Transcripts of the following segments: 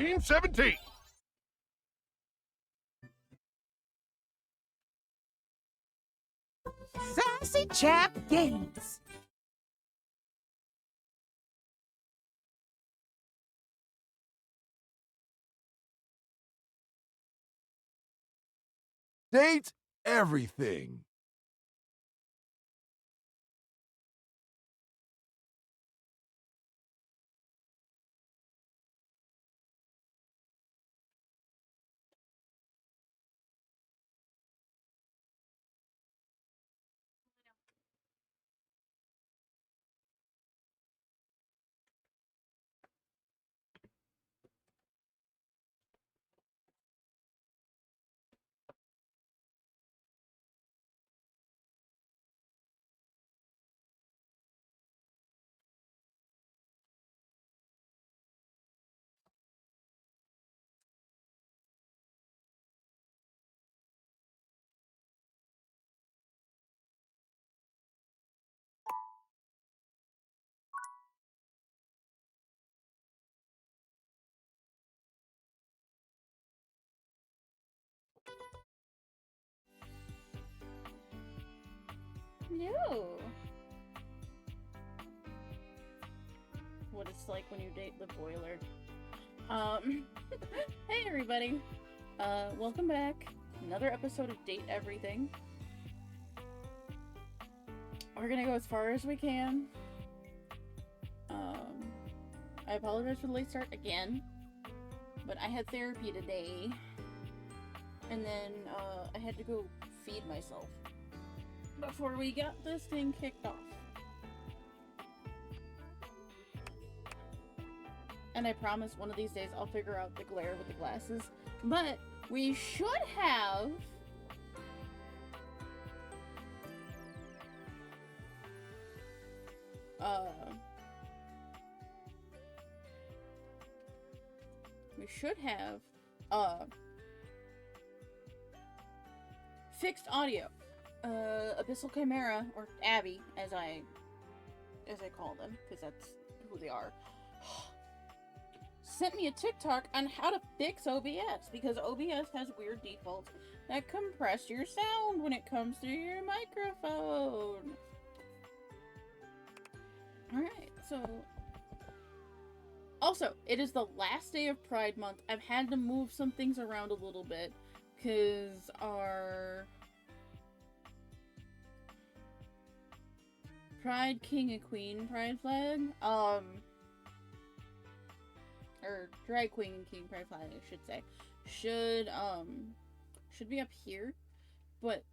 Team 17. Sassy Chap Games. Date everything. No. What it's like when you date the boiler. Hey everybody. Welcome back. Another episode of Date Everything. We're gonna go as far as we can. I apologize for the late start again, but I had therapy today, and then I had to go feed myself before we got this thing kicked off. And I promise one of these days I'll figure out the glare with the glasses. But we should have fixed audio. Abyssal Chimera, or Abby, as I call them, because that's who they are, sent me a TikTok on how to fix OBS, because OBS has weird defaults that compress your sound when it comes through your microphone. Alright, so... Also, it is the last day of Pride Month. I've had to move some things around a little bit, because our Pride King and Queen Pride flag, or Drag Queen and King Pride flag, I should say, should be up here, but,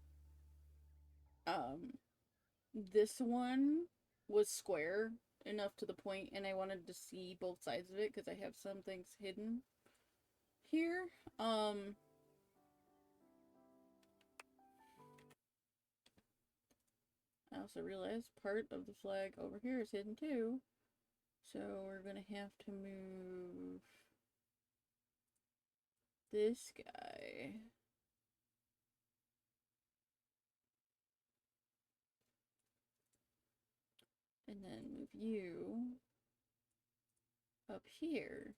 this one was square enough to the point, and I wanted to see both sides of it, because I have some things hidden here. I also realized part of the flag over here is hidden too. So we're gonna have to move this guy. And then move you up here.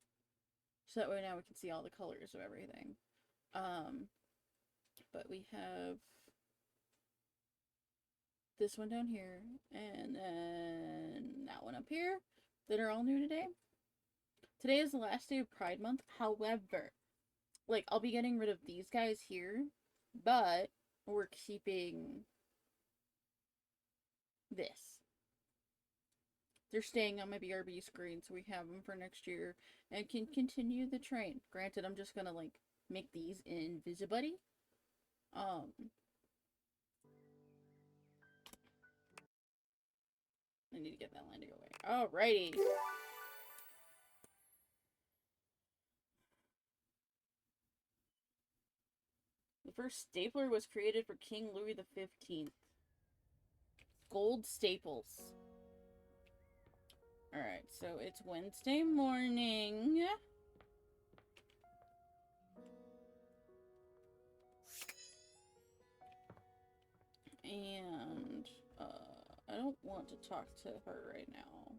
So that way now we can see all the colors of everything. But we have this one down here, and then that one up here, that are all new today. Today is the last day of Pride Month. However, like, I'll be getting rid of these guys here, but we're keeping this. They're staying on my BRB screen, so we have them for next year and can continue the train. Granted, I'm just gonna, like, make these invisible. I need to get that line to go away. Alrighty. The first stapler was created for King Louis XV. Gold staples. Alright, so it's Wednesday morning. And, I don't want to talk to her right now.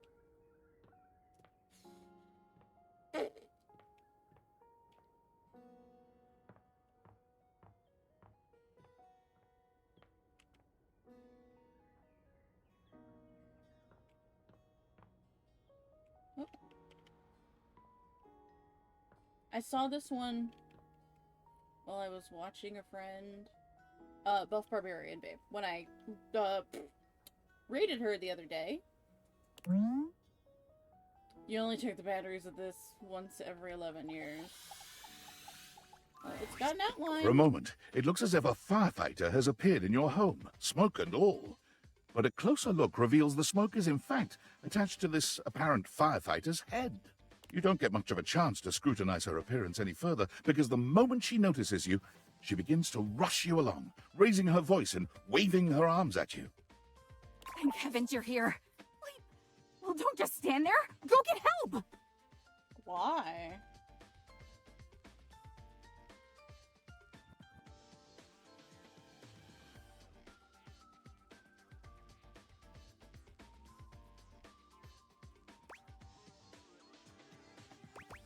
I saw this one while I was watching a friend, Buff Barbarian Babe, when I, rated her the other day. You only check the batteries of this once every 11 years. It's got an outline. For a moment, it looks as if a firefighter has appeared in your home, smoke and all. But a closer look reveals the smoke is in fact attached to this apparent firefighter's head. You don't get much of a chance to scrutinize her appearance any further, because the moment she notices you, she begins to rush you along, raising her voice and waving her arms at you. Thank heavens you're here. Wait, well, don't just stand there. Go get help. Why?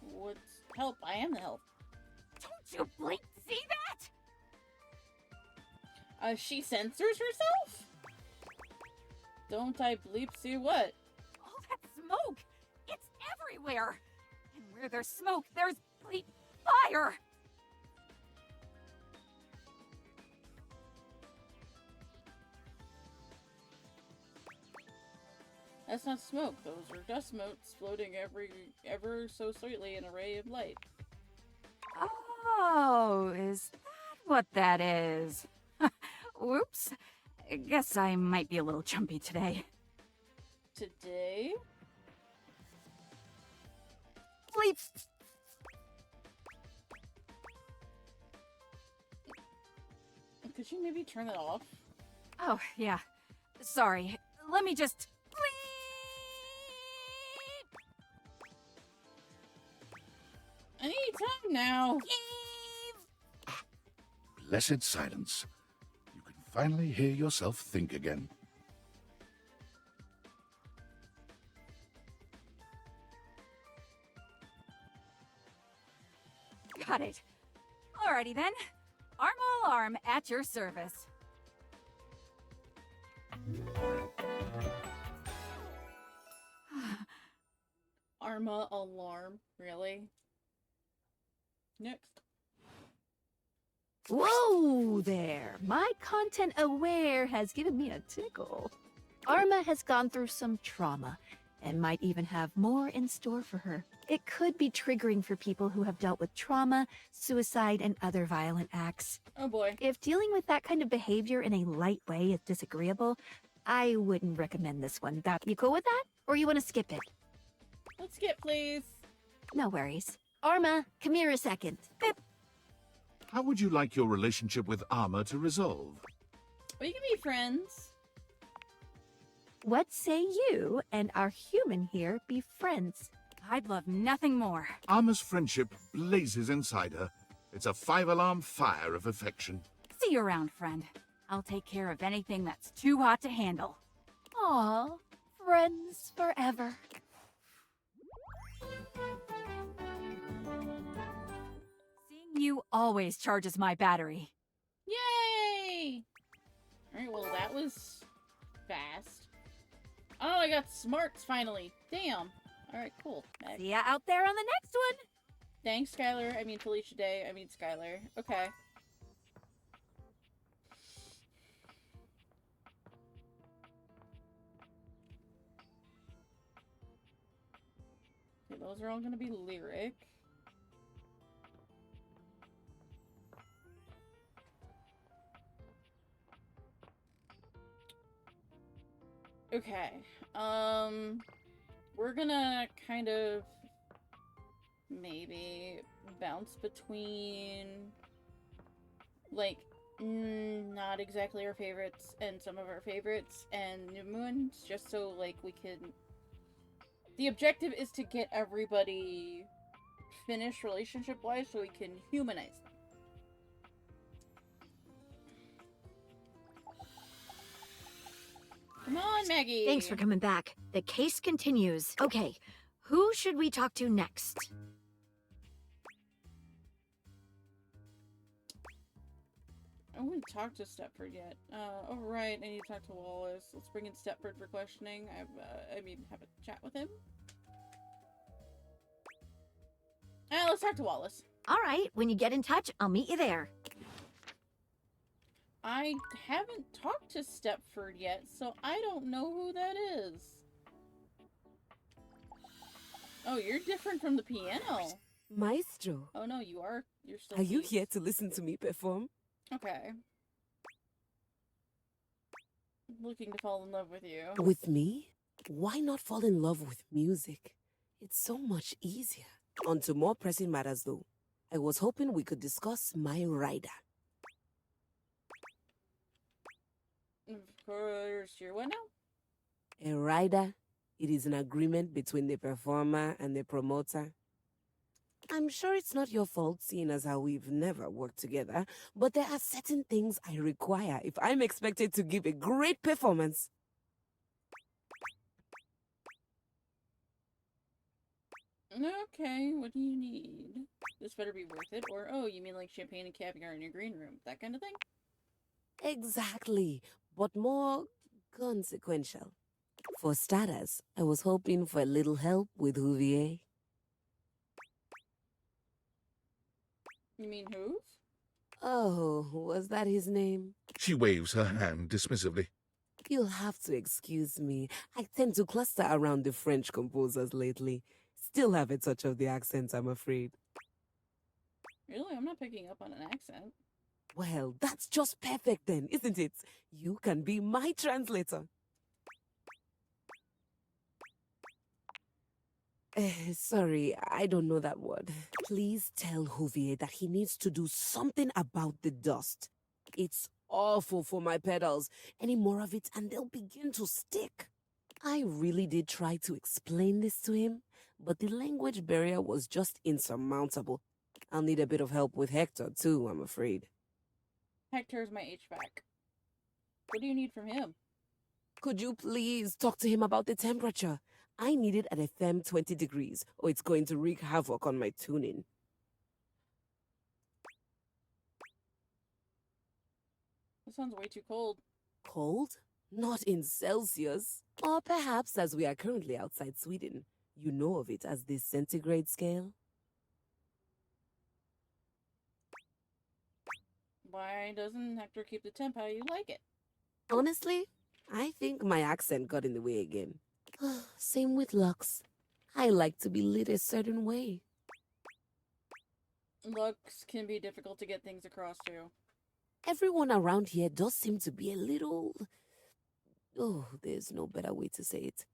What's help? I am the help. Don't you blink see that? She censors herself? Don't I bleep see what? All that smoke. It's everywhere. And where there's smoke, there's bleep fire. That's not smoke. Those are dust motes floating ever so slightly in a ray of light. Oh, is that what that is? Whoops. Guess I might be a little chumpy today. Today? Bleep. Could you maybe turn that off? Oh, yeah. Sorry. Let me just... I need time now. Blessed silence. You can finally hear yourself think again. Got it. Alrighty then. Arm alarm at your service. Arma alarm, really? Next. Whoa there! My content aware has given me a tickle. Arma has gone through some trauma and might even have more in store for her. It could be triggering for people who have dealt with trauma, suicide, and other violent acts. Oh boy. If dealing with that kind of behavior in a light way is disagreeable, I wouldn't recommend this one. You cool with that? Or you want to skip it? Let's skip, please. No worries. Arma, come here a second. Bip. How would you like your relationship with Arma to resolve? We can be friends. What say you and our human here be friends? I'd love nothing more. Arma's friendship blazes inside her. It's a 5-alarm fire of affection. See you around, friend. I'll take care of anything that's too hot to handle. Aw, friends forever. Seeing you always charges my battery. Yay! Alright, well that was fast. Oh, I got smarts finally. Damn. Alright, cool. See ya out there on the next one. Thanks, Skylar. I mean Felicia Day. I mean Skylar. Okay. Okay, those are all gonna be lyric. Okay. We're gonna kind of maybe bounce between like not exactly our favorites and some of our favorites and new moons, just so like we can. The objective is to get everybody finished relationship wise so we can humanize them. Come on, Maggie! Thanks for coming back. The case continues. Okay, who should we talk to next? I wouldn't talk to Stepford yet. Oh right, I need to talk to Wallace. Let's bring in Stepford for questioning. I mean, have a chat with him. Let's talk to Wallace. All right, when you get in touch, I'll meet you there. I haven't talked to Stepford yet, so I don't know who that is. Oh, you're different from the piano. Maestro, Oh no, you're still are you cute. here to listen to me perform? Okay. Looking to fall in love with you. With me? Why not fall in love with music? It's so much easier. On to more pressing matters though. I was hoping we could discuss my rider. Of course, you're what now? A rider? It is an agreement between the performer and the promoter. I'm sure it's not your fault, seeing as how we've never worked together, but there are certain things I require if I'm expected to give a great performance. Okay, what do you need? This better be worth it, or oh, you mean like champagne and caviar in your green room, that kind of thing? Exactly, but more consequential. For starters, I was hoping for a little help with Huvier. You mean who? Oh, was that his name? She waves her hand dismissively. You'll have to excuse me. I tend to cluster around the French composers lately. Still have a touch of the accent, I'm afraid. Really? I'm not picking up on an accent. Well, that's just perfect then, isn't it? You can be my translator. Sorry, I don't know that word. Please tell Huvier that he needs to do something about the dust. It's awful for my pedals. Any more of it and they'll begin to stick. I really did try to explain this to him, but the language barrier was just insurmountable. I'll need a bit of help with Hector too, I'm afraid. Hector's my HVAC. What do you need from him? Could you please talk to him about the temperature? I need it at a firm 20 degrees, or it's going to wreak havoc on my tuning. That sounds way too cold. Cold? Not in Celsius. Or perhaps, as we are currently outside Sweden, you know of it as the centigrade scale? Why doesn't Hector keep the temp how you like it? Honestly, I think my accent got in the way again. Same with Lux. I like to be lit a certain way. Looks can be difficult to get things across to. Everyone around here does seem to be a little... Oh, there's no better way to say it.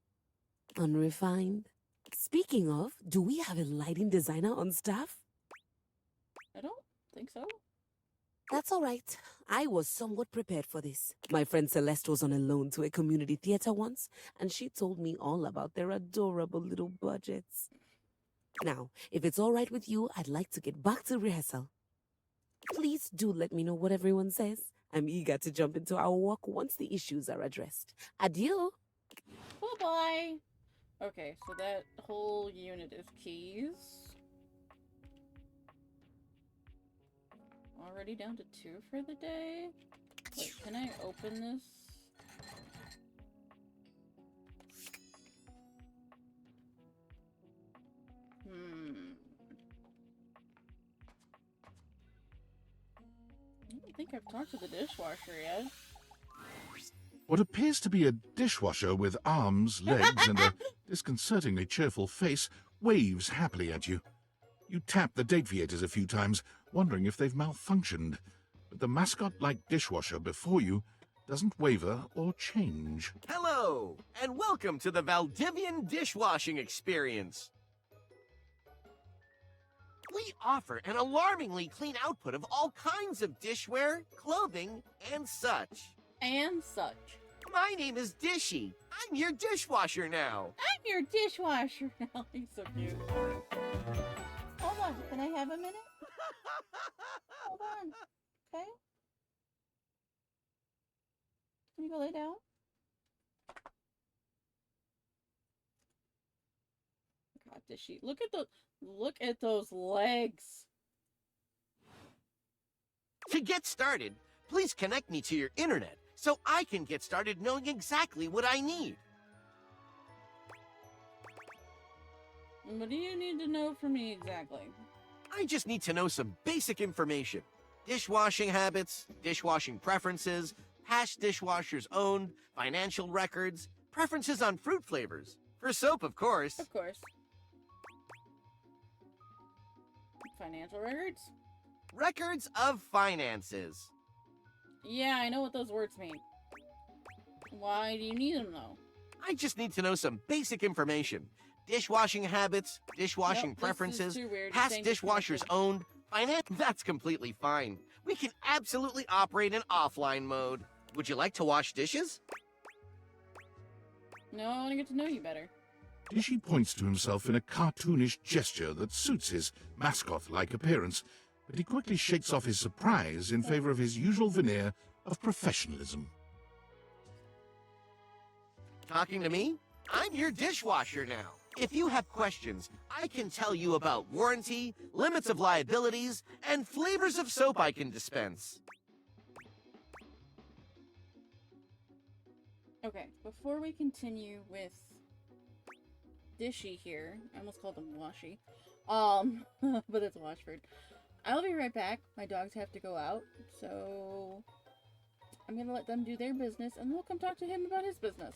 Unrefined. Speaking of, do we have a lighting designer on staff? I don't think so. That's all right. I was somewhat prepared for this. My friend Celeste was on a loan to a community theater once, and she told me all about their adorable little budgets. Now, if it's all right with you, I'd like to get back to rehearsal. Please do let me know what everyone says. I'm eager to jump into our work once the issues are addressed. Adieu! Bye-bye! Okay, so that whole unit is keys. Already down to 2 for the day? Wait, can I open this? I don't think I've talked to the dishwasher yet. What appears to be a dishwasher with arms, legs, and a disconcertingly cheerful face waves happily at you. You tap the deviators a few times, wondering if they've malfunctioned, but the mascot-like dishwasher before you doesn't waver or change. Hello, and welcome to the Valdivian dishwashing experience. We offer an alarmingly clean output of all kinds of dishware, clothing, and such. And such. My name is Dishy. I'm your dishwasher now. I'm your dishwasher now. He's so cute. Hold on, can I have a minute? Hold on. Okay. Can you go lay down? God, Dishy. Look at those legs. To get started, please connect me to your internet so I can get started knowing exactly what I need. What do you need to know from me exactly? I just need to know some basic information. Dishwashing habits, dishwashing preferences, past dishwashers owned, financial records, preferences on fruit flavors. For soap, of course. Of course. Financial records? Records of finances. Yeah, I know what those words mean. Why do you need them, though? I just need to know some basic information. Dishwashing habits, dishwashing Nope, this is preferences, too weird. past Saying dishwashers disconnected. owned, finance. That's completely fine. We can absolutely operate in offline mode. Would you like to wash dishes? No, I want to get to know you better. Dishy points to himself in a cartoonish gesture that suits his mascot-like appearance, but he quickly shakes off his surprise in favor of his usual veneer of professionalism. Talking to me? I'm your dishwasher now. If you have questions, I can tell you about warranty, limits of liabilities, and flavors of soap I can dispense. Okay, before we continue with Dishy here, I almost called him Washy, but it's Washford. I'll be right back. My dogs have to go out, so I'm gonna let them do their business, and we'll come talk to him about his business.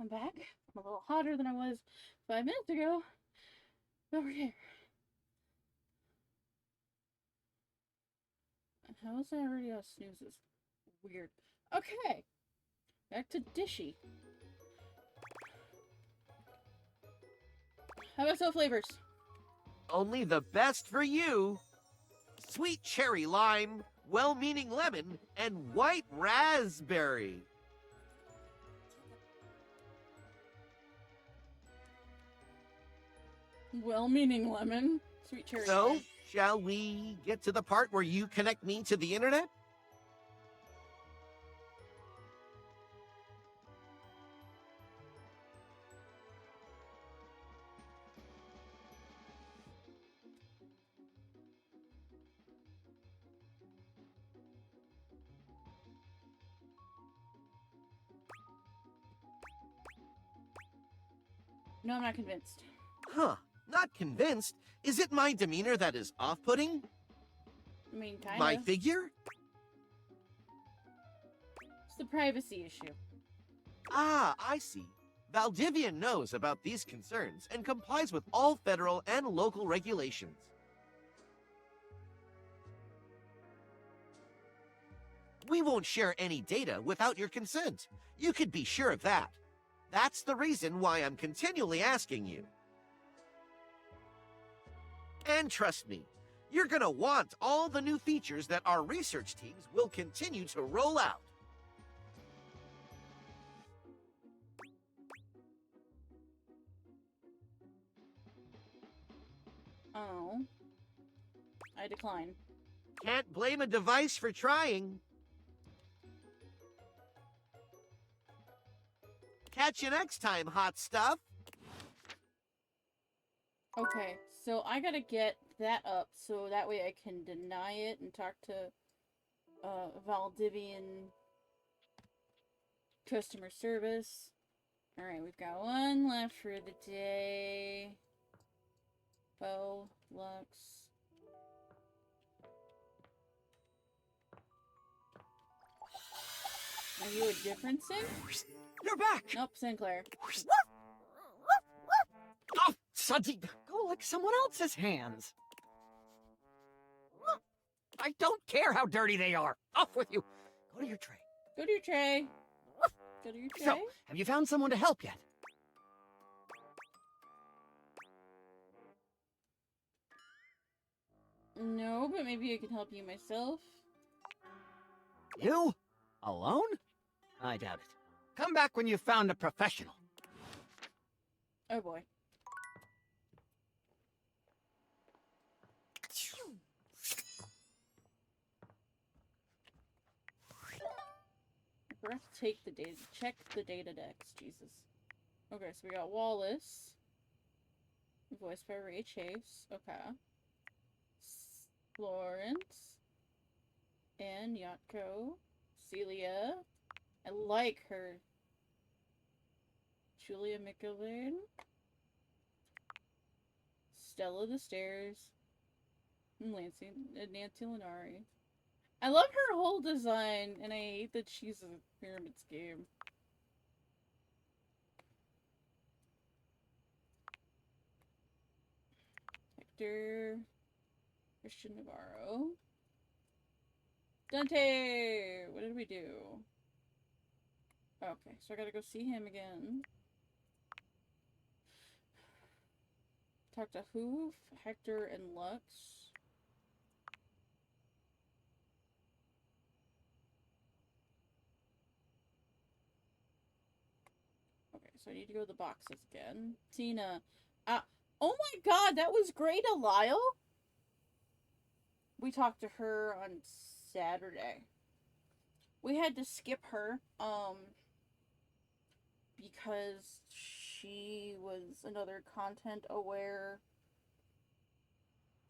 I'm back. I'm a little hotter than I was 5 minutes ago. Over here. How is I already on snoozes? Weird. Okay. Back to Dishy. How about soap flavors? Only the best for you. Sweet cherry lime, well-meaning lemon, and white raspberry. Well-meaning lemon. Sweet cherry. So, lime. shall we get to the part where you connect me to the internet? No, I'm not convinced. Huh, not convinced. Is it my demeanor that is off-putting? I mean, kinda. My figure? It's the privacy issue. Ah, I see. Valdivian knows about these concerns and complies with all federal and local regulations. We won't share any data without your consent. You could be sure of that. That's the reason why I'm continually asking you. And trust me, you're gonna want all the new features that our research teams will continue to roll out. Oh. I decline. Can't blame a device for trying. Catch you next time, hot stuff. Okay, so I gotta get that up so that way I can deny it and talk to Valdivian customer service. Alright, we've got one left for the day. Bo, Lux. Are you a different Sim? You're back! Nope, Sinclair. Oh, Suddy, go lick someone else's hands. I don't care how dirty they are. Off with you. Go to your tray. Go to your tray. Go to your tray. So, have you found someone to help yet? No, but maybe I can help you myself. You? Alone? I doubt it. Come back when you've found a professional. Oh boy. Breath, take the data. Check the data decks. Jesus. Okay, so we got Wallace. Voiced by Ray Chase. Okay. Florence. And Yatko. Celia. I like her. Julia McIlvain. Stella the Stairs. And Nancy Linari. I love her whole design, and I hate that she's a pyramid scheme. Hector. Christian Navarro. Dante! What did we do? Okay, so I gotta go see him again. Talk to Hoof, Hector, and Lux. Okay, so I need to go to the boxes again. Tina. Oh my god, that was great, Lyle! We talked to her on Saturday. We had to skip her, because she was another content-aware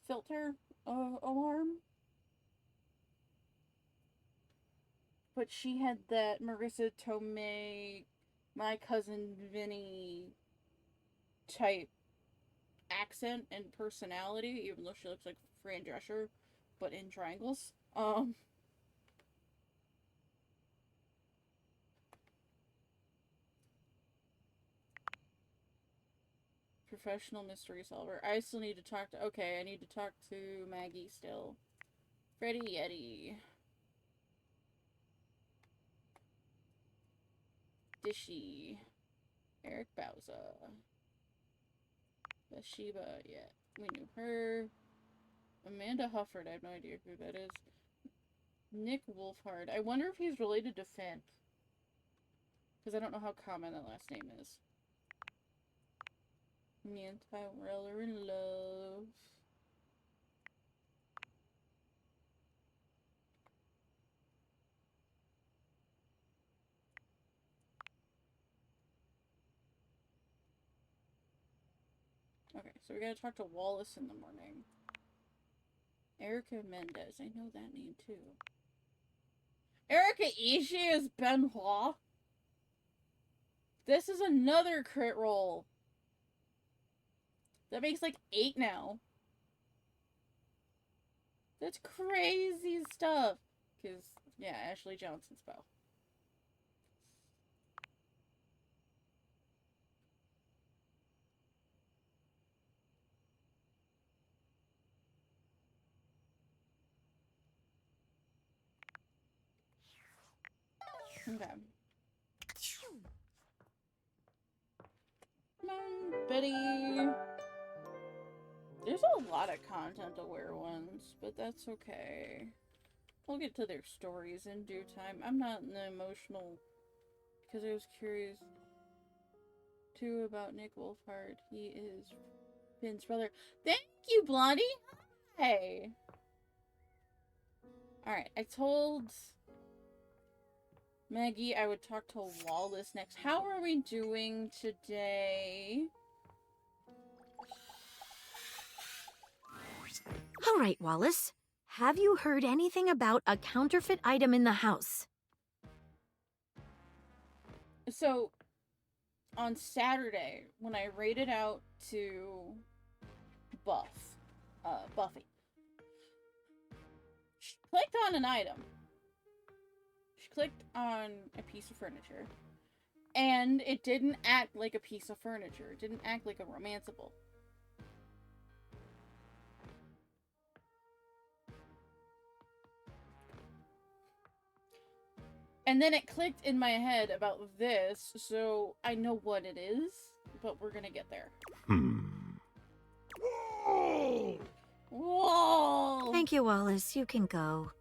filter alarm. But she had that Marissa Tomei, my cousin Vinny type accent and personality, even though she looks like Fran Drescher, but in triangles. professional mystery solver. I still need to talk to... Okay, I need to talk to Maggie still. Freddy Yeti. Dishy. Eric Bauza. Bathsheba, yeah. We knew her. Amanda Hufford, I have no idea who that is. Nick Wolfhard. I wonder if he's related to Finn. Because I don't know how common that last name is. Me and Tyrell are in love. Okay, so we gotta talk to Wallace in the morning. Erica Mendez. I know that name too. Erica Ishii is Benoit. This is another crit roll. That makes like 8 now. That's crazy stuff. Because, yeah, Ashley Johnson's bow. Okay. Come on, Betty. There's a lot of content-aware ones, but that's okay. We'll get to their stories in due time. I'm not in the emotional... Because I was curious, too, about Nick Wolfhard. He is Finn's brother. Thank you, Blondie! Hi! Alright, I told Maggie I would talk to Wallace next. How are we doing today? All right, Wallace. Have you heard anything about a counterfeit item in the house? So, on Saturday, when I raided out to Buffy, she clicked on an item. She clicked on a piece of furniture, and it didn't act like a piece of furniture. It didn't act like a romanceable. And then it clicked in my head about this, so I know what it is, but we're gonna get there. Whoa! Thank you, Wallace. You can go.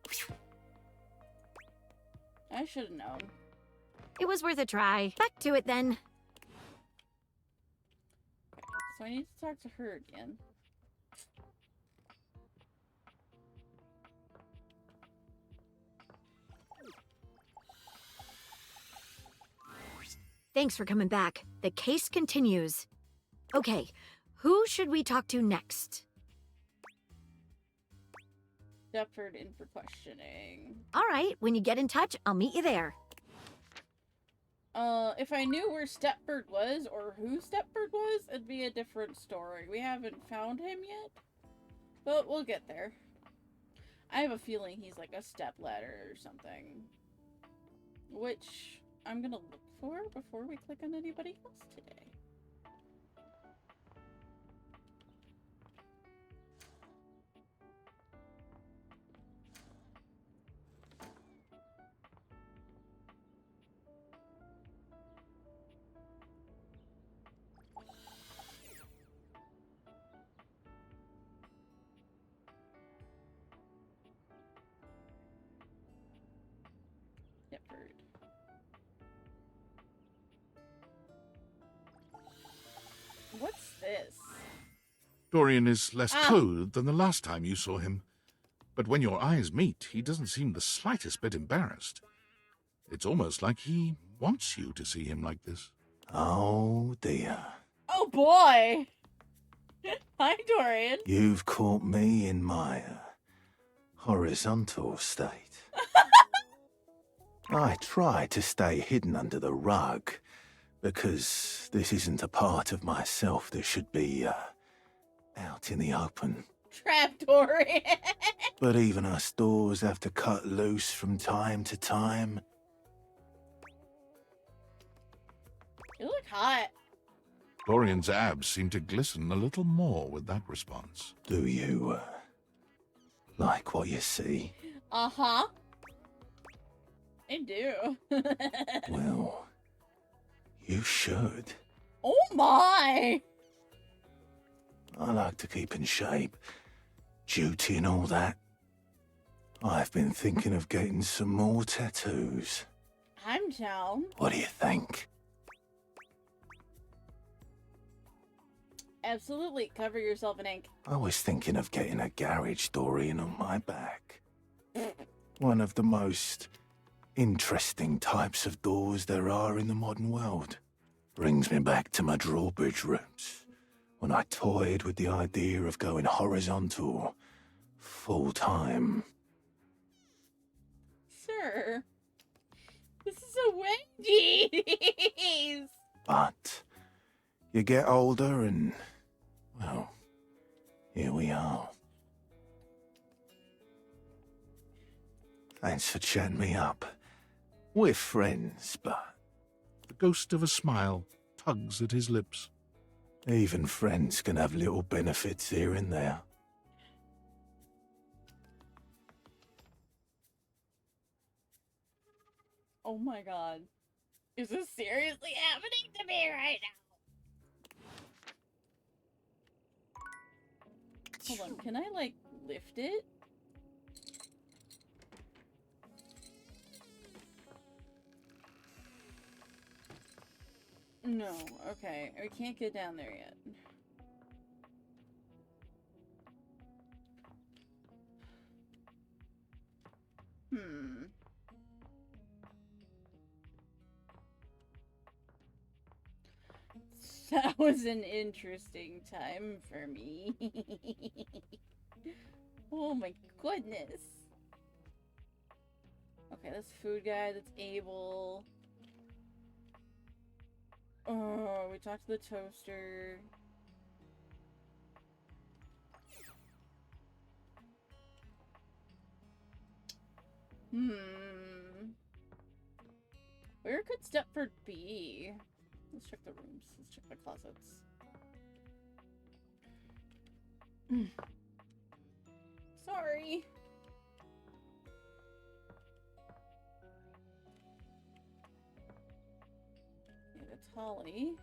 I should have known. It was worth a try. Back to it then. So I need to talk to her again. Thanks for coming back. The case continues. Okay, who should we talk to next? Stepford in for questioning. All right, when you get in touch, I'll meet you there. If I knew where Stepford was, or who Stepford was, it'd be a different story. We haven't found him yet, but we'll get there. I have a feeling he's like a stepladder or something. Which I'm gonna look for before we click on anybody else today. Stepford. What's this? Dorian is less clothed than the last time you saw him. But when your eyes meet, he doesn't seem the slightest bit embarrassed. It's almost like he wants you to see him like this. Oh dear. Oh boy! Hi, Dorian. You've caught me in my horizontal state. I try to stay hidden under the rug because this isn't a part of myself that should be out in the open. Trap Dorian. But even us doors have to cut loose from time to time. You look hot. Glorian's abs seemed to glisten a little more with that response. Do you, like what you see? Uh-huh. I do. Well, you should. Oh my! I like to keep in shape. Duty and all that. I've been thinking of getting some more tattoos. I'm down. What do you think? Absolutely. Cover yourself in ink. I was thinking of getting a garage door in on my back. One of the most interesting types of doors there are in the modern world. Brings me back to my drawbridge roots, when I toyed with the idea of going horizontal, full-time. Sir. This is so Wendy's. But you get older and, well, here we are. Thanks for chatting me up. We're friends, but The ghost of a smile tugs at his lips. even friends can have little benefits here and there. Oh my god. Is this seriously happening to me right now? Hold on, can I, like, lift it? No, okay. We can't get down there yet. Hmm. That was an interesting time for me. Oh my goodness. Okay, that's food guy, that's Abel. Oh, we talked to the toaster. Where could Stepford be? Let's check the rooms. Let's check the closets. Sorry. Yeah, that's Holly.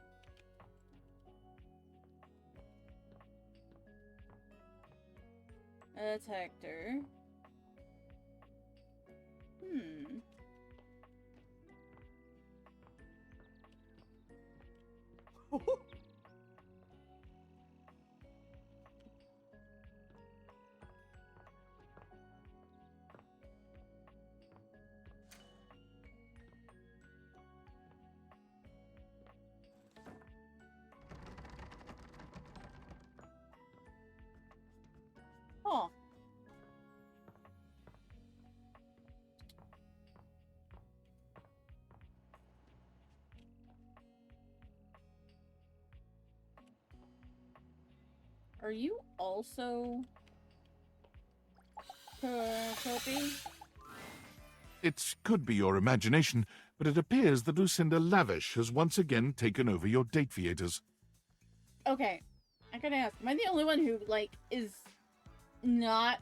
That's Hector. Oh. Are you also Kopi? It could be your imagination, but it appears that Lucinda Lavish has once again taken over your date theaters. Okay, I gotta ask, am I the only one who, like, is not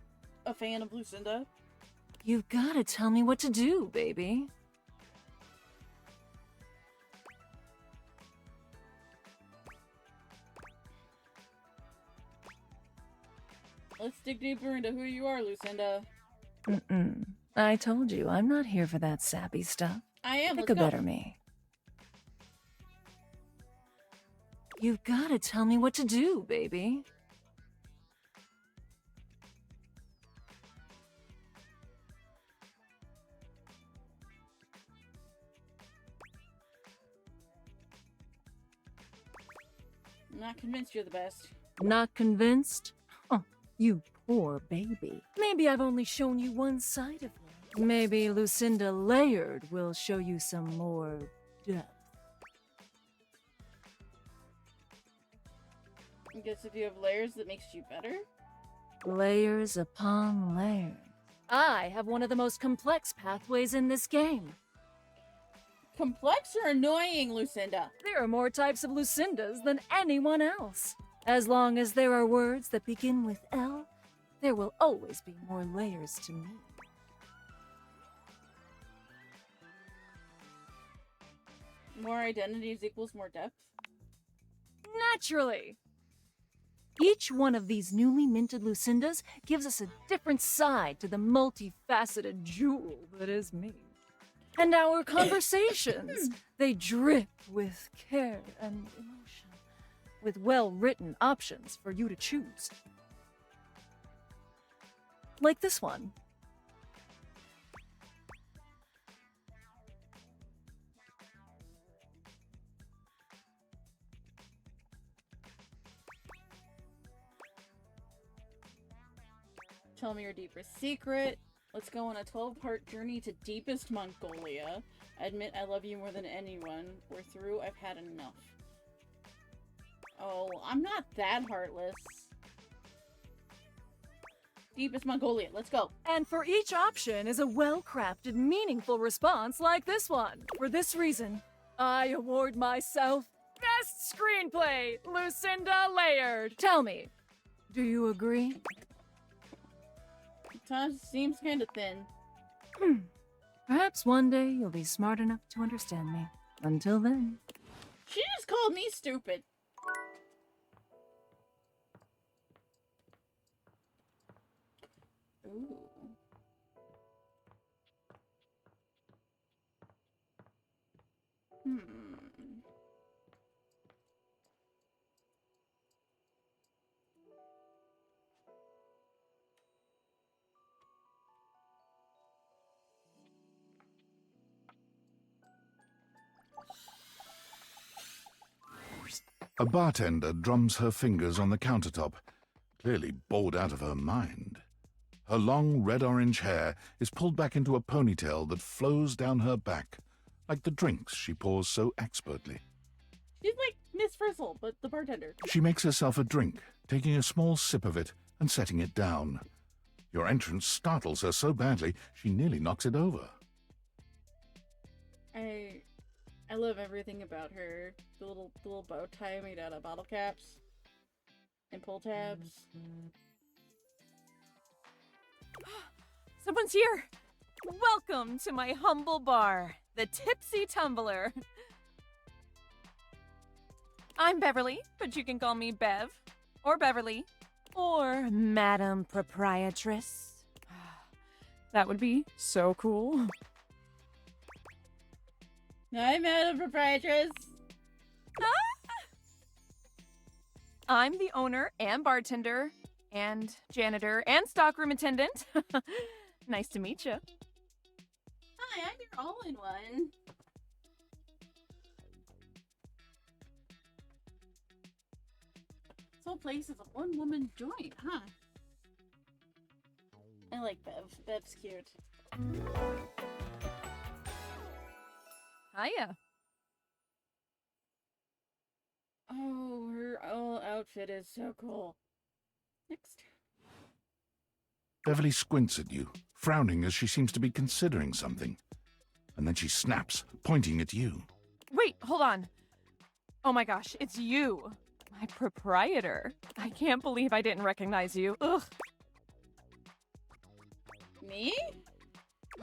a fan of Lucinda? You've gotta tell me what to do, baby. Let's dig deeper into who you are, Lucinda. I told you, I'm not here for that sappy stuff. I am, Pick let's a go. better me. You've gotta tell me what to do, baby. I'm not convinced you're the best. Not convinced? Oh, you poor baby. Maybe I've only shown you one side of me. Maybe Lucinda Layered will show you some more depth. I guess if you have layers, that makes you better? Layers upon layers. I have one of the most complex pathways in this game. Complex or annoying, Lucinda? There are more types of Lucindas than anyone else. As long as there are words that begin with L, there will always be more layers to me. More identities equals more depth? Naturally! Each one of these newly minted Lucindas gives us a different side to the multifaceted jewel that is me. And our conversations, they drip with care and emotion, with well-written options for you to choose. Like this one. Tell me your deepest secret. Let's go on a 12-part journey to deepest Mongolia. Admit I love you more than anyone. We're through. I've had enough. Oh, I'm not that heartless. Deepest Mongolia. Let's go. And for each option is a well-crafted, meaningful response like this one. For this reason, I award myself Best Screenplay, Lucinda Layered. Tell me, do you agree? Seems kind of thin. Perhaps one day you'll be smart enough to understand me. Until then. She just called me stupid. Ooh. A bartender drums her fingers on the countertop, clearly bored out of her mind. Her long red-orange hair is pulled back into a ponytail that flows down her back, like the drinks she pours so expertly. She's like Miss Frizzle, but the bartender. She makes herself a drink, taking a small sip of it and setting it down. Your entrance startles her so badly, she nearly knocks it over. I love everything about her. The little bow tie made out of bottle caps and pull tabs. Someone's here! Welcome to my humble bar, the Tipsy Tumbler. I'm Beverly, but you can call me Bev, or Beverly, or Madam Proprietress. That would be so cool. Hi, Madam Proprietress. I'm the owner and bartender and janitor and stockroom attendant. Nice to meet you. Hi, I'm your all-in-one. This whole place is a one-woman joint, huh? I like Bev. Bev's cute. Hiya. Oh, her whole outfit is so cool. Next. Beverly squints at you, frowning as she seems to be considering something. And then she snaps, pointing at you. Wait, hold on. Oh my gosh, it's you. My proprietor. I can't believe I didn't recognize you. Ugh. Me?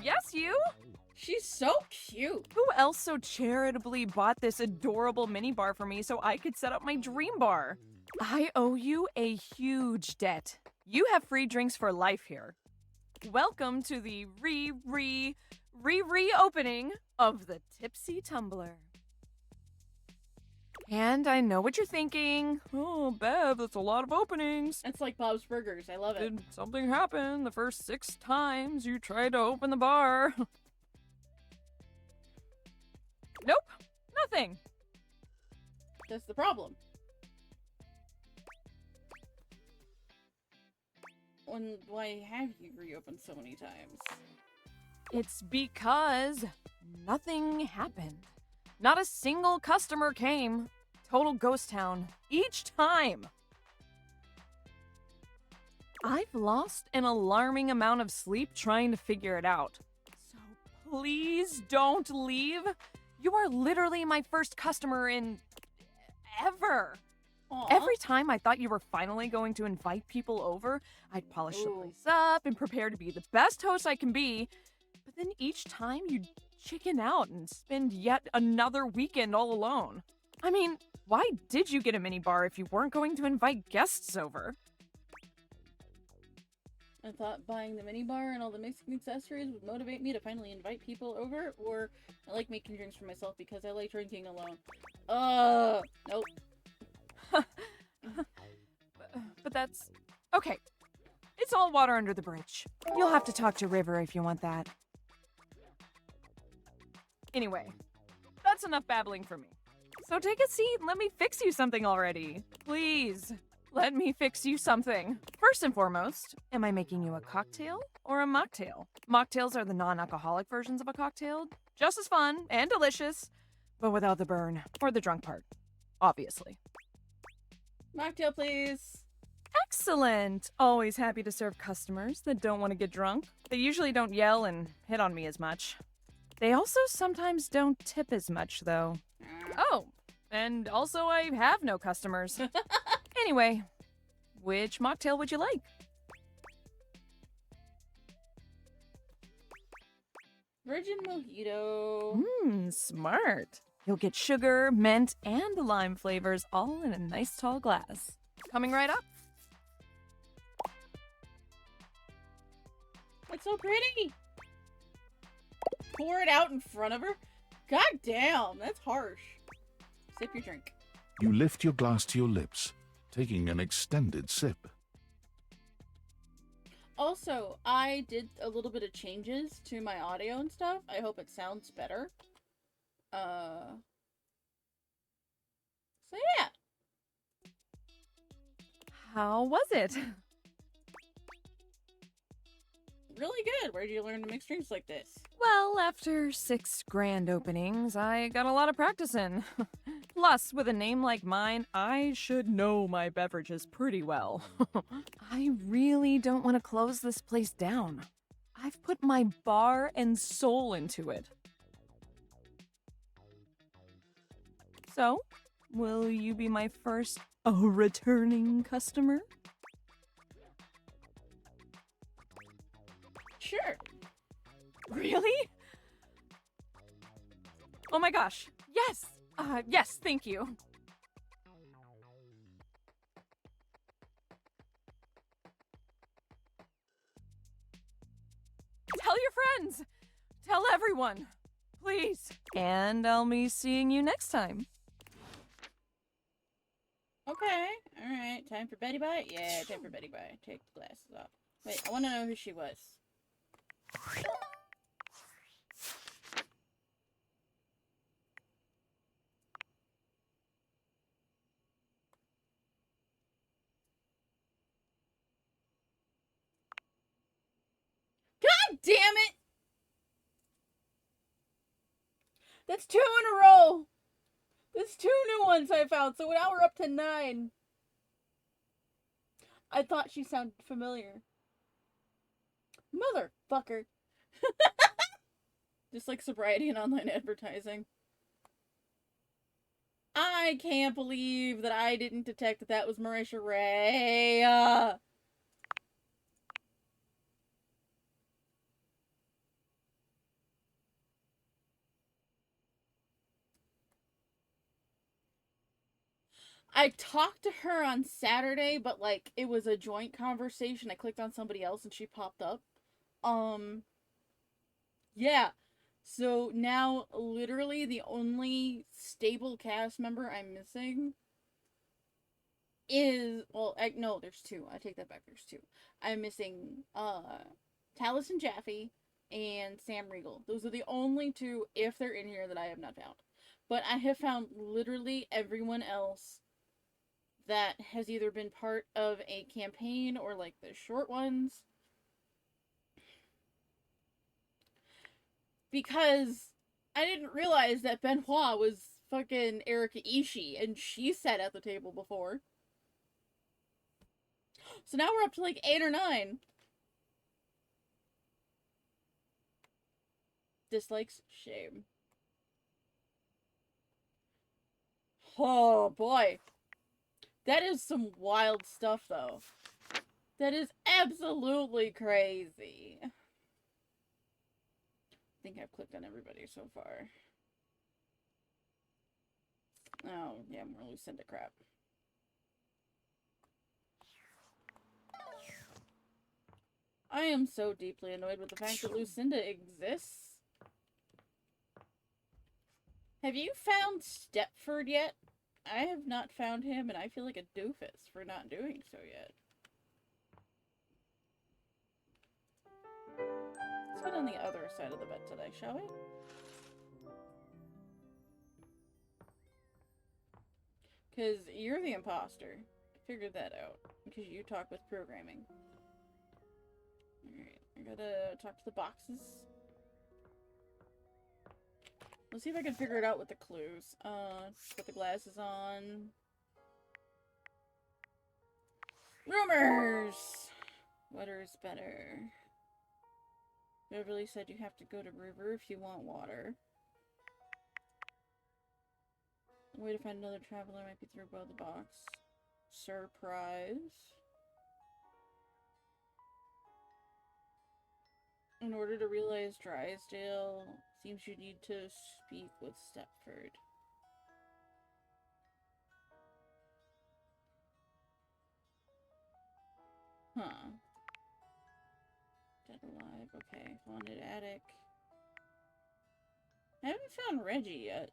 Yes, you? She's so cute. Who else so charitably bought this adorable mini bar for me so I could set up my dream bar? I owe you a huge debt. You have free drinks for life here. Welcome to the reopening of the Tipsy Tumbler. And I know what you're thinking. Oh, Bev, that's a lot of openings. It's like Bob's Burgers. I love it. Did something happen the first 6 times you tried to open the bar? Nope, nothing. That's the problem. Why have you reopened so many times? It's because nothing happened. Not a single customer came. Total ghost town. Each time. I've lost an alarming amount of sleep trying to figure it out. So please don't leave. You are literally my first customer in ever. Aw. Every time I thought you were finally going to invite people over, I'd polish the Ooh. place up and prepare to be the best host I can be. But then each time you'd chicken out and spend yet another weekend all alone. I mean, why did you get a minibar if you weren't going to invite guests over? I thought buying the minibar and all the mixing accessories would motivate me to finally invite people over, or I like making drinks for myself because I like drinking alone. Nope. But that's... Okay. It's all water under the bridge. You'll have to talk to River if you want that. Anyway, that's enough babbling for me. So take a seat and let me fix you something already. Please, let me fix you something. First and foremost, am I making you a cocktail or a mocktail? Mocktails are the non-alcoholic versions of a cocktail. Just as fun and delicious, but without the burn or the drunk part, obviously. Mocktail, please. Excellent! Always happy to serve customers that don't want to get drunk. They usually don't yell and hit on me as much. They also sometimes don't tip as much, though. Oh, and also I have no customers. Anyway, which mocktail would you like? Virgin mojito. Smart. You'll get sugar, mint, and lime flavors all in a nice tall glass. Coming right up. It's so pretty. Pour it out in front of her. God damn, that's harsh. Sip your drink. You lift your glass to your lips, taking an extended sip. Also, I did a little bit of changes to my audio and stuff. I hope it sounds better. So yeah. How was it? Really good. Where did you learn to mix drinks like this? Well, after 6 grand openings, I got a lot of practice in. Plus, with a name like mine, I should know my beverages pretty well. I really don't want to close this place down. I've put my bar and soul into it. So, will you be my first returning customer? Sure. Really? Oh my gosh. Yes. Yes, thank you. Tell your friends. Tell everyone. Please. And I'll be seeing you next time. Okay. Alright. Time for Betty Bye? Yeah, time for Betty Bye. Take the glasses off. Wait, I want to know who she was. God damn it! That's 2 in a row! That's 2 new ones I found, so now we're up to 9. I thought she sounded familiar. Motherfucker. Just like sobriety and online advertising. I can't believe that I didn't detect that that was Marisha Ray. I talked to her on Saturday, but like it was a joint conversation. I clicked on somebody else and she popped up. Yeah. So now literally the only stable cast member I'm missing is, well, no, there's 2. I take that back. There's 2. I'm missing Taliesin Jaffe and Sam Riegel. Those are the only 2, if they're in here, that I have not found. But I have found literally everyone else that has either been part of a campaign or like the short ones. Because I didn't realize that Benoit was fucking Erika Ishii, and she sat at the table before. So now we're up to like 8 or 9. Dislikes? Shame. Oh boy. That is some wild stuff, though. That is absolutely crazy. I think I've clicked on everybody so far. Oh, yeah, more Lucinda crap. I am so deeply annoyed with the fact that Lucinda exists. Have you found Stepford yet? I have not found him, and I feel like a doofus for not doing so yet. Let's get on the other side of the bed today, shall we? Because you're the imposter. I figured that out. Because you talk with programming. Alright, I gotta talk to the boxes. Let's see if I can figure it out with the clues. Put the glasses on. Rumors! Water is better. Beverly said you have to go to river if you want water. A way to find another traveler might be through above the box. Surprise. In order to realize Drysdale, seems you need to speak with Stepford. Huh. Dead alive, okay. Haunted attic. I haven't found Reggie yet.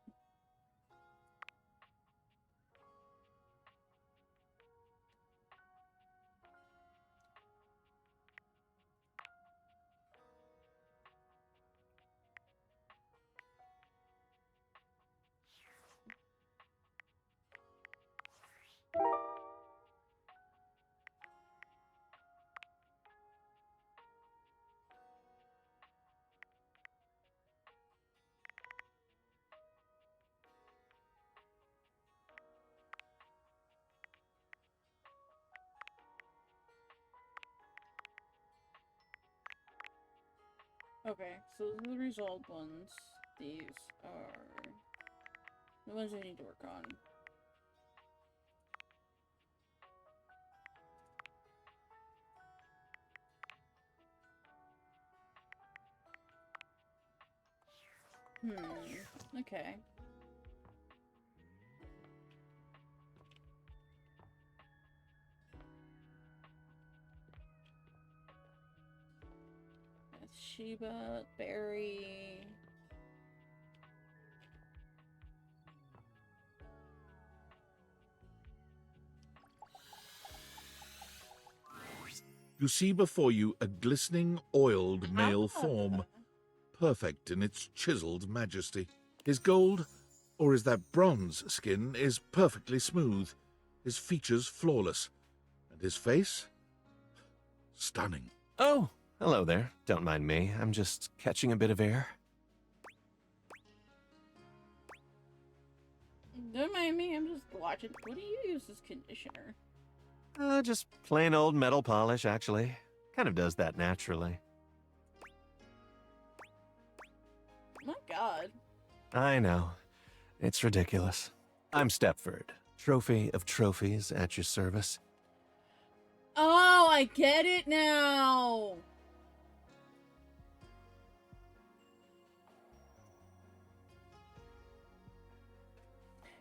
Okay, so the resolved ones. These are the ones I need to work on. Okay. That's Sheba, Barry. You see before you a glistening, oiled male form, perfect in its chiseled majesty. His gold, or is that bronze skin, is perfectly smooth, his features flawless, and his face stunning. Oh, hello there. Don't mind me. I'm just catching a bit of air. Don't mind me, I'm just watching. What do you use as conditioner? Just plain old metal polish, actually. Kind of does that naturally. My god. I know. It's ridiculous. I'm Stepford, trophy of trophies at your service. Oh, I get it now!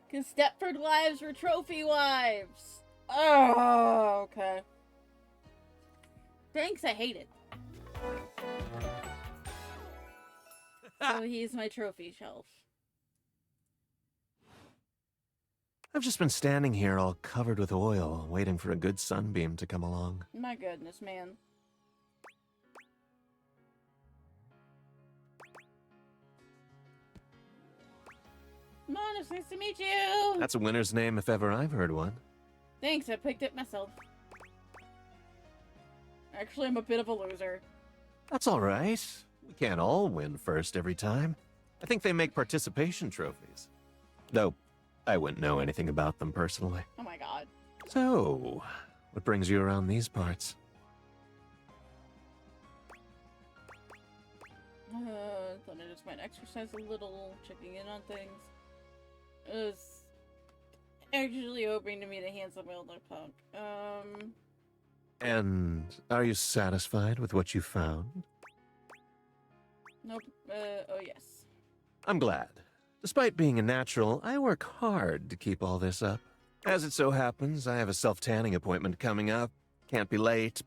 Because Stepford wives were trophy wives! Oh, okay. Thanks, I hate it. So he's my trophy shelf. I've just been standing here all covered with oil, waiting for a good sunbeam to come along. My goodness, man. Come on, it's nice to meet you! That's a winner's name if ever I've heard one. Thanks, I picked it myself. Actually, I'm a bit of a loser. That's all right. We can't all win first every time. I think they make participation trophies. Though, I wouldn't know anything about them personally. Oh my god. So, what brings you around these parts? Thought I just might exercise a little, checking in on things. Is Actually hoping to meet a handsome elder punk. And are you satisfied with what you found? Nope. Oh yes. I'm glad. Despite being a natural, I work hard to keep all this up. As it so happens, I have a self-tanning appointment coming up. Can't be late.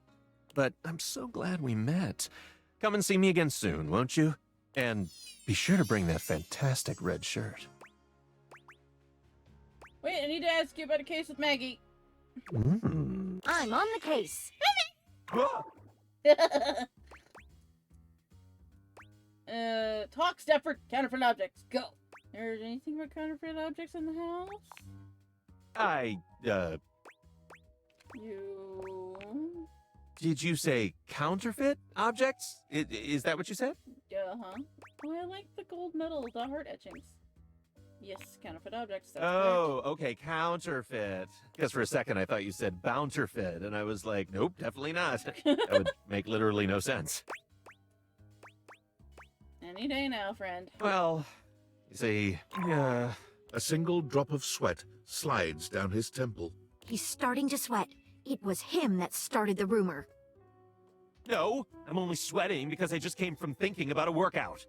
But I'm so glad we met. Come and see me again soon, won't you? And be sure to bring that fantastic red shirt. Wait, I need to ask you about a case with Maggie. Mm. I'm on the case. Talk, Stepford. Counterfeit objects. Go. There's anything about counterfeit objects in the house? You. Did you say counterfeit objects? Is that what you said? Uh-huh. Oh, I like the gold medal, the heart etchings. Yes, counterfeit objects. That's Oh, okay, counterfeit. Because for a second I thought you said bounterfeit, and I was like, nope, definitely not. That would make literally no sense. Any day now, friend. Well, you see, A single drop of sweat slides down his temple. He's starting to sweat. It was him that started the rumor. no, I'm only sweating because I just came from thinking about a workout.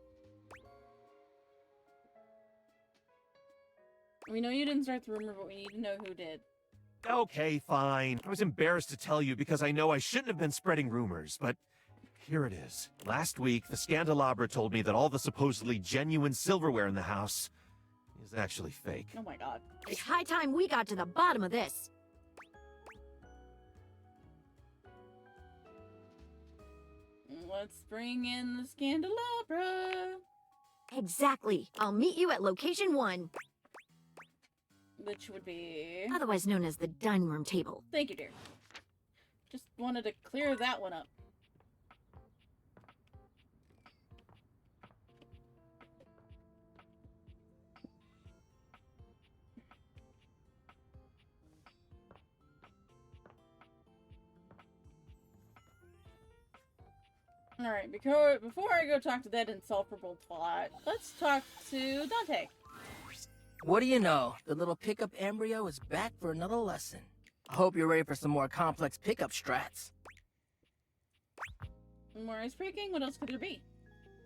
We know you didn't start the rumor, but we need to know who did. Okay, fine. I was embarrassed to tell you because I know I shouldn't have been spreading rumors, but here it is. Last week, the Scandelabra told me that all the supposedly genuine silverware in the house is actually fake. Oh my god. It's high time we got to the bottom of this. Let's bring in the Scandelabra. Exactly. I'll meet you at location 1, Which would be... otherwise known as the dining room table. Thank you, dear. Just wanted to clear that one up. Alright, before I go talk to that insufferable twat, let's talk to Dante. What do you know? The little pickup embryo is back for another lesson. I hope you're ready for some more complex pickup strats. More speaking, what else could there be?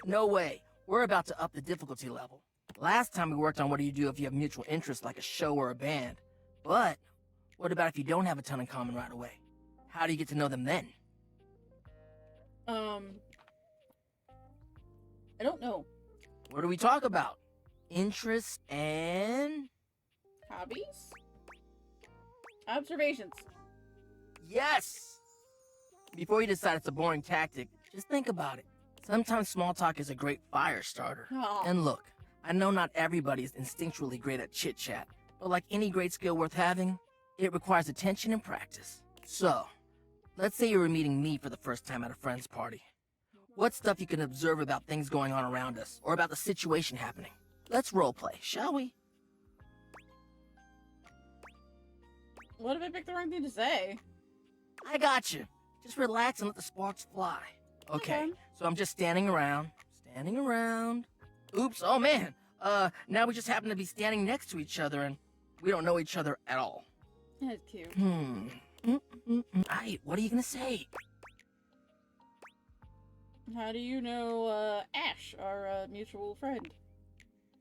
No way. We're about to up the difficulty level. Last time we worked on what do you do if you have mutual interests like a show or a band. But what about if you don't have a ton in common right away? How do you get to know them then? I don't know. What do we talk about? Interests and... Hobbies? Observations. Yes! Before you decide it's a boring tactic, just think about it. Sometimes small talk is a great fire starter. Aw. And look, I know not everybody is instinctually great at chit-chat, but like any great skill worth having, it requires attention and practice. So, let's say you were meeting me for the first time at a friend's party. What's stuff you can observe about things going on around us, or about the situation happening? Let's roleplay, shall we? What if I picked the wrong thing to say? I got you. Just relax and let the sparks fly. Okay, so I'm just standing around. Oops, oh man. Now we just happen to be standing next to each other and we don't know each other at all. That's cute. Aight, what are you gonna say? How do you know, Ash, our, mutual friend?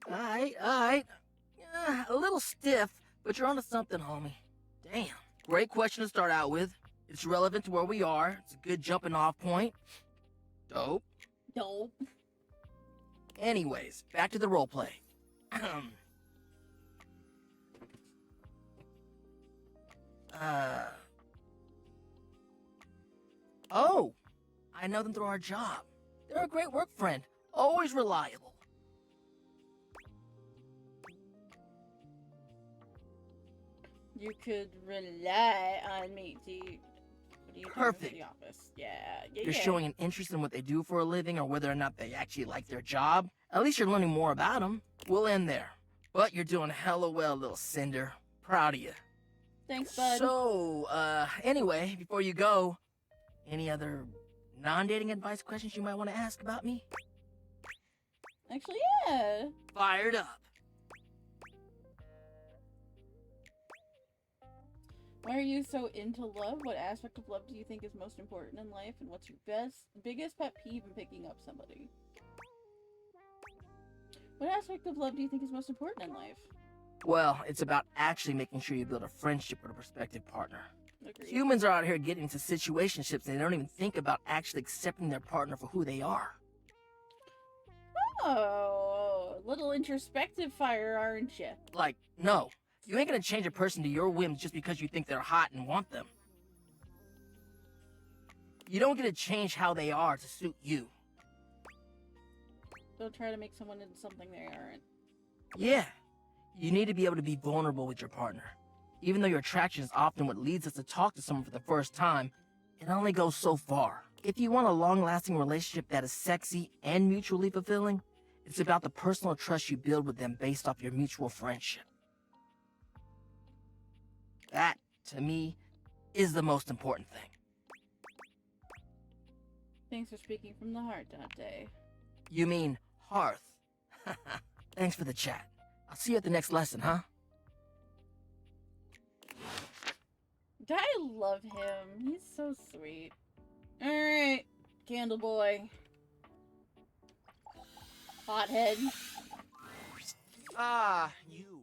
Aight. A little stiff, but you're onto something, homie. Damn. Great question to start out with. It's relevant to where we are. It's a good jumping off point. Dope. Dope. Anyways, back to the roleplay. Oh, I know them through our job. They're a great work friend, always reliable. You could rely on me. Do you do Perfect. for the office? Yeah. You're showing an interest in what they do for a living or whether or not they actually like their job. At least you're learning more about them. We'll end there. But you're doing hella well, little Cinder. Proud of you. Thanks, bud. So, anyway, before you go, any other non-dating advice questions you might want to ask about me? Actually, yeah. Fired up. Why are you so into love? What aspect of love do you think is most important in life? And what's your biggest pet peeve in picking up somebody? What aspect of love do you think is most important in life? Well, it's about actually making sure you build a friendship with a prospective partner. Agreed. Humans are out here getting into situationships and they don't even think about actually accepting their partner for who they are. Oh, a little introspective fire, aren't you? Like, no. You ain't gonna change a person to your whims just because you think they're hot and want them. You don't get to change how they are to suit you. Don't try to make someone into something they aren't. Yeah. You need to be able to be vulnerable with your partner. Even though your attraction is often what leads us to talk to someone for the first time, it only goes so far. If you want a long-lasting relationship that is sexy and mutually fulfilling, it's about the personal trust you build with them based off your mutual friendship. That, to me, is the most important thing. Thanks for speaking from the heart, Dante. You mean hearth. Thanks for the chat. I'll see you at the next lesson, huh? I love him. He's so sweet. Alright, Candle Boy. Hothead. Ah, you.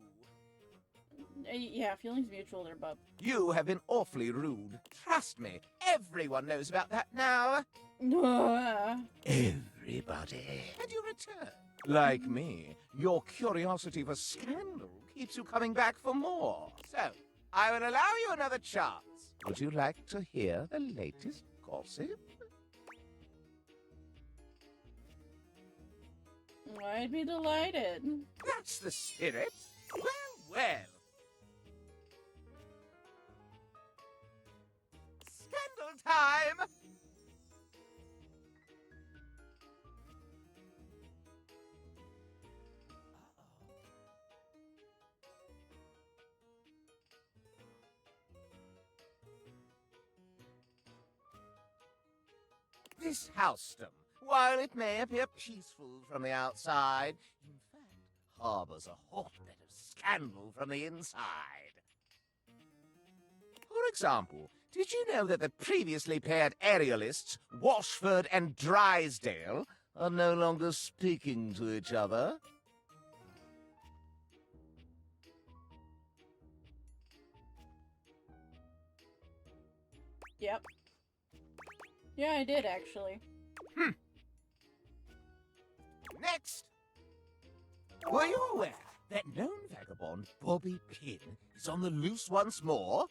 Yeah, feelings mutual there, bub. You have been awfully rude. Trust me, everyone knows about that now. Everybody. And you return. Like me, your curiosity for scandal keeps you coming back for more. So, I will allow you another chance. Would you like to hear the latest gossip? I'd be delighted. That's the spirit. Well, well. Scandal time! This housedom, while it may appear peaceful from the outside, in fact harbors a hotbed of scandal from the inside. For example, did you know that the previously paired aerialists, Washford and Drysdale, are no longer speaking to each other? Yep. Yeah, I did, actually. Next! Were you aware that known vagabond Bobby Pin is on the loose once more?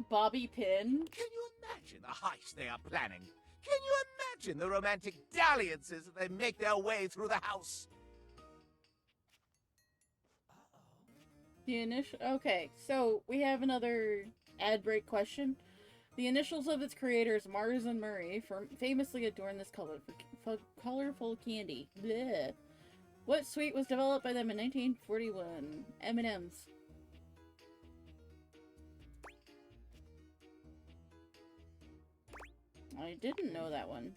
Bobby Pin? Can you imagine the heist they are planning? Can you imagine the romantic dalliances as they make their way through the house? The initial... Okay, so we have another ad break question. The initials of its creators, Mars and Murray, famously adorn this colorful candy. Blech. What sweet was developed by them in 1941? M&M's. I didn't know that one.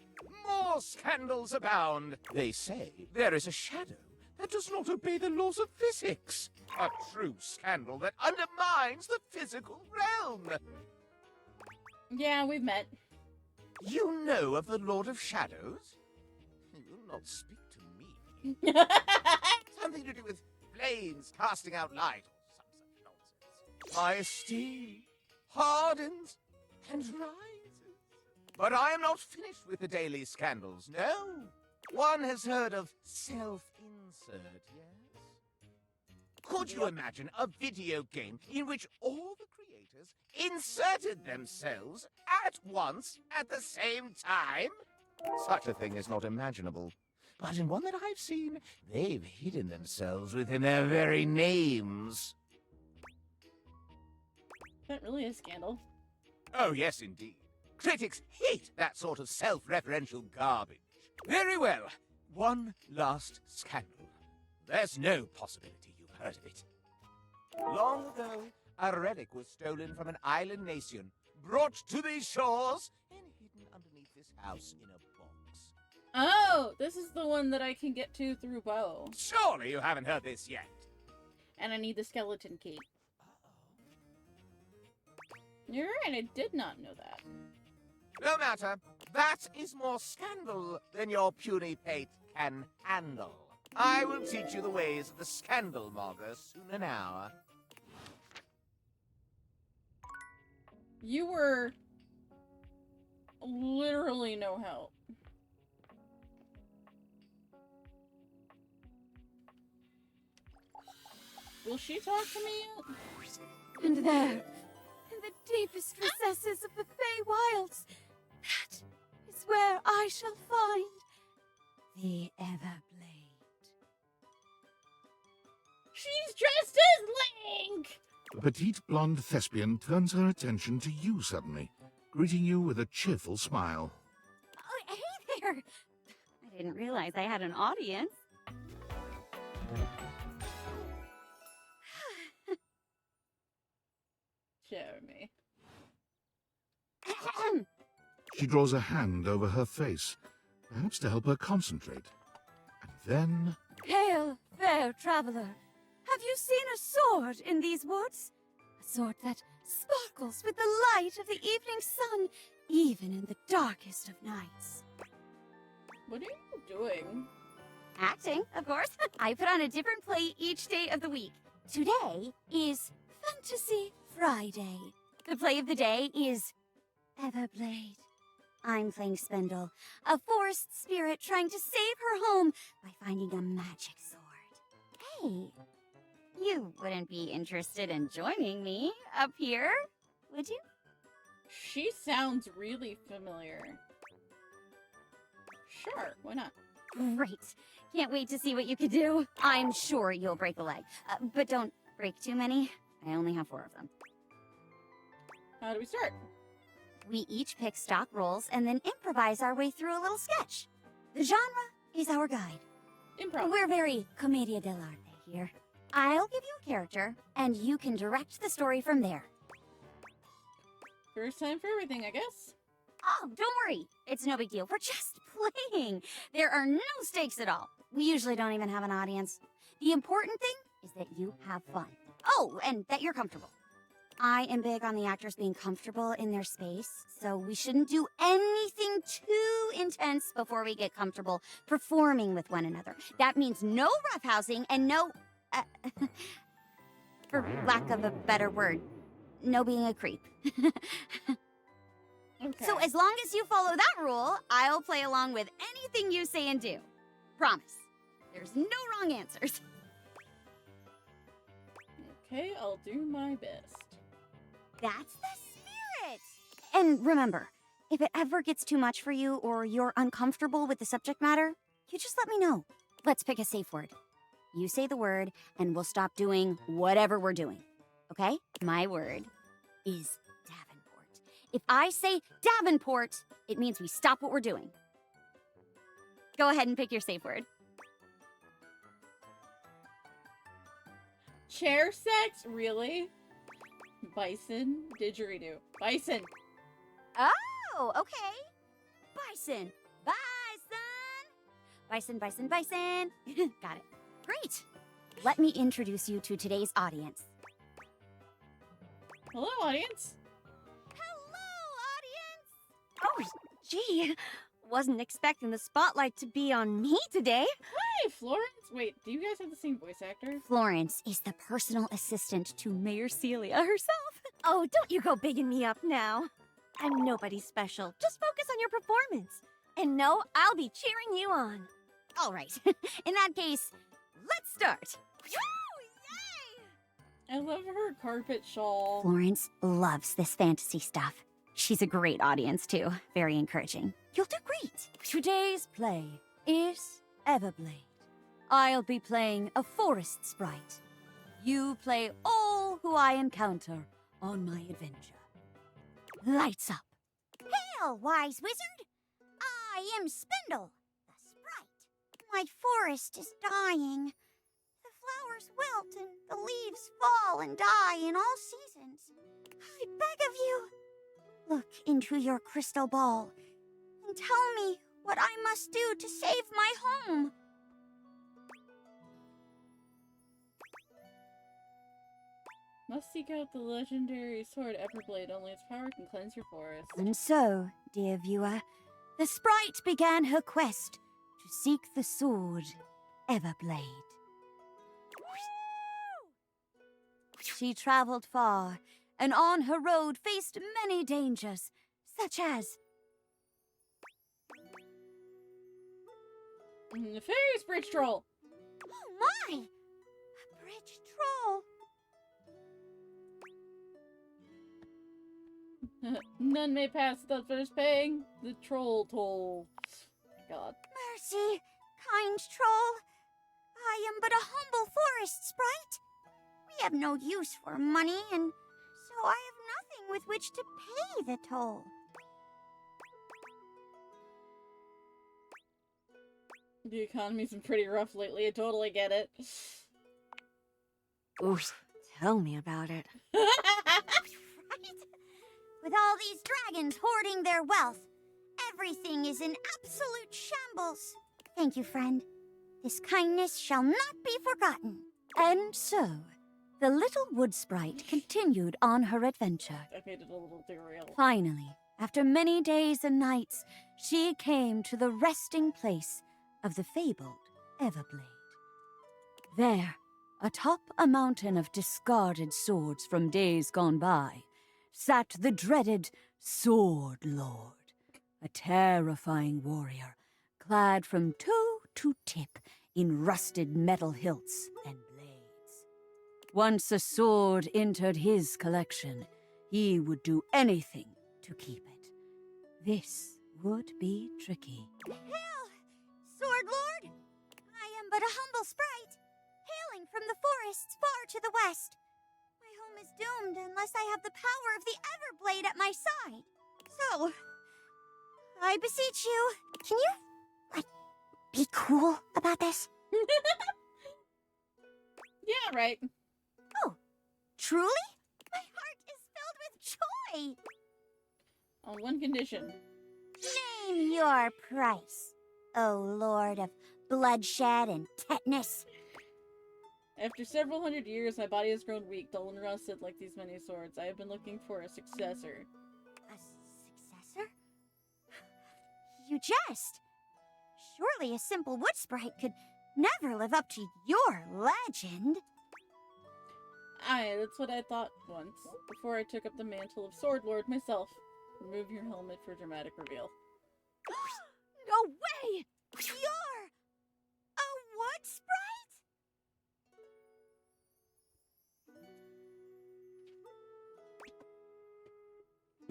More scandals abound. They say there is a shadow that does not obey the laws of physics. A true scandal that undermines the physical realm. Yeah, we've met. You know of the Lord of Shadows? He will not speak to me. Something to do with flames casting out light or some such nonsense. My esteem hardens and rises. But I am not finished with the daily scandals, no. One has heard of self-insert, yes? Could you imagine a video game in which all the creators inserted themselves at once at the same time? Such a thing is not imaginable. But in one that I've seen, they've hidden themselves within their very names. That really is scandal. Oh, yes, indeed. Critics hate that sort of self-referential garbage. Very well. One last scandal. There's no possibility you've heard of it. Long ago, a relic was stolen from an island nation, brought to these shores, and hidden underneath this house in a box. Oh, this is the one that I can get to through Bo. Surely you haven't heard this yet. And I need the skeleton key. You're right, I did not know that. No matter. That is more scandal than your puny pate can handle. I will teach you the ways of the scandal monger soon now. You were literally no help. Will she talk to me yet? And there, in the deepest recesses of the Fey Wilds, that is where I shall find the Everblade. She's dressed as Link! The petite blonde thespian turns her attention to you suddenly, greeting you with a cheerful smile. Oh, hey there! I didn't realize I had an audience. Jeremy. She draws a hand over her face, perhaps to help her concentrate. And then... Hail, fair traveler. Have you seen a sword in these woods? A sword that sparkles with the light of the evening sun, even in the darkest of nights. What are you doing? Acting, of course. I put on a different play each day of the week. Today is Fantasy Friday. The play of the day is Everblade. I'm playing Spindle, a forest spirit trying to save her home by finding a magic sword. Hey, you wouldn't be interested in joining me up here, would you? She sounds really familiar. Sure, why not? Great. Can't wait to see what you can do. I'm sure you'll break a leg, but don't break too many. I only have 4 of them. How do we start? We each pick stock roles and then improvise our way through a little sketch. The genre is our guide. Improv. We're very commedia dell'arte here. I'll give you a character, and you can direct the story from there. First time for everything, I guess. Oh, don't worry. It's no big deal. We're just playing. There are no stakes at all. We usually don't even have an audience. The important thing is that you have fun. Oh, and that you're comfortable. I am big on the actors being comfortable in their space, so we shouldn't do anything too intense before we get comfortable performing with one another. That means no roughhousing and no... for lack of a better word, no being a creep. Okay. So as long as you follow that rule, I'll play along with anything you say and do. Promise. There's no wrong answers. Okay, I'll do my best. That's the spirit! And remember, if it ever gets too much for you or you're uncomfortable with the subject matter, you just let me know. Let's pick a safe word. You say the word, and we'll stop doing whatever we're doing. Okay? My word is Davenport. If I say Davenport, it means we stop what we're doing. Go ahead and pick your safe word. Chair sex? Really? Bison? Didgeridoo. Bison! Oh, okay. Bison. Bison. Bison, bison, bison. Got it. Great. Let me introduce you to today's audience. Hello, audience. Hello, audience. Oh, gee. Wasn't expecting the spotlight to be on me today. Hi, Florence. Wait, do you guys have the same voice actor? Florence is the personal assistant to Mayor Celia herself. Oh, don't you go bigging me up now. I'm nobody special. Just focus on your performance. And no, I'll be cheering you on. All right. In that case, let's start. I love her carpet shawl. Florence loves this fantasy stuff. She's a great audience, too. Very encouraging. You'll do great. Today's play is Everblade. I'll be playing a forest sprite. You play all who I encounter on my adventure. Lights up. Hail, wise wizard! I am Spindle, the sprite. My forest is dying. The flowers wilt and the leaves fall and die in all seasons. I beg of you, look into your crystal ball and tell me what I must do to save my home. Must seek out the legendary sword Everblade. Only its power can cleanse your forest. And so, dear viewer, the sprite began her quest to seek the sword Everblade. She traveled far, and on her road faced many dangers, such as The fairies bridge troll! oh my! A bridge troll! None may pass without first paying the troll toll. God. Mercy, kind troll. I am but a humble forest sprite. We have no use for money, and so I have nothing with which to pay the toll. The economy's been pretty rough lately, I totally get it. Oof, tell me about it. Right? With all these dragons hoarding their wealth, everything is in absolute shambles. Thank you, friend. This kindness shall not be forgotten. And so, the little wood sprite continued on her adventure. I made it a little derail. Finally, after many days and nights, she came to the resting place of the fabled Everblade. There, atop a mountain of discarded swords from days gone by, sat the dreaded Sword Lord, a terrifying warrior, clad from toe to tip in rusted metal hilts and blades. Once a sword entered his collection, he would do anything to keep it. This would be tricky. Hail, Sword Lord! I am but a humble sprite, hailing from the forests far to the west. My home is doomed unless I have the power of the Everblade at my side. So, I beseech you, can you, be cool about this? Yeah, right. Oh, truly? My heart is filled with joy. On one condition. Name your price, O Lord of bloodshed and tetanus. After several hundred years, my body has grown weak, dull and rusted like these many swords. I have been looking for a successor. A successor? You jest. Surely a simple wood sprite could never live up to your legend. Aye, that's what I thought once, before I took up the mantle of Sword Lord myself. Remove your helmet for dramatic reveal. No way! You're a wood sprite?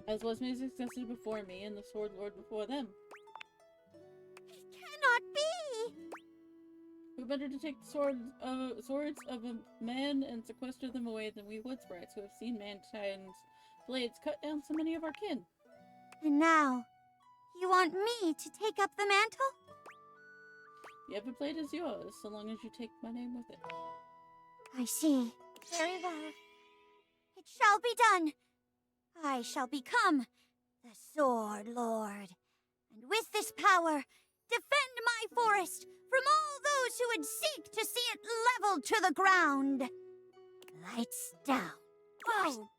As was my successor before me and the Sword Lord before them. It cannot be! Who better to take the swords of a man and sequester them away than we wood sprites who have seen mankind's blades cut down so many of our kin? And now, you want me to take up the mantle? The Everblade is yours, so long as you take my name with it. I see. Very well. It shall be done. I shall become the Sword Lord. And with this power, defend my forest from all those who would seek to see it leveled to the ground. Lights down. Oh,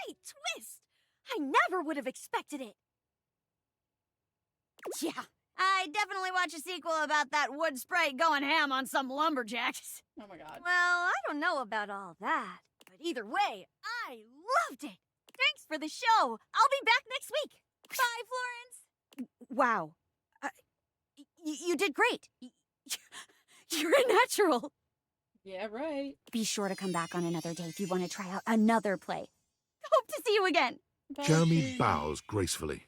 great twist! I never would have expected it. Yeah, I definitely watch a sequel about that wood sprite going ham on some lumberjacks. Oh my god. Well, I don't know about all that, but either way, I loved it. Thanks for the show. I'll be back next week. Bye, Florence. Wow. You did great. You're a natural. Yeah, right. Be sure to come back on another day if you want to try out another play. Hope to see you again. Bye, Jeremy Jeremy. bows gracefully.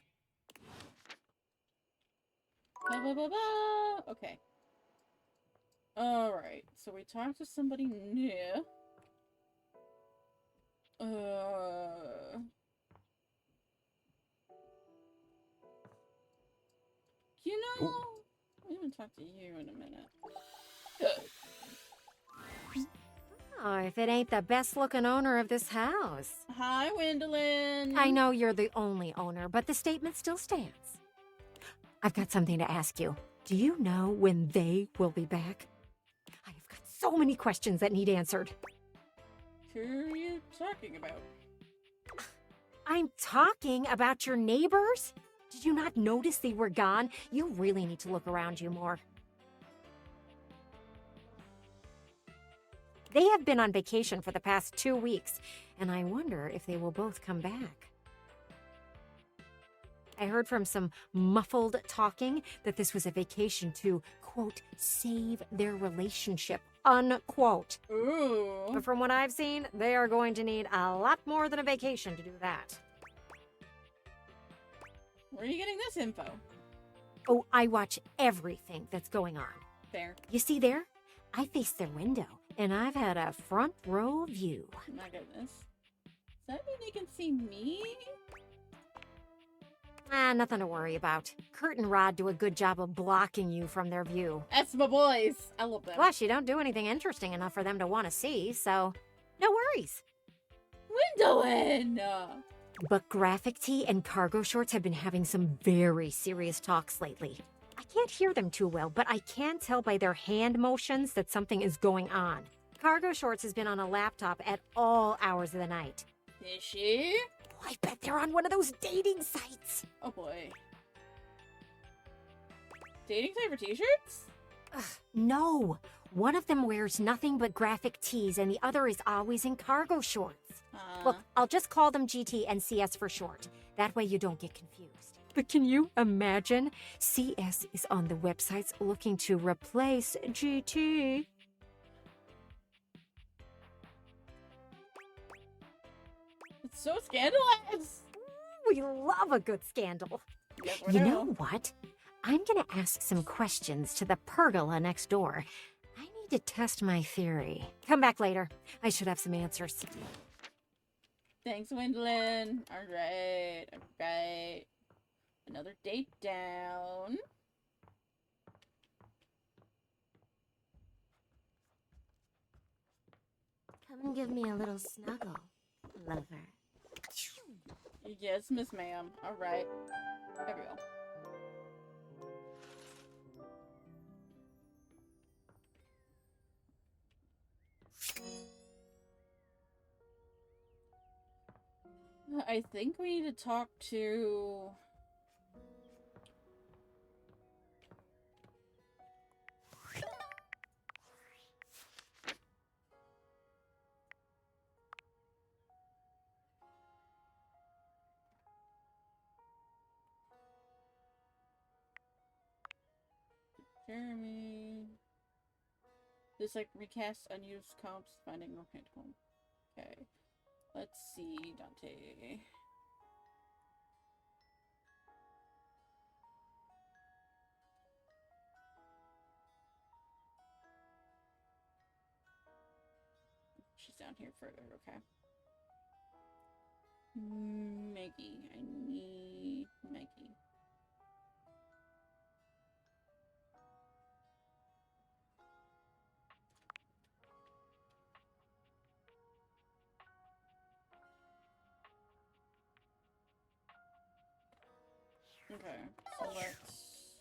Ba, ba, ba, ba. Okay. Alright, so we talked to somebody new. You know, we haven't talked to you in a minute. Oh, if it ain't the best looking owner of this house. Hi, Wendelin. I know you're the only owner, but the statement still stands. I've got something to ask you. Do you know when they will be back? I have got so many questions that need answered. Who are you talking about? I'm talking about your neighbors? Did you not notice they were gone? You really need to look around you more. They have been on vacation for the past 2 weeks, and I wonder if they will both come back. I heard from some muffled talking that this was a vacation to, quote, save their relationship, unquote. Ooh. But from what I've seen, they are going to need a lot more than a vacation to do that. Where are you getting this info? Oh, I watch everything that's going on. Fair. You see there? I face their window, and I've had a front row view. My goodness. Does that mean they can see me? Nothing to worry about. Kurt and Rod do a good job of blocking you from their view. That's my boys. I love them. Plus, you don't do anything interesting enough for them to want to see, so no worries. Windowin! But Graphic Tee and Cargo Shorts have been having some very serious talks lately. I can't hear them too well, but I can tell by their hand motions that something is going on. Cargo Shorts has been on a laptop at all hours of the night. Is she? Oh, I bet they're on one of those dating sites. Oh boy. Dating site for t-shirts? No. One of them wears nothing but graphic tees and the other is always in cargo shorts. Look, I'll just call them GT and CS for short. That way you don't get confused. But can you imagine? CS is on the websites looking to replace GT. It's so scandalous. We love a good scandal. Yes, we You do. know what? I'm gonna ask some questions to the pergola next door. I need to test my theory. Come back later. I should have some answers. Thanks, Windlin. Alright, alright. Another date down. Come and give me a little snuggle, lover. Yes, Miss Ma'am. Alright. There we go. I think we need to talk to... Jeremy. Just like recast unused comps, finding romantic home. Okay. Let's see, Dante. She's down here further, okay. Maggie. I need Maggie. Okay, so let's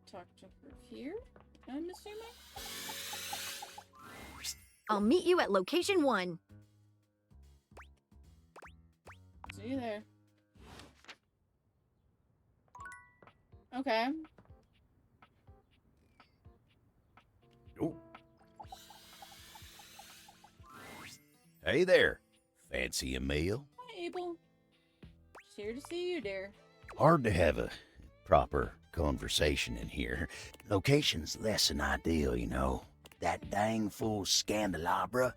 talk to her here, I'm assuming? I'll meet you at location 1. See you there. Okay. Oh. Hey there. Fancy a meal? Hi, Abel. Just here to see you, dear. Hard to have a proper conversation in here. Location's less than ideal, you know. That dang fool Scandalabra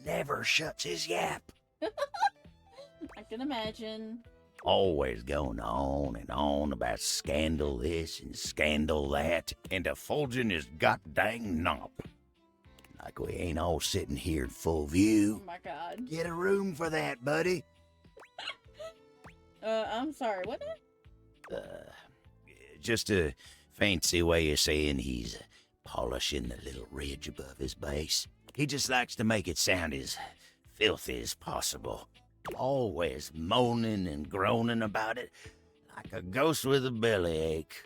never shuts his yap. I can imagine. Always going on and on about scandal this and scandal that, and effulging his goddamn nop. Like we ain't all sitting here in full view. Oh my god. Get a room for that, buddy. I'm sorry, what? Just a fancy way of saying he's polishing the little ridge above his base. He just likes to make it sound as filthy as possible. Always moaning and groaning about it, like a ghost with a bellyache.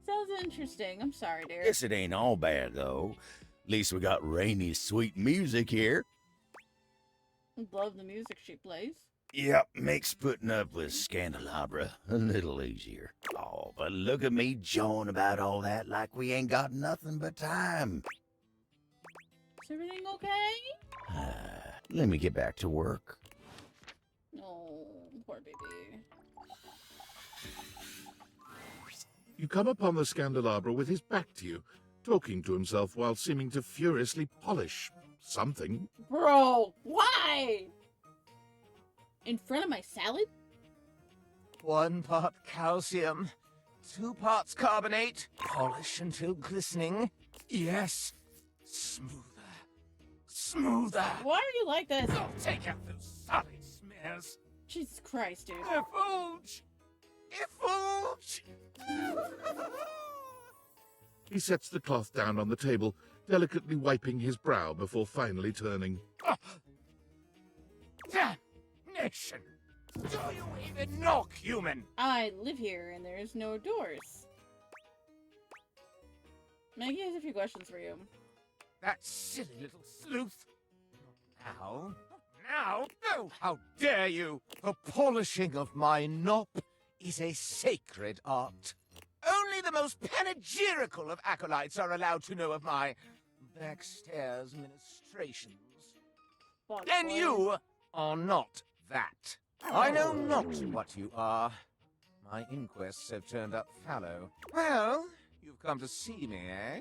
Sounds was interesting. I'm sorry, dear. Guess it ain't all bad, though. At least we got Rainy's sweet music here. Love the music she plays. Yep, makes putting up with Scandelabra a little easier. Oh, but look at me jawing about all that like we ain't got nothing but time. Is everything okay? Let me get back to work. Oh, poor baby. You come upon the Scandelabra with his back to you, talking to himself while seeming to furiously polish something. Bro, why? In front of my salad? 1 part calcium, 2 parts carbonate, polish until glistening. Yes, smoother, smoother. Why are you like this? I'll take out those solid smears. Jesus Christ, dude. Effulge! Effulge! He sets the cloth down on the table, delicately wiping his brow before finally turning. Damnation! Do you even knock, human? I live here and there's no doors. Maggie has a few questions for you. That silly little sleuth. Now? Now? Oh, how dare you! The polishing of my nop is a sacred art. Only the most panegyrical of acolytes are allowed to know of my backstairs ministrations. And you are not that. I know not what you are. My inquests have turned up fallow. Well, you've come to see me, eh?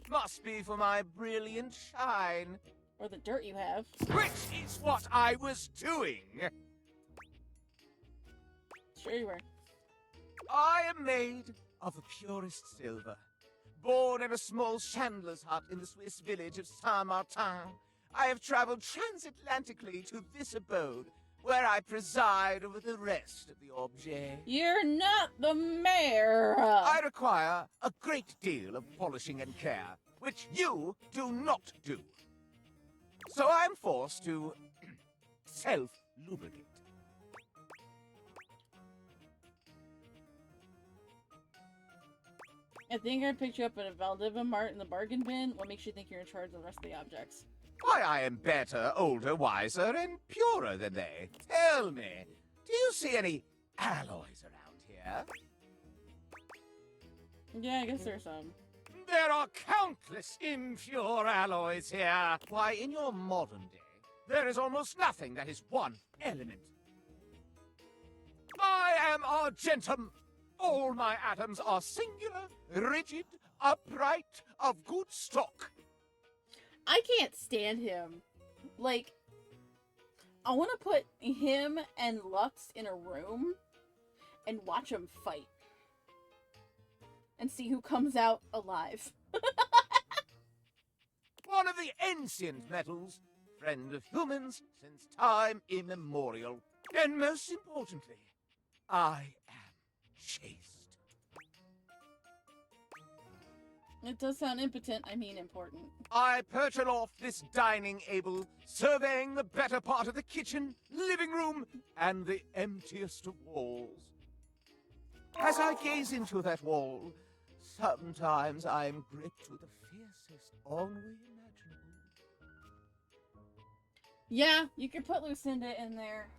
Must be for my brilliant shine. Or the dirt you have. Which is what I was doing. Sure you were. I am made of the purest silver. Born in a small chandler's hut in the Swiss village of Saint-Martin, I have traveled transatlantically to this abode, where I preside over the rest of the objet. You're not the mayor! I require a great deal of polishing and care, which you do not do. So I'm forced to self-lubricate. I think I picked you up at a Valdiva Mart in the bargain bin. What makes you think you're in charge of the rest of the objects? Why, I am better, older, wiser, and purer than they. Tell me, do you see any alloys around here? Yeah, I guess there's some. There are countless impure alloys here. Why, in your modern day, there is almost nothing that is one element. I am argentum. All my atoms are singular, rigid, upright, of good stock. I can't stand him. Like, I want to put him and Lux in a room and watch them fight. And see who comes out alive. One of the ancient metals, friend of humans since time immemorial. And most importantly, I am chaste. It does sound impotent, I mean important. I perch aloft this dining able, surveying the better part of the kitchen, living room, and the emptiest of walls. As I gaze into that wall, sometimes I am gripped with the fiercest ennui imaginable. Yeah, you could put Lucinda in there.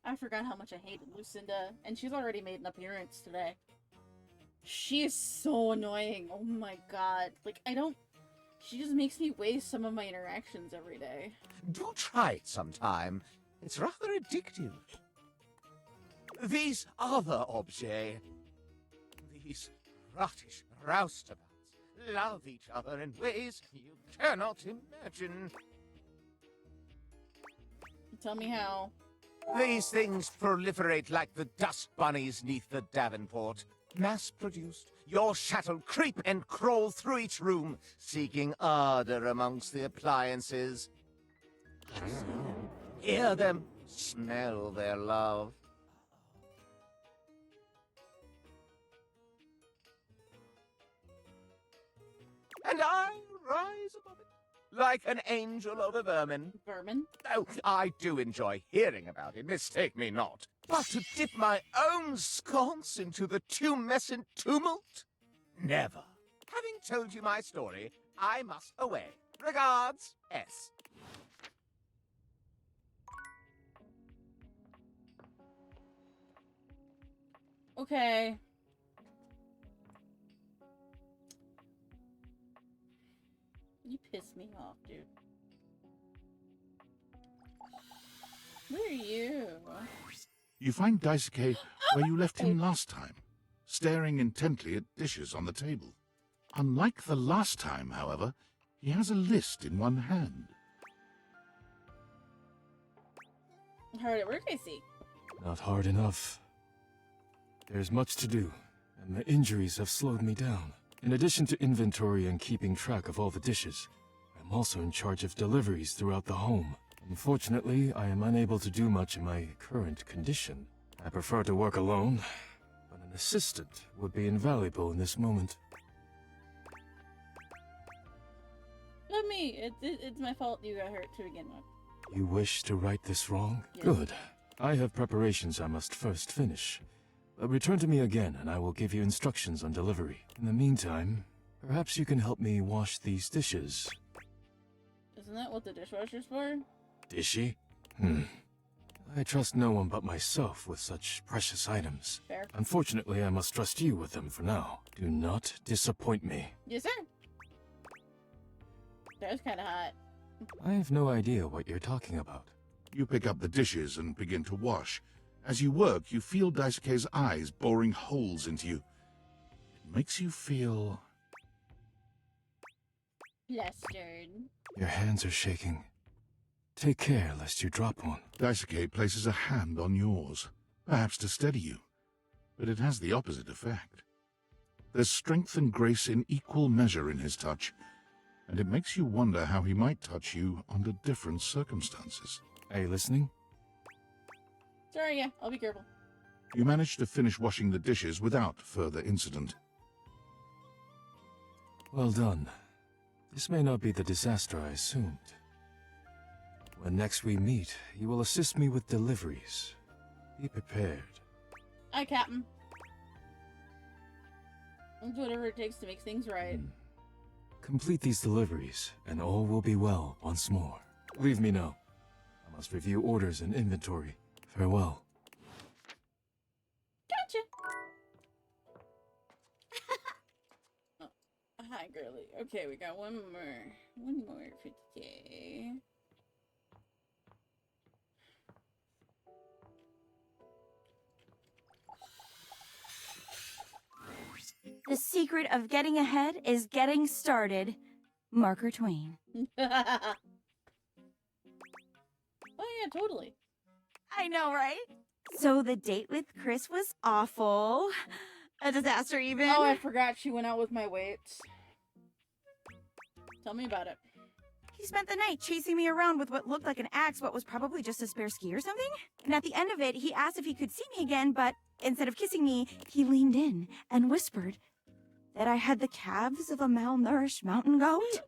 I forgot how much I hated Lucinda, and she's already made an appearance today. She is so annoying. Oh my god. Like, she just makes me waste some of my interactions every day. Do try it sometime. It's rather addictive. These other objets, these rottish roustabouts, love each other in ways you cannot imagine. Tell me how. These things proliferate like the dust bunnies neath the Davenport. Mass-produced, your shuttle creep and crawl through each room, seeking ardor amongst the appliances. Hear them, smell their love. And I rise above it, like an angel over vermin. Vermin? Oh, I do enjoy hearing about it, mistake me not. But to dip my own sconce into the tumescent tumult? Never. Having told you my story, I must away. Regards, S. Okay. You piss me off, dude. Where are you? You find Daisuke where you left him last time, staring intently at dishes on the table. Unlike the last time, however, he has a list in one hand. Hard at work, I see. Not hard enough. There's much to do, and the injuries have slowed me down. In addition to inventory and keeping track of all the dishes, I'm also in charge of deliveries throughout the home. Unfortunately, I am unable to do much in my current condition. I prefer to work alone, but an assistant would be invaluable in this moment. Not me. It's my fault you got hurt to begin with. You wish to right this wrong? Yes. Good. I have preparations I must first finish. Return to me again, and I will give you instructions on delivery. In the meantime, perhaps you can help me wash these dishes. Isn't that what the dishwasher's for? Dishy? I trust no one but myself with such precious items. Fair. Unfortunately, I must trust you with them for now. Do not disappoint me. Yes, sir. That was kind of hot. I have no idea what you're talking about. You pick up the dishes and begin to wash. As you work, you feel Daisuke's eyes boring holes into you. It makes you feel... flustered. Your hands are shaking. Take care lest you drop one. Daisuke places a hand on yours, perhaps to steady you, but it has the opposite effect. There's strength and grace in equal measure in his touch, and it makes you wonder how he might touch you under different circumstances. Are you listening? Sorry, yeah, I'll be careful. You manage to finish washing the dishes without further incident. Well done. This may not be the disaster I assumed. When next we meet, you will assist me with deliveries. Be prepared. Aye, Captain. I'll do whatever it takes to make things right. Complete these deliveries, and all will be well once more. Leave me now. I must review orders and inventory. Farewell. Gotcha. Oh, hi, girly. Okay, we got one more for today. The secret of getting ahead is getting started. Marker Twain. Oh, yeah, totally. I know, right? So the date with Chris was awful. A disaster, even. Oh, I forgot she went out with my weights. Tell me about it. He spent the night chasing me around with what looked like an axe, but was probably just a spare ski or something. And at the end of it, he asked if he could see me again, but instead of kissing me, he leaned in and whispered that I had the calves of a malnourished mountain goat.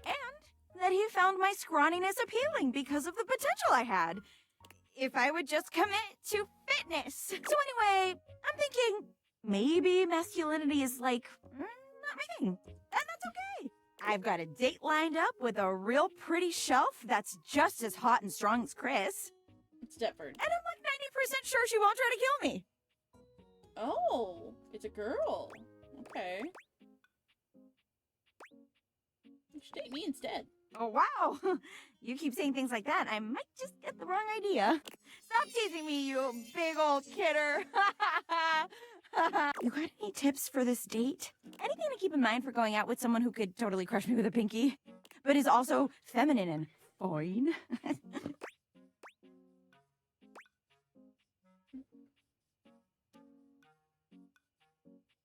And that he found my scrawniness appealing because of the potential I had, if I would just commit to fitness. So anyway, I'm thinking maybe masculinity is like, not my thing, and that's okay. I've got a date lined up with a real pretty shelf that's just as hot and strong as Chris. Stepford. And I'm like 90% sure she won't try to kill me. Oh, it's a girl. Okay. You should date me instead. Oh, wow. You keep saying things like that, I might just get the wrong idea. Stop teasing me, you big old kidder. You got any tips for this date? Anything to keep in mind for going out with someone who could totally crush me with a pinky, but is also feminine and fine?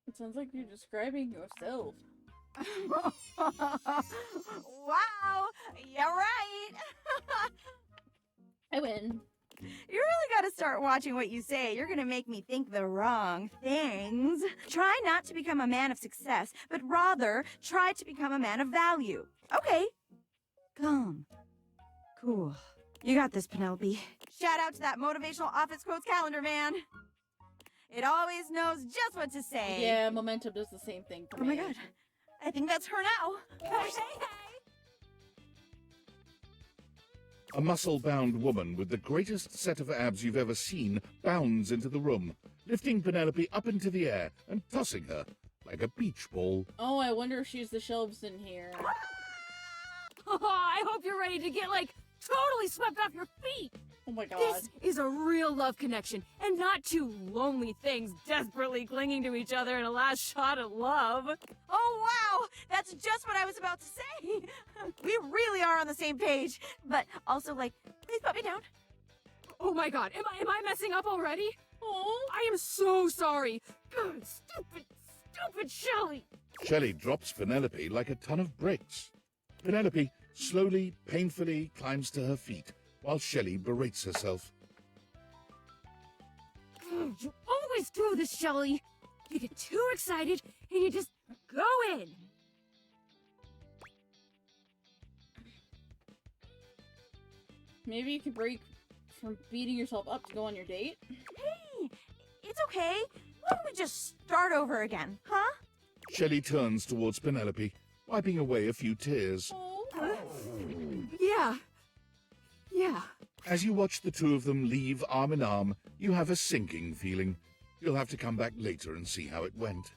It sounds like you're describing yourself. Wow, you're right. I win. You really gotta start watching what you say. You're gonna make me think the wrong things. Try not to become a man of success, but rather try to become a man of value. Okay. Calm. Cool. You got this, Penelope. Shout out to that motivational office quotes calendar, man. It always knows just what to say. Yeah, Momentum does the same thing for Oh me. my god. I think that's her now. Hey, hey. A muscle-bound woman with the greatest set of abs you've ever seen bounds into the room, lifting Penelope up into the air and tossing her like a beach ball. Oh, I wonder if she's the shelves in here. Oh, I hope you're ready to get, like, totally swept off your feet. Oh my god. This is a real love connection, and not two lonely things desperately clinging to each other in a last shot at love. Oh, wow! That's just what I was about to say! We really are on the same page. But also, like, please put me down. Oh my god, am I messing up already? Oh, I am so sorry. God, stupid Shelly. Shelley drops Penelope like a ton of bricks. Penelope slowly, painfully climbs to her feet, while Shelley berates herself. You always do this, Shelly. You get too excited, and you just go in. maybe you could break from beating yourself up to go on your date? Hey, it's okay. Why don't we just start over again, huh? Shelley turns towards Penelope, wiping away a few tears. Yeah. As you watch the two of them leave arm in arm, you have a sinking feeling. You'll have to come back later and see how it went.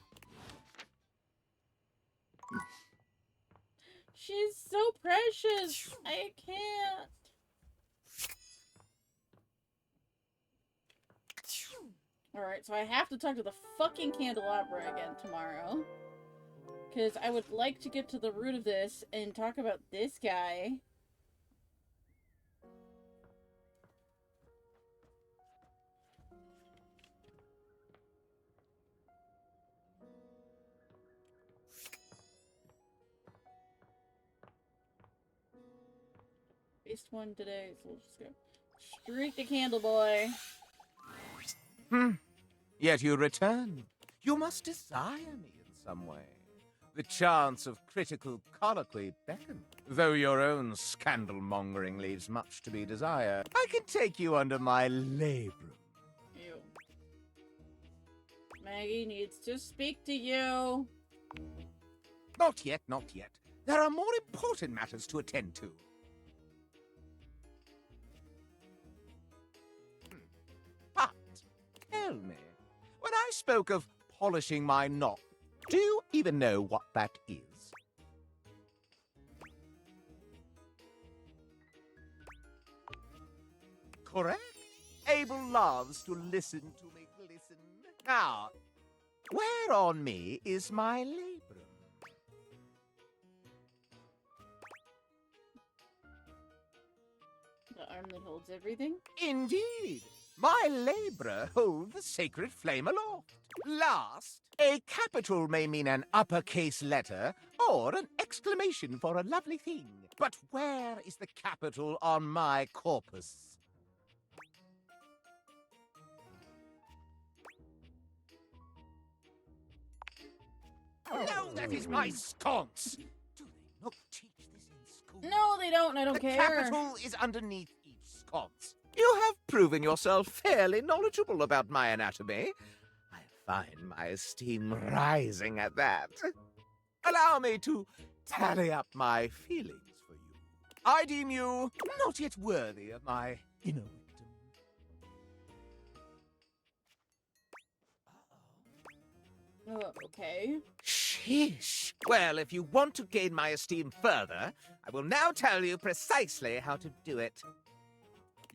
She's so precious. I can't. Alright, so I have to talk to the fucking candelabra again tomorrow. Because I would like to get to the root of this and talk about this guy. Faced one today, so we'll just go straight to Candle Boy. Yet you return. You must desire me in some way. The chance of critical colloquy beckons. Though your own scandal-mongering leaves much to be desired, I can take you under my labrum. Ew. Maggie needs to speak to you. Not yet, not yet. There are more important matters to attend to. But, tell me, when I spoke of polishing my knot, do you even know what that is? Correct. Abel loves to listen to me glisten. Now, where on me is my labrum? The arm that holds everything? Indeed. My labra hold the sacred flame aloft. Last, a capital may mean an uppercase letter or an exclamation for a lovely thing. But where is the capital on my corpus? No, that is my sconce. Do they not teach this in school? No, they don't, and I don't The care. capital is underneath each sconce. You have proven yourself fairly knowledgeable about my anatomy. I find my esteem rising at that. Allow me to tally up my feelings for you. I deem you not yet worthy of my inner victim. Okay. Sheesh. Well, if you want to gain my esteem further, I will now tell you precisely how to do it.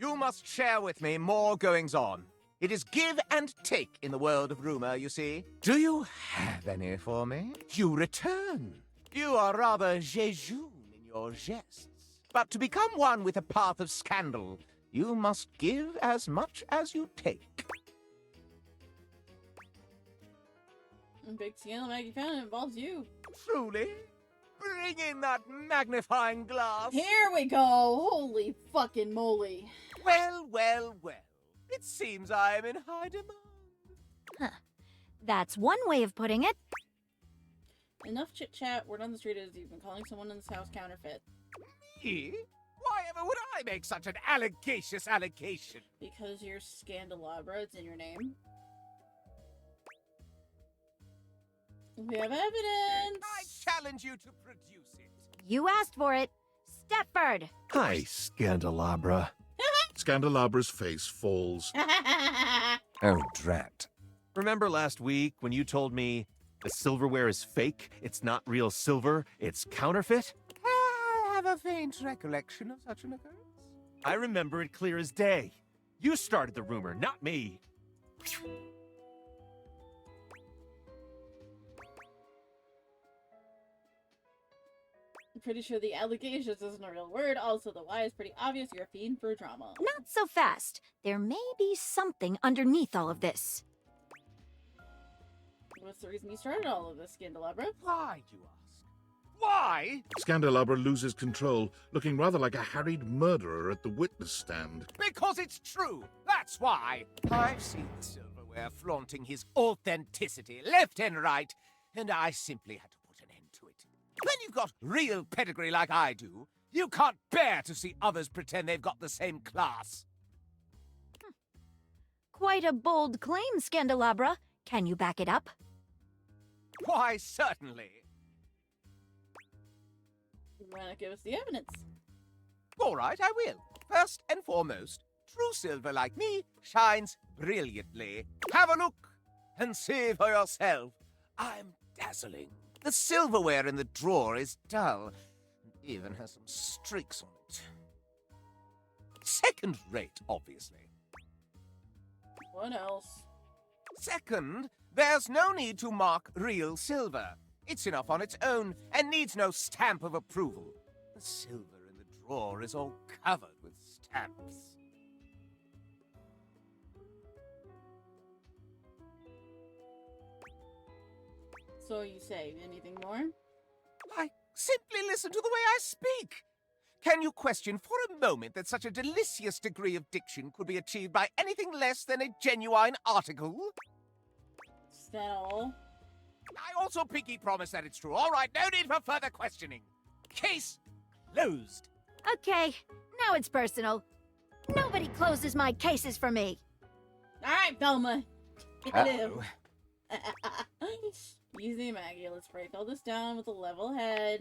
You must share with me more goings-on. It is give and take in the world of rumor, you see. Do you have any for me? You return. You are rather jejune in your jests. But to become one with a path of scandal, you must give as much as you take. Big scandal Maggie found involves you. Truly? Bring in that magnifying glass. Here we go. Holy fucking moly. Well, well, well. It seems I am in high demand. Huh. That's one way of putting it. Enough chit-chat. Word on the street is you've been calling someone in this house counterfeit. Me? Why ever would I make such an allegacious allegation? Because you're Scandelabra, it's in your name. We have evidence! I challenge you to produce it. You asked for it. Stepford! Hi, Scandelabra. Scandelabra's face falls. Oh, drat. Remember last week when you told me the silverware is fake? It's not real silver, it's counterfeit? I have a faint recollection of such an occurrence. I remember it clear as day. You started the rumor, not me. I'm pretty sure the allegations isn't a real word. Also, the why is pretty obvious. You're a fiend for drama. Not so fast. There may be something underneath all of this. What's the reason you started all of this, Scandelabra? Why, do you ask? Why? Scandelabra loses control, looking rather like a harried murderer at the witness stand. Because it's true. That's why. I've seen silverware flaunting his authenticity left and right, and I simply had to put an end to it. When you've got real pedigree like I do, you can't bear to see others pretend they've got the same class. Quite a bold claim, Scandelabra. Can you back it up? Why, certainly. Why not give us the evidence? All right, I will. First and foremost, true silver like me shines brilliantly. Have a look and see for yourself. I'm dazzling. The silverware in the drawer is dull, and even has some streaks on it. Second rate, obviously. What else? Second, there's no need to mark real silver. It's enough on its own and needs no stamp of approval. The silver in the drawer is all covered with stamps. So you say, anything more? Why, simply listen to the way I speak. Can you question for a moment that such a delicious degree of diction could be achieved by anything less than a genuine article? Is that all? I also pinky promise that it's true. All right, no need for further questioning. Case closed. Okay, now it's personal. Nobody closes my cases for me. All right, Velma. Hit him. Easy, Maggie. Let's break all this down with a level head.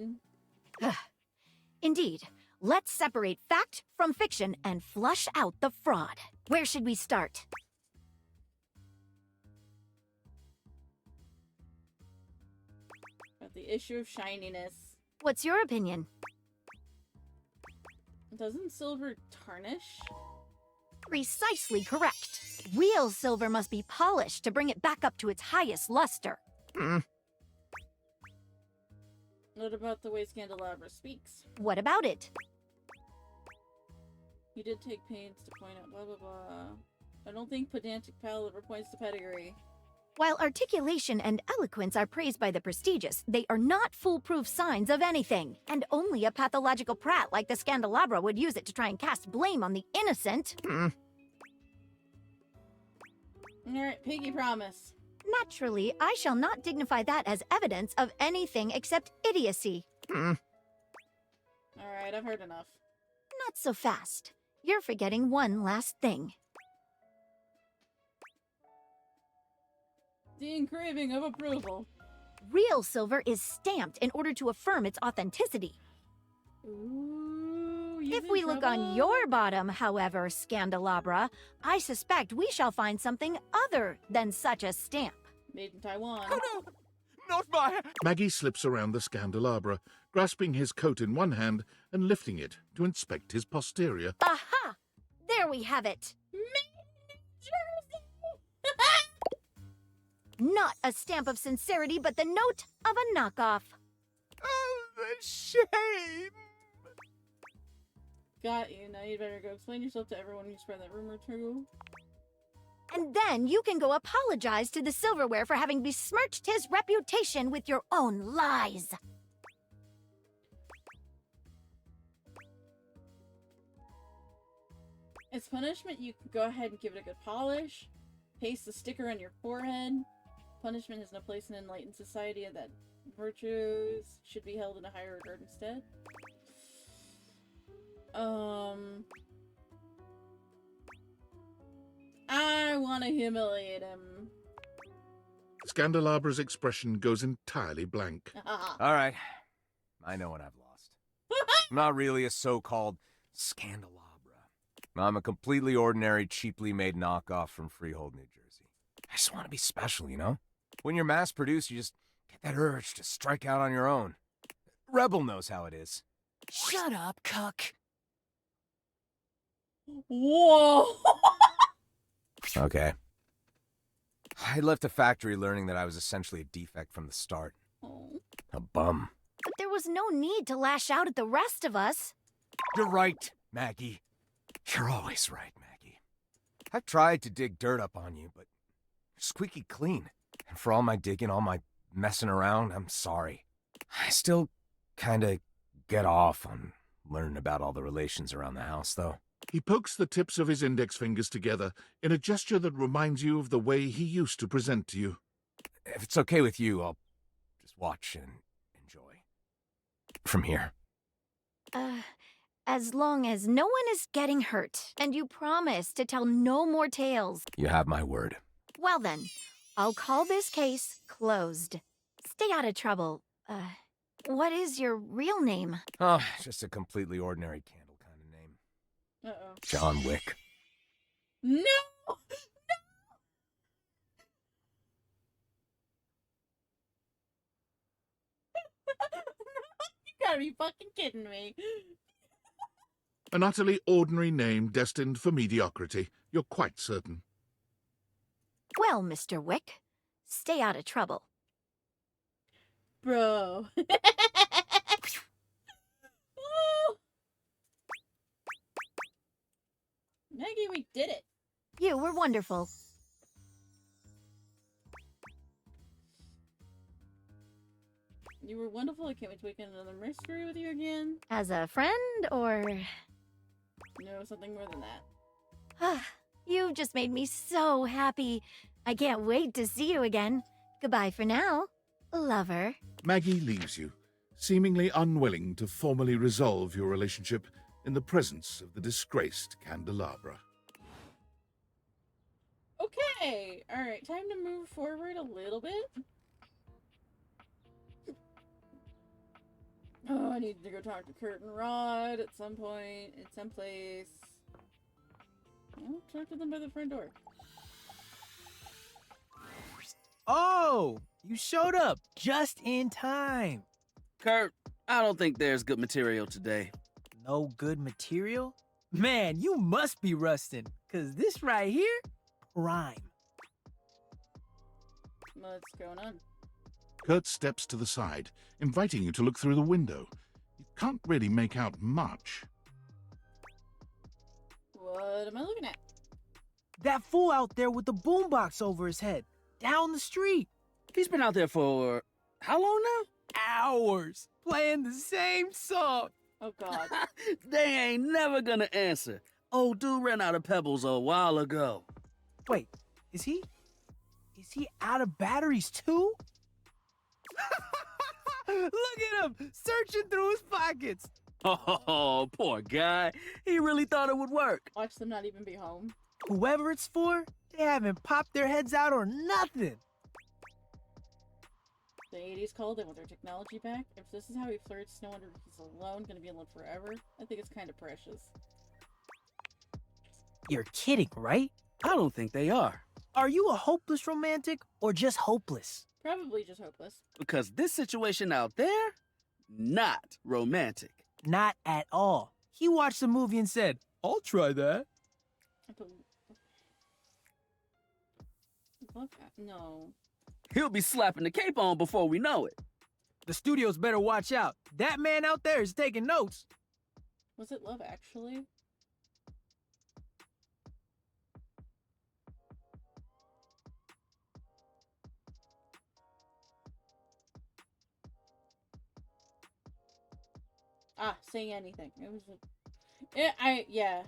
Indeed. Let's separate fact from fiction and flush out the fraud. Where should we start? At the issue of shininess. What's your opinion? Doesn't silver tarnish? Precisely correct. Real silver must be polished to bring it back up to its highest luster. What about the way Scandelabra speaks? What about it? You did take pains to point out blah blah blah. I don't think pedantic pal ever points to pedigree. While articulation and eloquence are praised by the prestigious, they are not foolproof signs of anything. And only a pathological prat like the Scandelabra would use it to try and cast blame on the innocent. Alright, Piggy promise. Naturally, I shall not dignify that as evidence of anything except idiocy. Alright, I've heard enough. Not so fast. You're forgetting one last thing. The engraving of approval. Real silver is stamped in order to affirm its authenticity. Ooh, If we look on your bottom, however, Scandelabra, I suspect we shall find something other than such a stamp. Made in Taiwan. Oh no! Not my... Maggie slips around the Scandelabra, grasping his coat in one hand and lifting it to inspect his posterior. Aha! There we have it. Not a stamp of sincerity, but the note of a knockoff. Oh, the shame! Got you. Now you'd better go explain yourself to everyone who spread that rumor too. And then you can go apologize to the silverware for having besmirched his reputation with your own lies. As punishment, you can go ahead and give it a good polish. Paste the sticker on your forehead. Punishment has no place in an enlightened society, and that virtues should be held in a higher regard instead. I want to humiliate him. Scandalabra's expression goes entirely blank. All right. I know what I've lost. I'm not really a so-called Scandalabra. I'm a completely ordinary, cheaply made knockoff from Freehold, New Jersey. I just want to be special, you know? When you're mass-produced, you just get that urge to strike out on your own. Rebel knows how it is. Shut up, cuck. Whoa! Okay. I left the factory learning that I was essentially a defect from the start. Oh. A bum. But there was no need to lash out at the rest of us. You're right, Maggie. You're always right, Maggie. I've tried to dig dirt up on you, but you're squeaky clean. And for all my digging, all my messing around, I'm sorry. I still kinda get off on learning about all the relations around the house, though. He pokes the tips of his index fingers together in a gesture that reminds you of the way he used to present to you. If it's okay with you, I'll just watch and enjoy. From here. As long as no one is getting hurt, and you promise to tell no more tales. You have my word. Well then, I'll call this case closed. Stay out of trouble. What is your real name? Oh, just a completely ordinary candle kind of name. Uh-oh. John Wick. No! You gotta be fucking kidding me. An utterly ordinary name destined for mediocrity, you're quite certain. Well, Mr. Wick, stay out of trouble. Bro. Maggie, we did it. You were wonderful. You were wonderful. I can't wait to wake up another mystery with you again. As a friend, or... No, something more than that. You've just made me so happy. I can't wait to see you again. Goodbye for now, lover. Maggie leaves you, seemingly unwilling to formally resolve your relationship in the presence of the disgraced Candelabra. Okay. Alright, time to move forward a little bit. Oh, I need to go talk to Kurt and Rod at some point, in some place. I'll talk to them by the front door. Oh, you showed up just in time. Kurt, I don't think there's good material today. No good material? Man, you must be rusting, because this right here, prime. What's going on? Kurt steps to the side, inviting you to look through the window. You can't really make out much. What am I looking at? That fool out there with the boombox over his head, down the street. He's been out there for how long now? Hours, playing the same song. Oh, God. They ain't never gonna answer. Old dude ran out of pebbles a while ago. Wait, is he out of batteries too? Look at him, searching through his pockets. Oh, poor guy. He really thought it would work. Watch them not even be home. Whoever it's for, they haven't popped their heads out or nothing. The 80s called, they want their technology back. If this is how he flirts, no wonder he's alone, gonna be alone forever. I think it's kind of precious. You're kidding, right? I don't think they are. Are you a hopeless romantic or just hopeless? Probably just hopeless. Because this situation out there, not romantic. Not at all. He watched the movie and said, I'll try that. No. He'll be slapping the cape on before we know it. The studios better watch out. That man out there is taking notes. Was it Love Actually? Ah, say anything. It was yeah.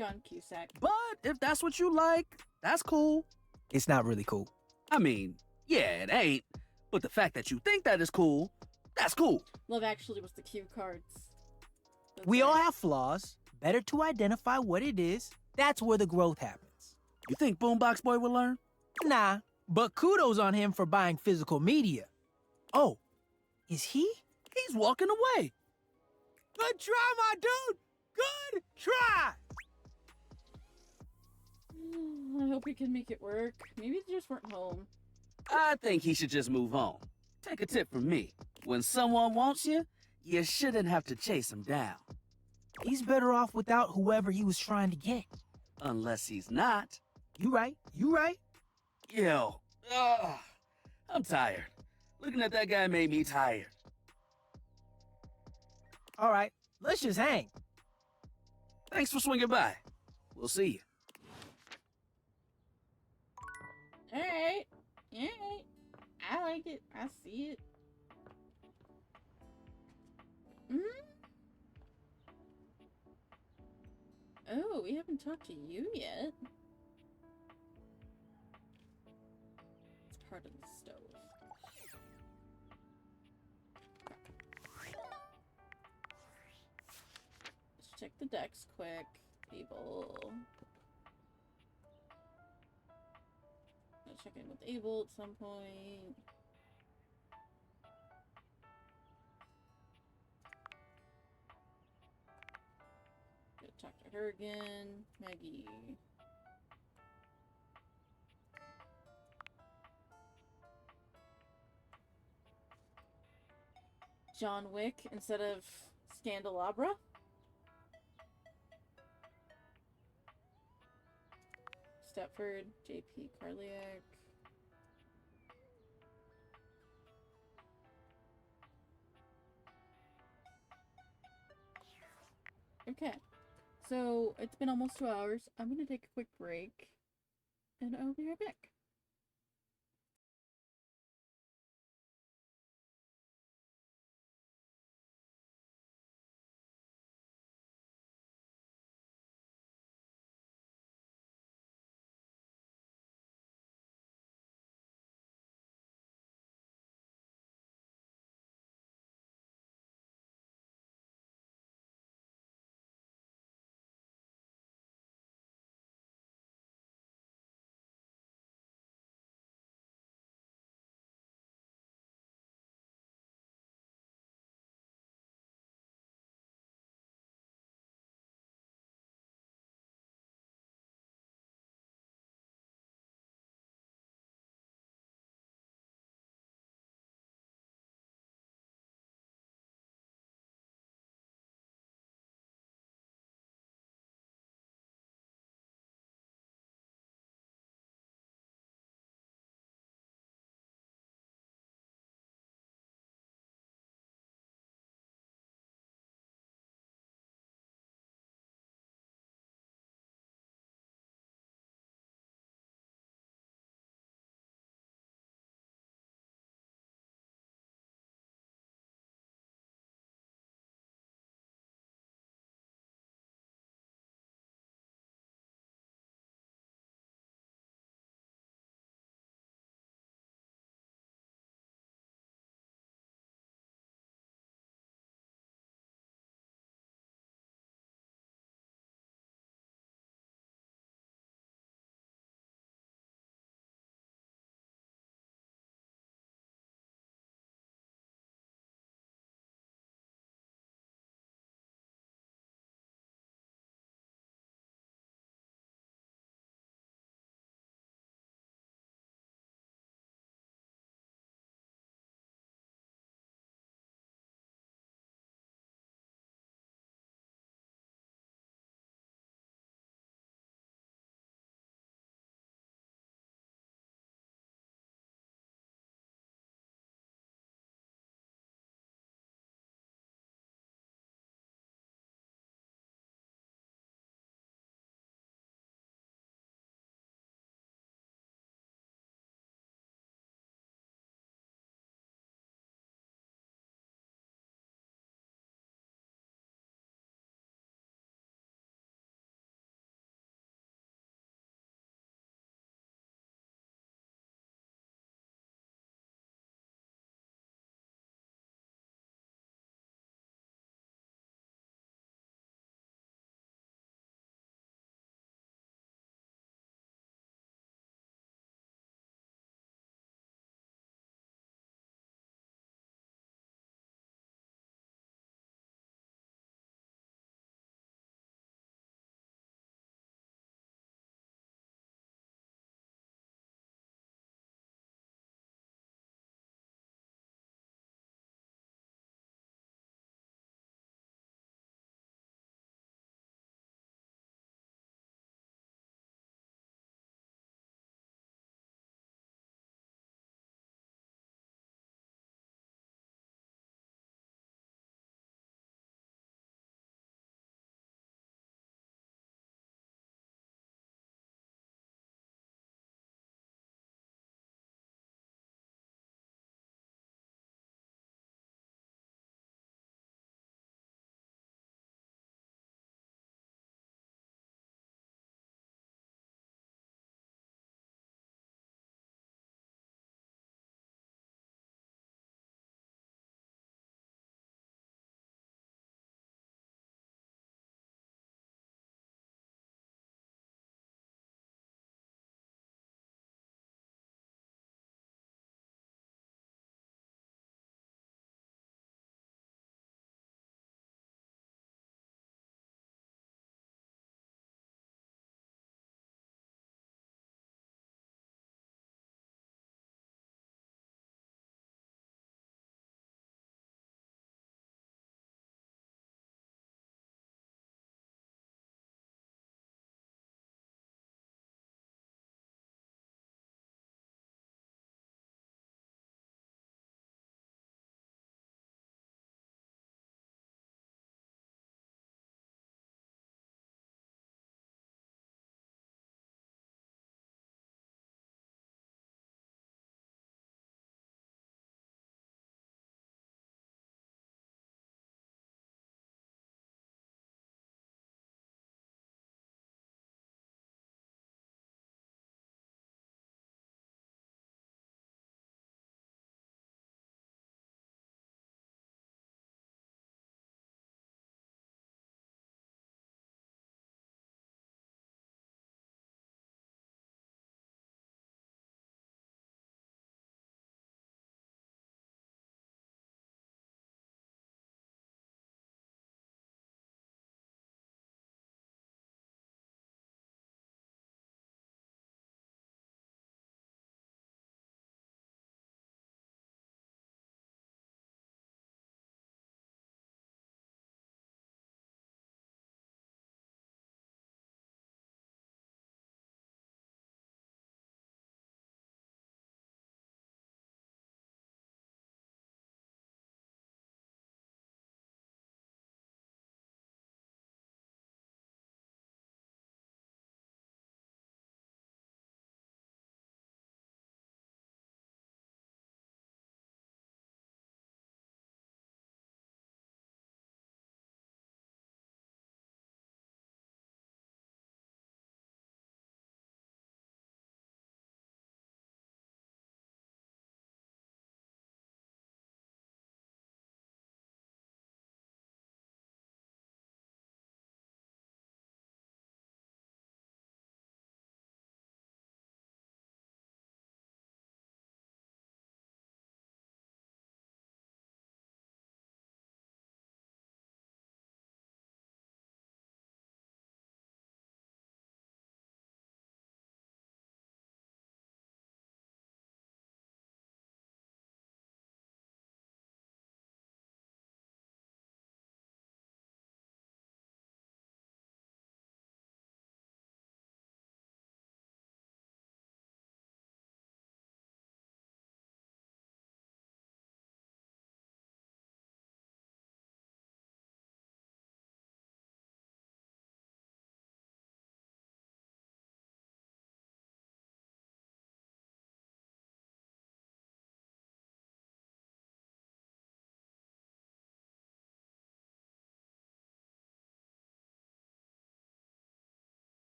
John Cusack. But if that's what you like, that's cool. It's not really cool. I mean, yeah, it ain't. But the fact that you think that is cool, that's cool. Love Actually was the cue cards. That's We all right. have flaws. Better to identify what it is. That's where the growth happens. You think Boombox Boy will learn? Nah, but kudos on him for buying physical media. Oh, is he? He's walking away. Good try, my dude. Good try. I hope we can make it work. Maybe they just weren't home. I think he should just move on. Take a tip from me. When someone wants you, you shouldn't have to chase them down. He's better off without whoever he was trying to get. Unless he's not. You right. Yo, I'm tired. Looking at that guy made me tired. All right, let's just hang. Thanks for swinging by. We'll see you. Alright. Alright. I like it. I see it. Oh, we haven't talked to you yet. It's part of the stove. Let's check the decks quick, people. I'll check in with Abel at some point. Gotta talk to her again. Maggie. John Wick instead of Scandelabra. Stepford, JP Carliac. Okay, so it's been almost 2 hours. I'm gonna take a quick break, and I'll be right back.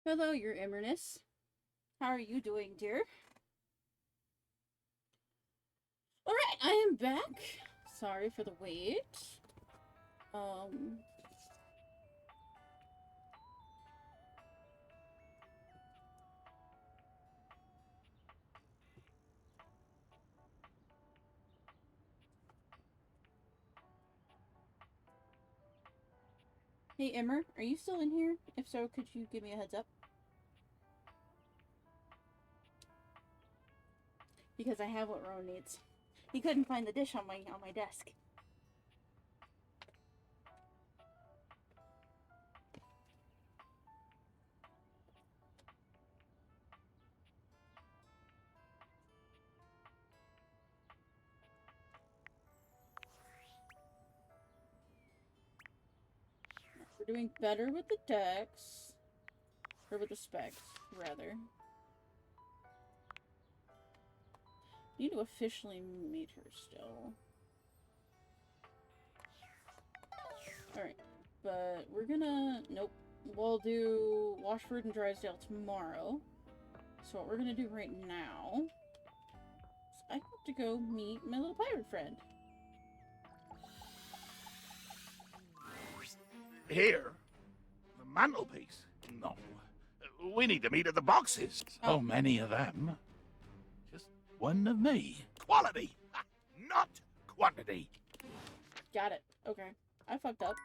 Hello, Your Immerness. How are you doing, dear? Alright, I am back. Sorry for the wait. Hey, Emmer, are you still in here? If so, could you give me a heads up? Because I have what Rowan needs. He couldn't find the dish on my desk. We're doing better with the decks. Or with the specs, rather. Need to officially meet her still. Alright, but we're gonna... Nope. We'll do Washford and Drysdale tomorrow. So what we're gonna do right now is I have to go meet my little pirate friend. Here? The mantelpiece? No. We need to meet at the boxes. So many of them. Just one of me. Quality, not quantity. Got it. Okay. I fucked up.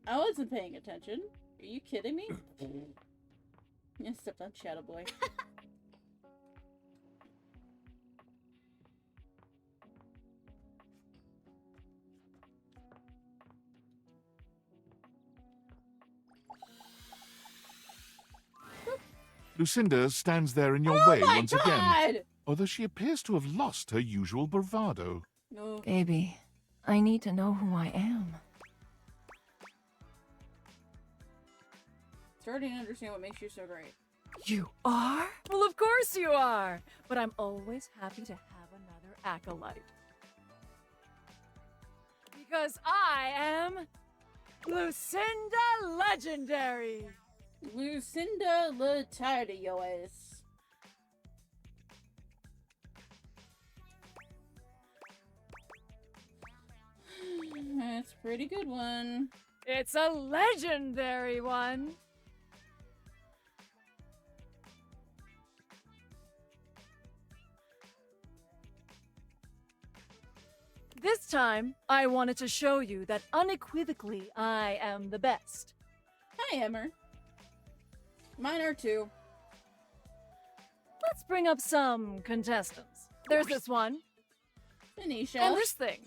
I wasn't paying attention. Are you kidding me? I stepped on Shadow Boy. Lucinda stands there in your way once God! again, although she appears to have lost her usual bravado. No. Baby, I need to know who I am. Starting to understand what makes you so great. You are? Well, of course you are. But I'm always happy to have another acolyte. Because I am Lucinda Legendary. Lucinda Letardiois. That's a pretty good one. It's a legendary one. This time, I wanted to show you that unequivocally I am the best. Hi, Emmer. Mine are too. Let's bring up some contestants. There's this one. Tanisha. And this thing.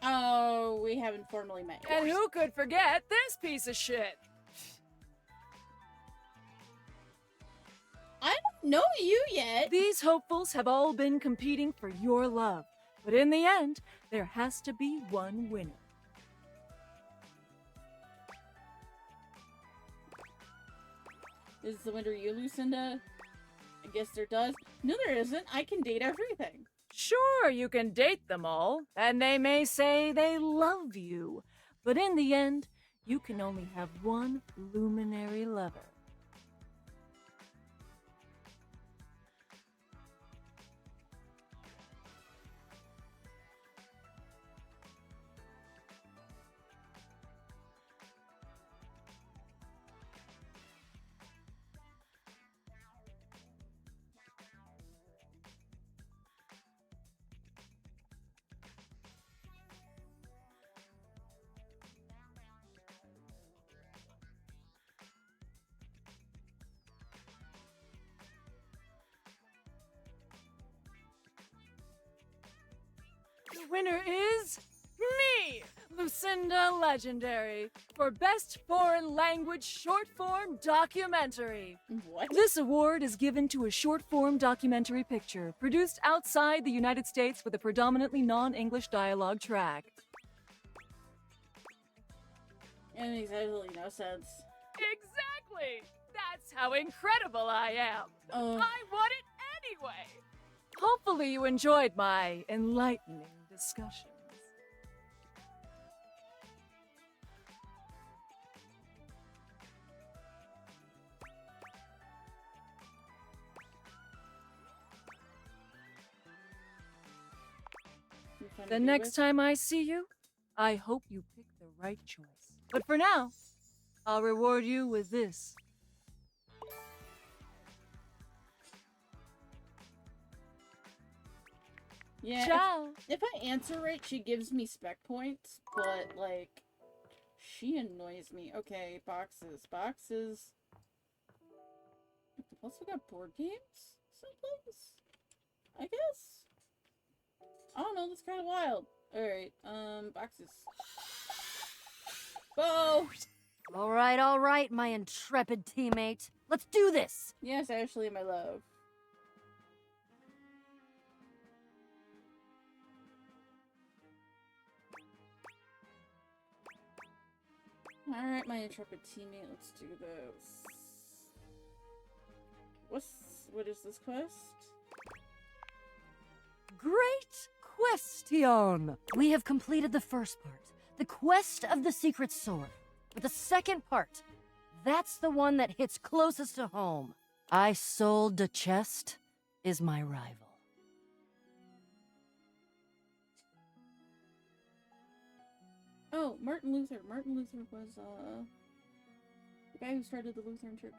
Oh, we haven't formally met yet. And who could forget this piece of shit? I don't know you yet. These hopefuls have all been competing for your love. But in the end, there has to be one winner. Is the winner you, Lucinda? I guess there does. No, there isn't. I can date everything. Sure, you can date them all, and they may say they love you. But in the end, you can only have one luminary lover. The winner is me, Lucinda Legendary, for Best Foreign Language Short Form Documentary. What? This award is given to a short form documentary picture produced outside the United States with a predominantly non-English dialogue track. It makes absolutely no sense. Exactly! That's how incredible I am! I won it anyway! Hopefully you enjoyed my enlightening discussions. fun to The be next with. time I see you, I hope you pick the right choice. But for now, I'll reward you with this. Yeah, Ciao. if I answer right, she gives me spec points, but, like, she annoys me. Okay, boxes. Boxes. Also got board games someplace? I guess? I don't know, that's kind of wild. Alright, boxes. Bo! All right, my intrepid teammate. Let's do this! Yes, Ashley, my love. Alright, my intrepid teammate, let's do this. What is this quest? Great question! We have completed the first part, the quest of the secret sword. But the second part, that's the one that hits closest to home. I sold the chest is my rival. Oh, Martin Luther. Martin Luther was, the guy who started the Lutheran Church.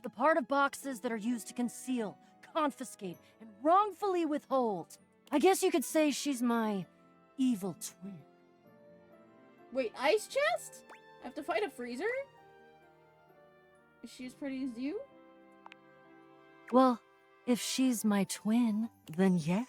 The part of boxes that are used to conceal, confiscate, and wrongfully withhold. I guess you could say she's my evil twin. Wait, ice chest? I have to fight a freezer? Is she as pretty as you? Well, if she's my twin, then yeah.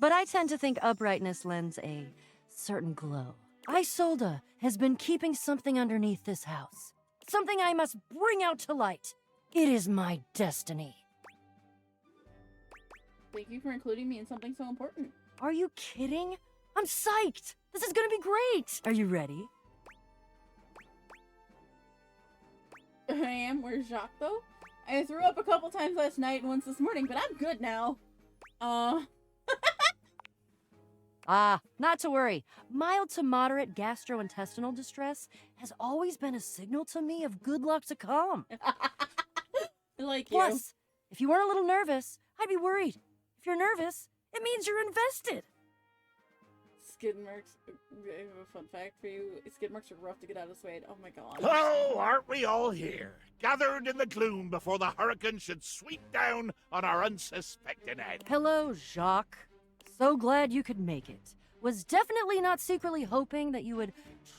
But I tend to think uprightness lends a certain glow. Isolda has been keeping something underneath this house. Something I must bring out to light. It is my destiny. Thank you for including me in something so important. Are you kidding? I'm psyched! This is gonna be great! Are you ready? I am. Where's Jacques, though? I threw up a couple times last night and once this morning, but I'm good now. Not to worry. Mild to moderate gastrointestinal distress has always been a signal to me of good luck to come. I like you. Plus, if you weren't a little nervous, I'd be worried. If you're nervous, it means you're invested. Skid marks. I have a fun fact for you. Skid marks are rough to get out of Suede. Oh my god. Oh, aren't we all here, gathered in the gloom before the hurricane should sweep down on our unsuspecting head? Hello, Jacques. So glad you could make it. Was definitely not secretly hoping that you would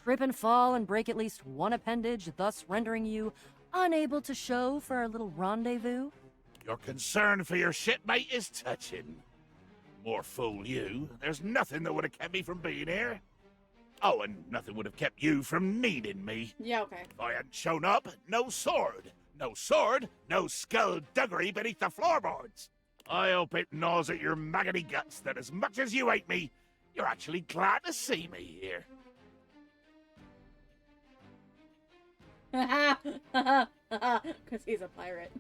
trip and fall and break at least one appendage, thus rendering you unable to show for our little rendezvous. Your concern for your shipmate is touching. More fool you. There's nothing that would have kept me from being here. Oh, and nothing would have kept you from needing me. Yeah, okay. If I hadn't shown up, no sword. No sword, no skullduggery beneath the floorboards. I hope it gnaws at your maggoty guts that as much as you hate me, you're actually glad to see me here. Because he's a pirate.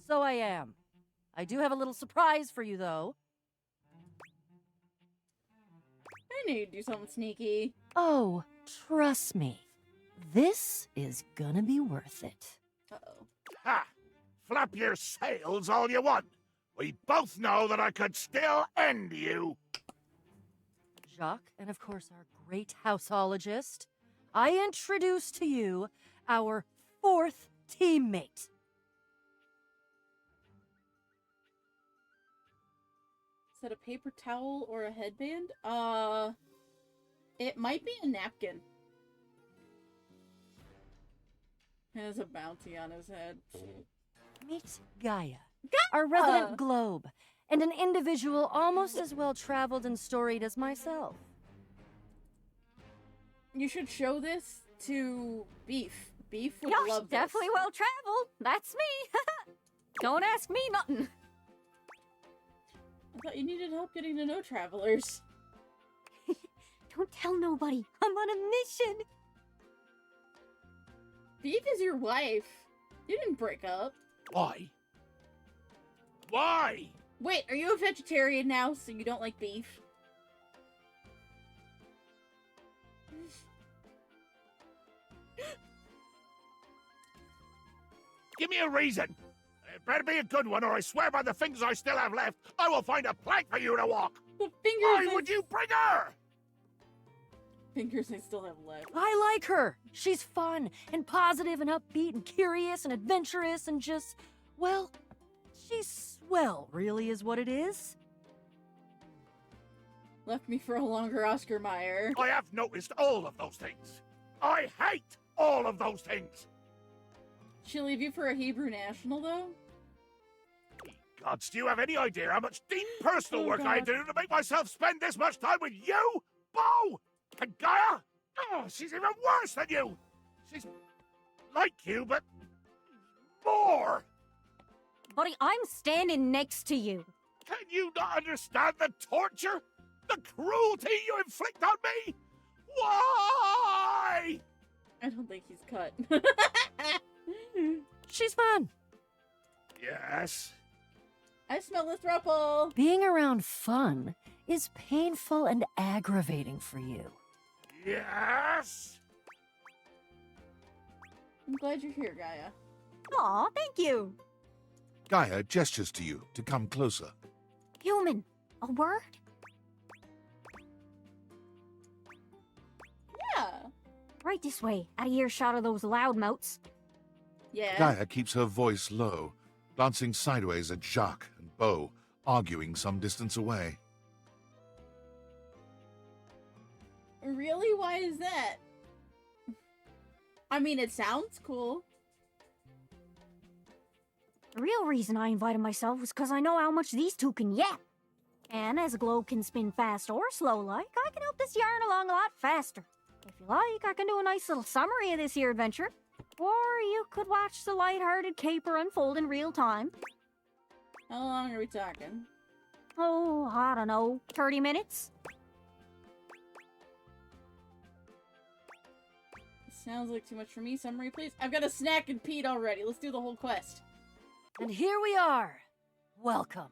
So I am. I do have a little surprise for you, though. I knew you'd do something sneaky. Oh, trust me. This is gonna be worth it. Uh-oh. Ha! Flap your sails all you want. We both know that I could still end you. Jacques, and of course our great houseologist, I introduce to you our fourth teammate. Is that a paper towel or a headband? It might be a napkin. Has a bounty on his head. Meet Gaia, our resident globe, and an individual almost as well traveled and storied as myself. You should show this to Beef. Beef would Yosh, love this. definitely well traveled. That's me. Don't ask me nothing. I thought you needed help getting to know travelers. Don't tell nobody. I'm on a mission. Beef is your wife. You didn't break up. Why? Why? Wait, are you a vegetarian now, so you don't like beef? Give me a reason. It better be a good one, or I swear by the fingers I still have left, I will find a plank for you to walk. The fingers. Why would you bring her? Fingers I still have left. I like her. She's fun and positive and upbeat and curious and adventurous and just, well, she's swell, really is what it is. Left me for a longer Oscar Mayer. I have noticed all of those things. I hate all of those things. She'll leave you for a Hebrew national, though? Gods, do you have any idea how much deep personal Oh, work I God. do to make myself spend this much time with you, Bo? And Gaia? Oh, she's even worse than you. She's like you, but more. Buddy, I'm standing next to you. Can you not understand the torture? The cruelty you inflict on me? Why? I don't think he's cut. She's fun. Yes. I smell a throuple. Being around fun is painful and aggravating for you. Yes. I'm glad you're here, Gaia. Aw, thank you. Gaia gestures to you to come closer. Human, a word? Yeah. Right this way, out of earshot of those loudmouths. Yeah. Gaia keeps her voice low, glancing sideways at Jacques and Bo, arguing some distance away. Really? Why is that? I mean, it sounds cool. The real reason I invited myself was because I know how much these two can yap. And as a globe can spin fast or slow like, I can help this yarn along a lot faster. If you like, I can do a nice little summary of this here adventure. Or you could watch the lighthearted caper unfold in real time. How long are we talking? Oh, I don't know, 30 minutes? Sounds like too much for me. Summary, please. I've got a snack and peed already. Let's do the whole quest. And here we are. Welcome.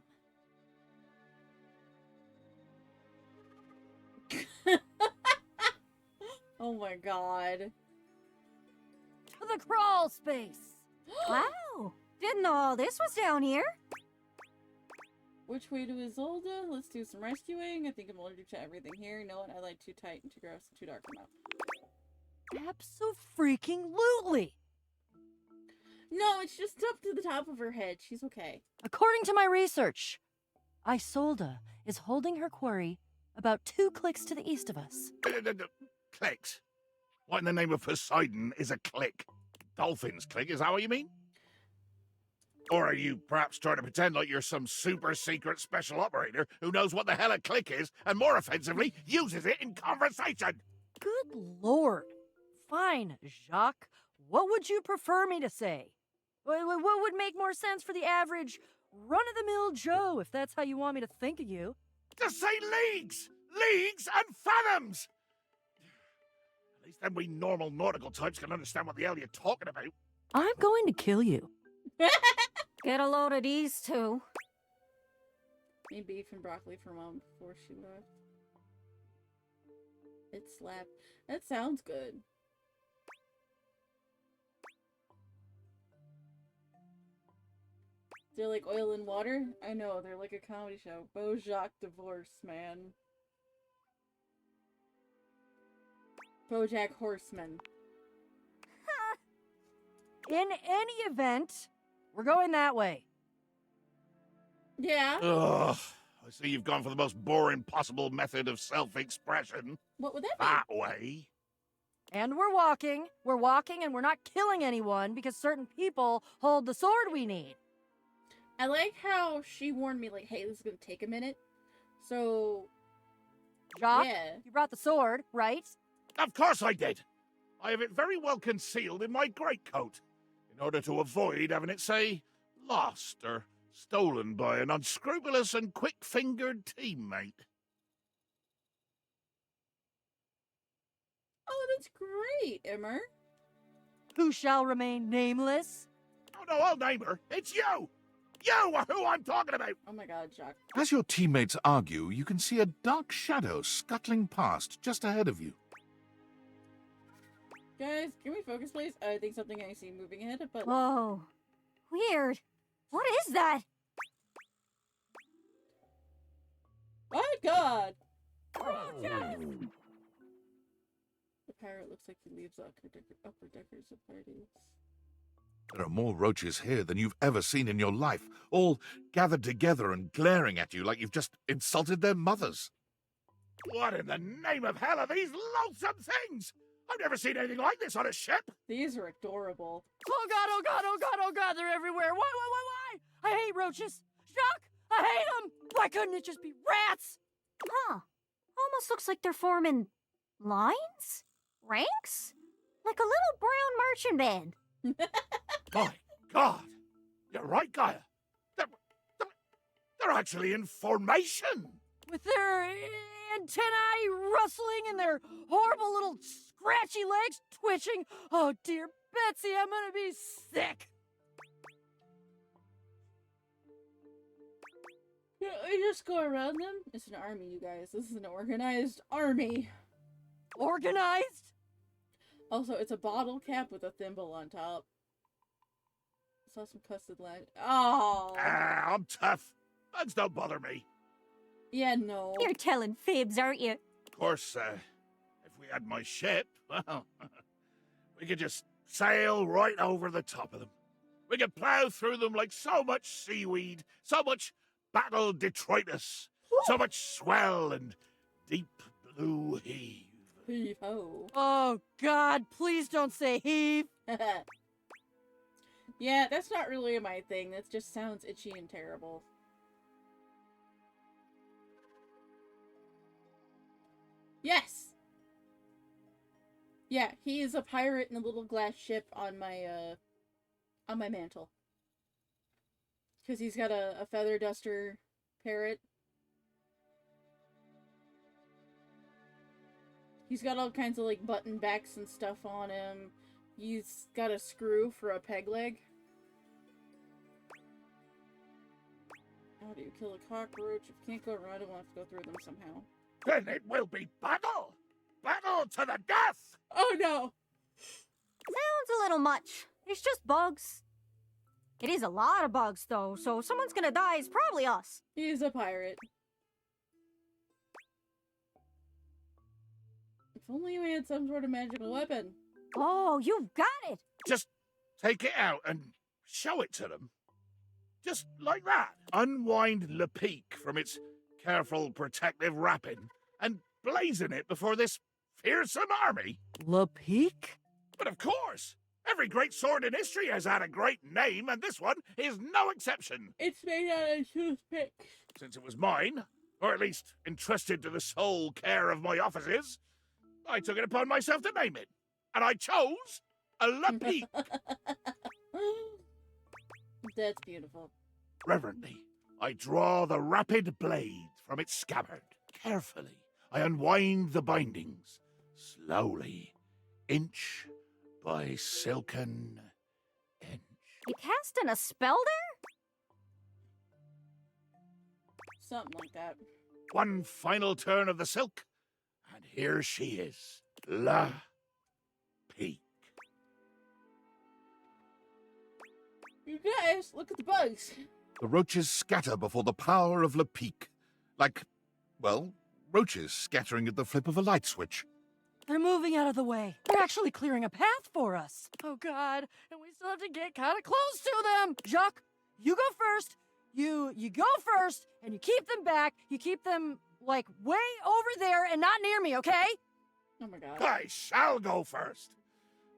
Oh my god. To the crawl space. Wow, didn't know all this was down here. Which way to Isolde? Let's do some rescuing. I think I'm allergic to everything here. You know what? I like too tight and too gross and too dark for now. Abso-freaking-lutely. No, it's just up to the top of her head. She's okay. According to my research, Isolde is holding her quarry about 2 clicks to the east of us. Clicks? What in the name of Poseidon is a click? Dolphin's click, is that what you mean? Or are you perhaps trying to pretend like you're some super secret special operator who knows what the hell a click is and, more offensively, uses it in conversation? Good lord. Fine, Jacques. What would you prefer me to say? What would make more sense for the average run-of-the-mill Joe, if that's how you want me to think of you? To say leagues! Leagues and fathoms! At least then we normal nautical types can understand what the hell you're talking about. I'm going to kill you. Get a load of these two. Made beef and broccoli for Mom before she left. It slapped. That sounds good. They're like oil and water? I know, they're like a comedy show. Bojack Divorce, man. Bojack Horseman. In any event, we're going that way. Yeah. Ugh. I see you've gone for the most boring possible method of self-expression. What would that be? That way. And we're walking. We're walking and we're not killing anyone because certain people hold the sword we need. I like how she warned me, like, hey, this is gonna take a minute. So... Jacques, yeah. you brought the sword, right? Of course I did. I have it very well concealed in my greatcoat, in order to avoid having it, say, lost or stolen by an unscrupulous and quick-fingered teammate. Oh, that's great, Emmer. Who shall remain nameless? Oh, no, I'll name her. It's you! You are who I'm talking about! Oh my god, Jacques. As your teammates argue, you can see a dark shadow scuttling past just ahead of you. Guys, can we focus, please? I think something I see moving ahead, but... Whoa. Weird. What is that? What? God! The pirate looks like he leaves upper deckers at parties. There are more roaches here than you've ever seen in your life, all gathered together and glaring at you like you've just insulted their mothers. What in the name of hell are these loathsome things? I've never seen anything like this on a ship. These are adorable. Oh god, oh god, oh god, oh god, they're everywhere. Why? I hate roaches. Shock! I hate them! Why couldn't it just be rats? Huh. Almost looks like they're forming lines? Ranks? Like a little brown marching band. My God! You're right, Gaia. They're actually in formation. With their antennae rustling and their horrible little scratchy legs twitching. Oh dear Betsy, I'm gonna be sick. Yeah, we just go around them. It's an army, you guys. This is an organized army. Organized? Also, it's a bottle cap with a thimble on top. Saw some custard land. Oh! I'm tough. Bugs don't bother me. Yeah, no. You're telling fibs, aren't you? Of course, if we had my ship, well, we could just sail right over the top of them. We could plow through them like so much seaweed, so much battle detritus, so much swell and deep blue heave. Heave ho. Oh god, please don't say heave. Yeah, that's not really my thing. That just sounds itchy and terrible. Yes! Yeah, he is a pirate in a little glass ship on my mantle. Because he's got a feather duster parrot. He's got all kinds of, like, button backs and stuff on him. He's got a screw for a peg leg. How do you kill a cockroach? If you can't go around it, we'll have to go through them somehow. Then it will be battle! Battle to the death! Oh no! Sounds a little much. It's just bugs. It is a lot of bugs, though, so if someone's gonna die, it's probably us. He's a pirate. If only we had some sort of magical weapon. Oh, you've got it! Just take it out and show it to them. Just like that. Unwind Le Peak from its careful protective wrapping and blazon it before this fearsome army. Le Peak? But of course! Every great sword in history has had a great name, and this one is no exception. It's made out of toothpick. Since it was mine, or at least entrusted to the sole care of my offices, I took it upon myself to name it. And I chose a Le Peak. That's beautiful. Reverently, I draw the rapid blade from its scabbard. Carefully, I unwind the bindings. Slowly, inch by silken inch. You casting a spell there? Something like that. One final turn of the silk, and here she is. La Peak. You guys, look at the bugs. The roaches scatter before the power of Le Peak. Like, well, roaches scattering at the flip of a light switch. They're moving out of the way. They're actually clearing a path for us. Oh god, and we still have to get kind of close to them. Jacques, you go first. You go first, and you keep them back. You keep them, like, way over there and not near me, okay? Oh my god. I shall go first,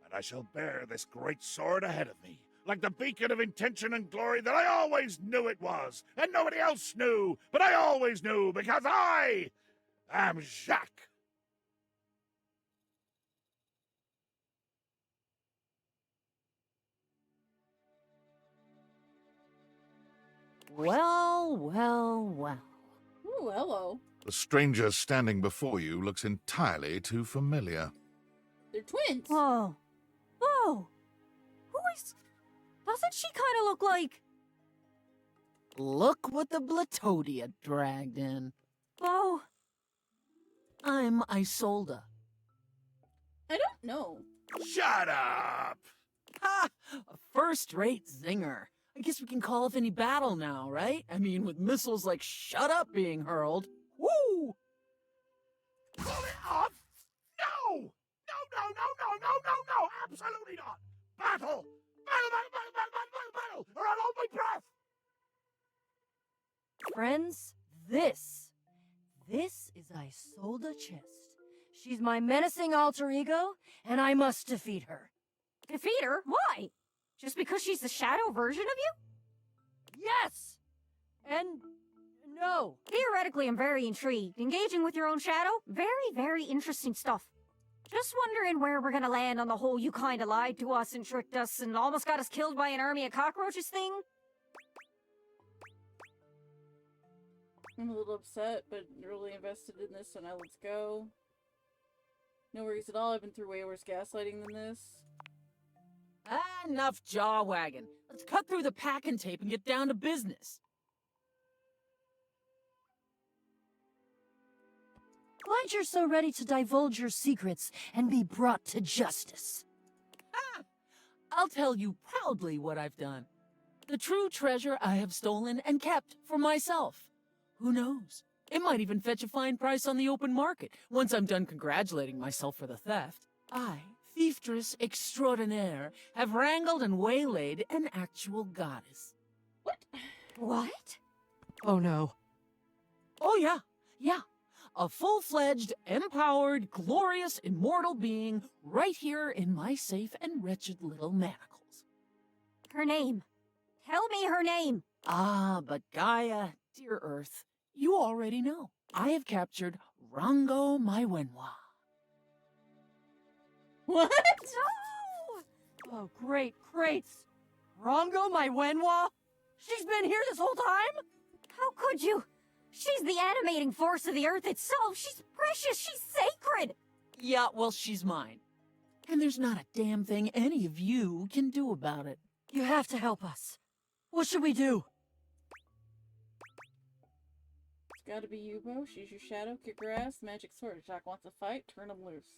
and I shall bear this great sword ahead of me, like the beacon of intention and glory that I always knew it was, and nobody else knew, but I always knew, because I am Jacques. Well, well, well. Ooh, hello. The stranger standing before you looks entirely too familiar. They're twins. Whoa. Whoa. Who is... Doesn't she kind of look like... Look what the Blatodia dragged in. Oh. I'm Isolda. I don't know. Shut up! Ha! A first-rate zinger. I guess we can call off any battle now, right? I mean, with missiles like Shut Up being hurled. Woo! Woo! Pull it off? No! No, no, no, no, no, no, no! Absolutely not! Battle! Battle, battle, battle, battle, battle, battle, battle! Or I'll hold my breath! Friends, this is Isolde Chest. She's my menacing alter ego, and I must defeat her. Defeat her? Why? Just because she's the shadow version of you? Yes! And no. Theoretically, I'm very intrigued. Engaging with your own shadow? Very, very interesting stuff. Just wondering where we're gonna land on the whole you kinda lied to us and tricked us and almost got us killed by an army of cockroaches thing. I'm a little upset, but really invested in this, so now let's go. No worries at all, I've been through way worse gaslighting than this. Enough jaw wagging. Let's cut through the packing tape and get down to business. Glad you're so ready to divulge your secrets and be brought to justice. I'll tell you proudly what I've done. The true treasure I have stolen and kept for myself. Who knows? It might even fetch a fine price on the open market once I'm done congratulating myself for the theft. I, thieftress extraordinaire, have wrangled and waylaid an actual goddess. What? Oh no. Oh yeah. A full-fledged, empowered, glorious, immortal being right here in my safe and wretched little manacles. Her name. Tell me her name. Ah, but Gaia, dear Earth, you already know. I have captured Rango Maiwenwa. What? No! Oh, great. Rango Maiwenwa? She's been here this whole time? How could you? She's the animating force of the earth itself. She's precious. She's sacred. Yeah, well, she's mine. And there's not a damn thing any of you can do about it. You have to help us. What should we do? It's gotta be you, Bo. She's your shadow. Kick her ass. Magic sword. If Jack wants to fight, turn him loose.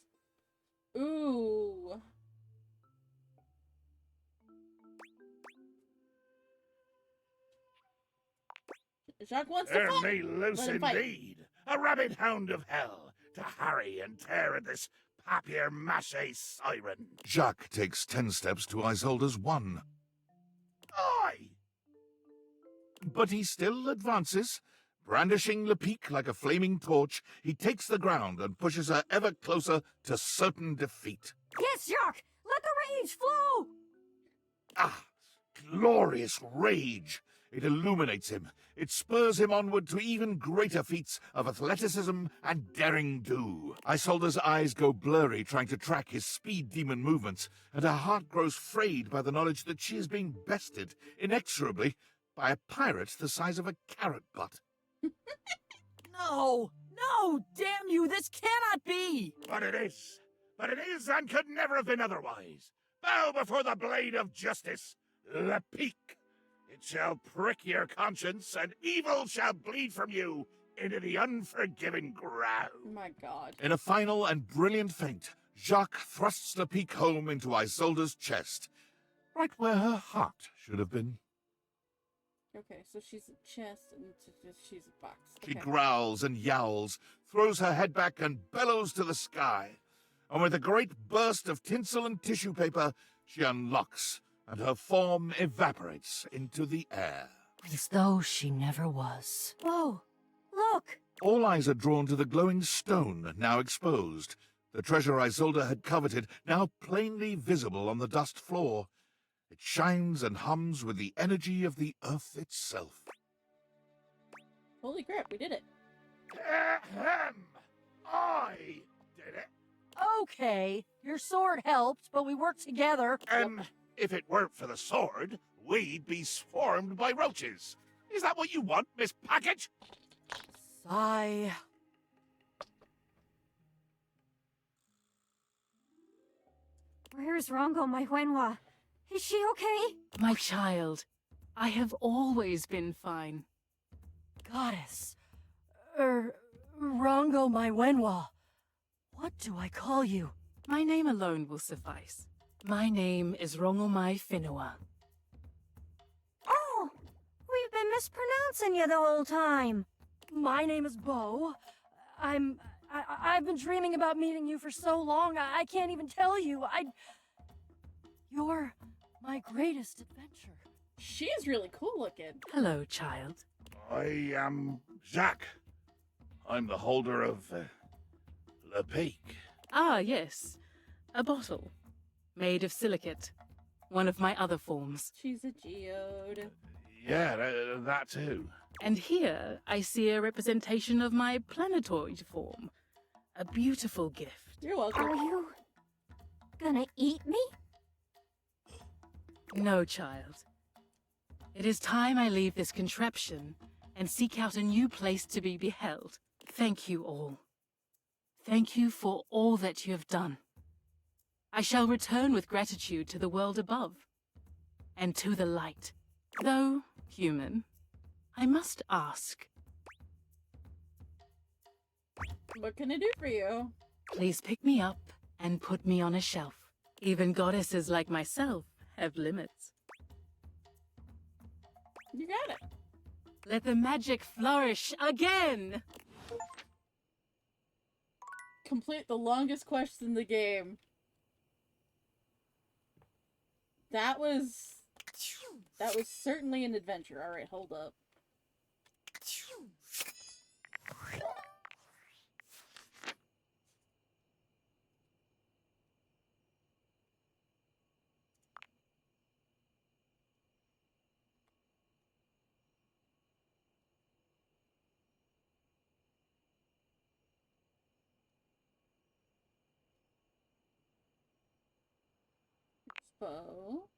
Ooh. Jacques wants to Turn fight. me loose Let him fight. indeed. A rabid hound of hell to harry and tear at this papier-mâché siren. Jacques takes 10 steps to Isolde's 1. Aye! But he still advances. Brandishing Le Pique like a flaming torch, he takes the ground and pushes her ever closer to certain defeat. Yes, Jacques! Let the rage flow! Ah, glorious rage! It illuminates him. It spurs him onward to even greater feats of athleticism and daring do. Isolde's eyes go blurry trying to track his speed demon movements, and her heart grows frayed by the knowledge that she is being bested inexorably by a pirate the size of a carrot butt. No, damn you, this cannot be! But it is and could never have been otherwise. Bow before the blade of justice, Le Pique. It shall prick your conscience, and evil shall bleed from you into the unforgiving ground. Oh my god. In a final and brilliant feint, Jacques thrusts Le Pique home into Isolde's chest, right where her heart should have been. Okay, so she's a chest and she's a box. She Okay. growls and yowls, throws her head back and bellows to the sky. And with a great burst of tinsel and tissue paper, she unlocks, and her form evaporates into the air. As though she never was. Whoa! Look! All eyes are drawn to the glowing stone, now exposed. The treasure Isolde had coveted, now plainly visible on the dust floor. It shines and hums with the energy of the earth itself. Holy crap, we did it. Ahem! I did it. Okay, your sword helped, but we worked together. If it weren't for the sword, we'd be swarmed by roaches. Is that what you want, Miss Package? Sigh. Where's Rango, my Wenhua? Is she okay? My child, I have always been fine. Goddess. Rango my Wenhua. What do I call you? My name alone will suffice. My name is Rongomai Whenua. Oh! We've been mispronouncing you the whole time. My name is Bo. I've been dreaming about meeting you for so long, I can't even tell you. You're my greatest adventure. She is really cool looking. Hello, child. I am Jacques. I'm the holder of Le Peak. Ah, yes. A bottle. Made of silicate. One of my other forms. She's a geode. Yeah, that too. And here I see a representation of my planetoid form. A beautiful gift. You're welcome. Are you gonna eat me? No, child. It is time I leave this contraption and seek out a new place to be beheld. Thank you all. Thank you for all that you have done. I shall return with gratitude to the world above and to the light. Though human, I must ask. What can I do for you? Please pick me up and put me on a shelf. Even goddesses like myself have limits. You got it. Let the magic flourish again! Complete the longest quest in the game. That was certainly an adventure. All right, hold up. Expo.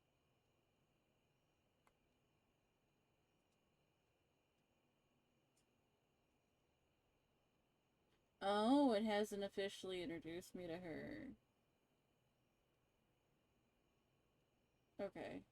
Oh, it hasn't officially introduced me to her. Okay.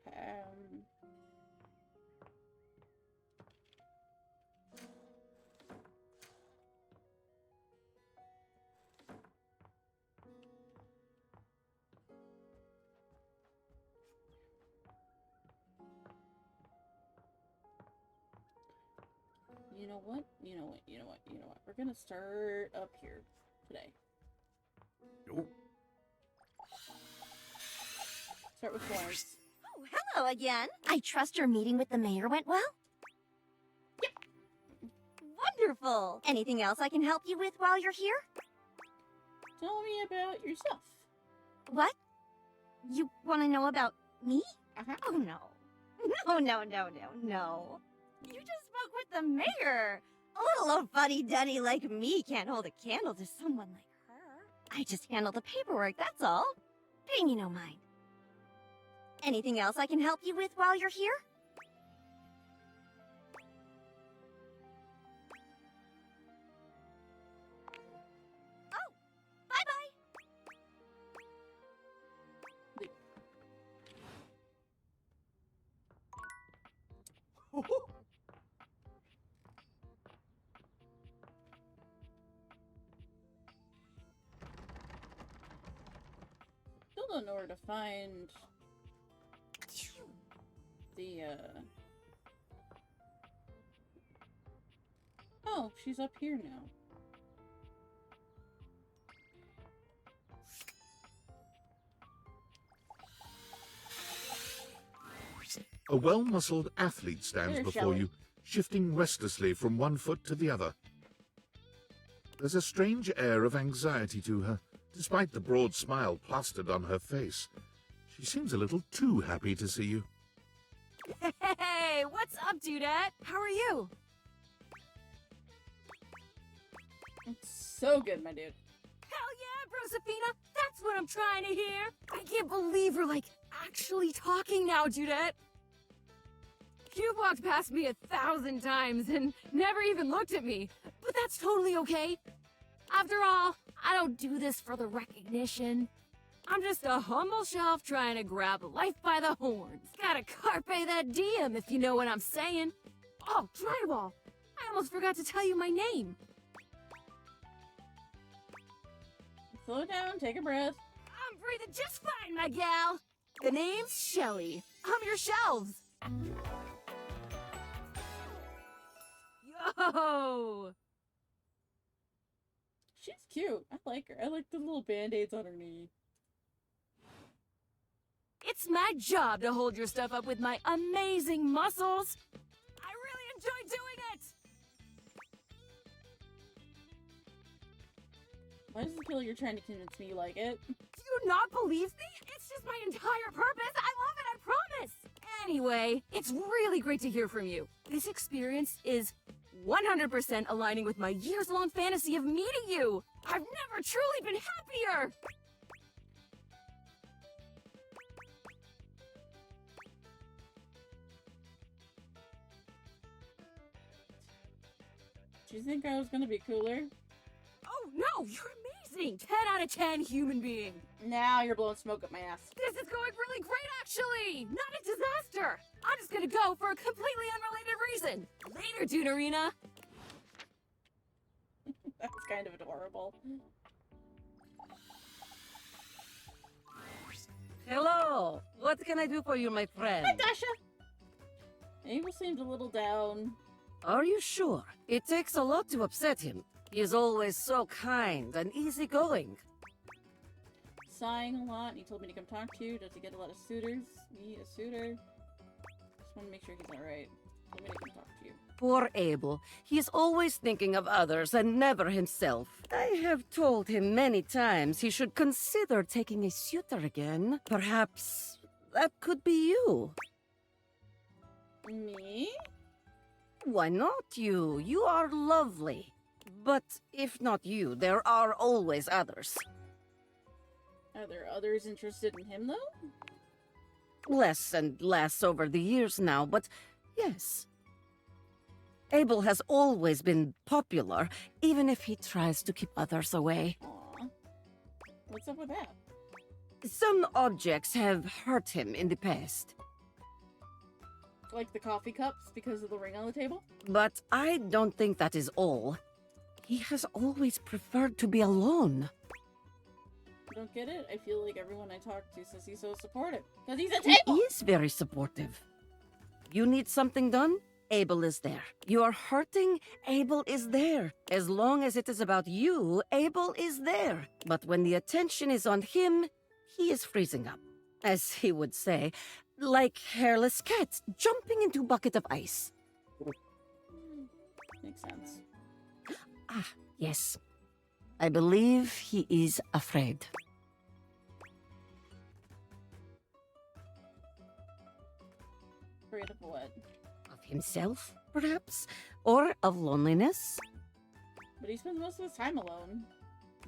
Okay. You know what? You know what? You know what? You know what? We're gonna start up here today. Start with Florence. Oh, hello again. I trust your meeting with the mayor went well? Yep. Wonderful. Anything else I can help you with while you're here? Tell me about yourself. What? You want to know about me? Oh, no. No. You just spoke with the mayor. A little old fuddy-duddy like me can't hold a candle to someone like her. I just handle the paperwork, that's all. Pay me no mind. Anything else I can help you with while you're here? Oh, bye-bye. Still don't know where to find the, Oh, she's up here now. A well-muscled athlete stands Here, before Shelley. you, shifting restlessly from one foot to the other. There's a strange air of anxiety to her, despite the broad smile plastered on her face. She seems a little too happy to see you. Hey, what's up, dudette? How are you? It's so good, my dude. Hell yeah, Brosafina! That's what I'm trying to hear! I can't believe we're, actually talking now, Dudette! You've walked past me 1,000 times and never even looked at me, but that's totally okay. After all, I don't do this for the recognition. I'm just a humble shelf trying to grab life by the horns. Gotta carpe that diem, if you know what I'm saying. Oh, drywall! I almost forgot to tell you my name. Slow down, take a breath. I'm breathing just fine, my gal. The name's Shelly. I'm your shelves. Yo! She's cute. I like her. I like the little band-aids on her knee. It's my job to hold your stuff up with my amazing muscles. I really enjoy doing it. Why does it feel like you're trying to convince me you like it? Do you not believe me? It's just my entire purpose. I love it, I promise. Anyway, it's really great to hear from you. This experience is 100% aligning with my years-long fantasy of meeting you. I've never truly been happier. Do you think I was gonna be cooler? Oh no, you're amazing. 10 out of 10 human being. Now you're blowing smoke up my ass. This is going really great, actually. Not a disaster. I'm just gonna go for a completely unrelated reason. Later, Dunarina. That's kind of adorable. Hello. What can I do for you, my friend? Hi, Dasha. Abel seemed a little down. Are you sure? It takes a lot to upset him. He is always so kind and easygoing. Sighing a lot, and he told me to come talk to you. Does he get a lot of suitors? Need a suitor? Just want to make sure he's alright. Told me to come talk to you. Poor Abel. He is always thinking of others and never himself. I have told him many times he should consider taking a suitor again. Perhaps that could be you. Me? Why not you? You are lovely. But if not you, there are always others. Are there others interested in him, though? Less and less over the years now, but yes. Abel has always been popular, even if he tries to keep others away. Aww. What's up with that? Some objects have hurt him in the past. Like the coffee cups because of the ring on the table? But I don't think that is all. He has always preferred to be alone. I don't get it. I feel like everyone I talk to says he's so supportive. Because he's a He table! is very supportive. You need something done? Abel is there. You are hurting? Abel is there. As long as it is about you, Abel is there. But when the attention is on him, he is freezing up. As he would say, like hairless cat jumping into bucket of ice. Makes sense. Ah, yes. I believe he is afraid. Afraid of what? Of himself, perhaps? Or of loneliness? But he spends most of his time alone.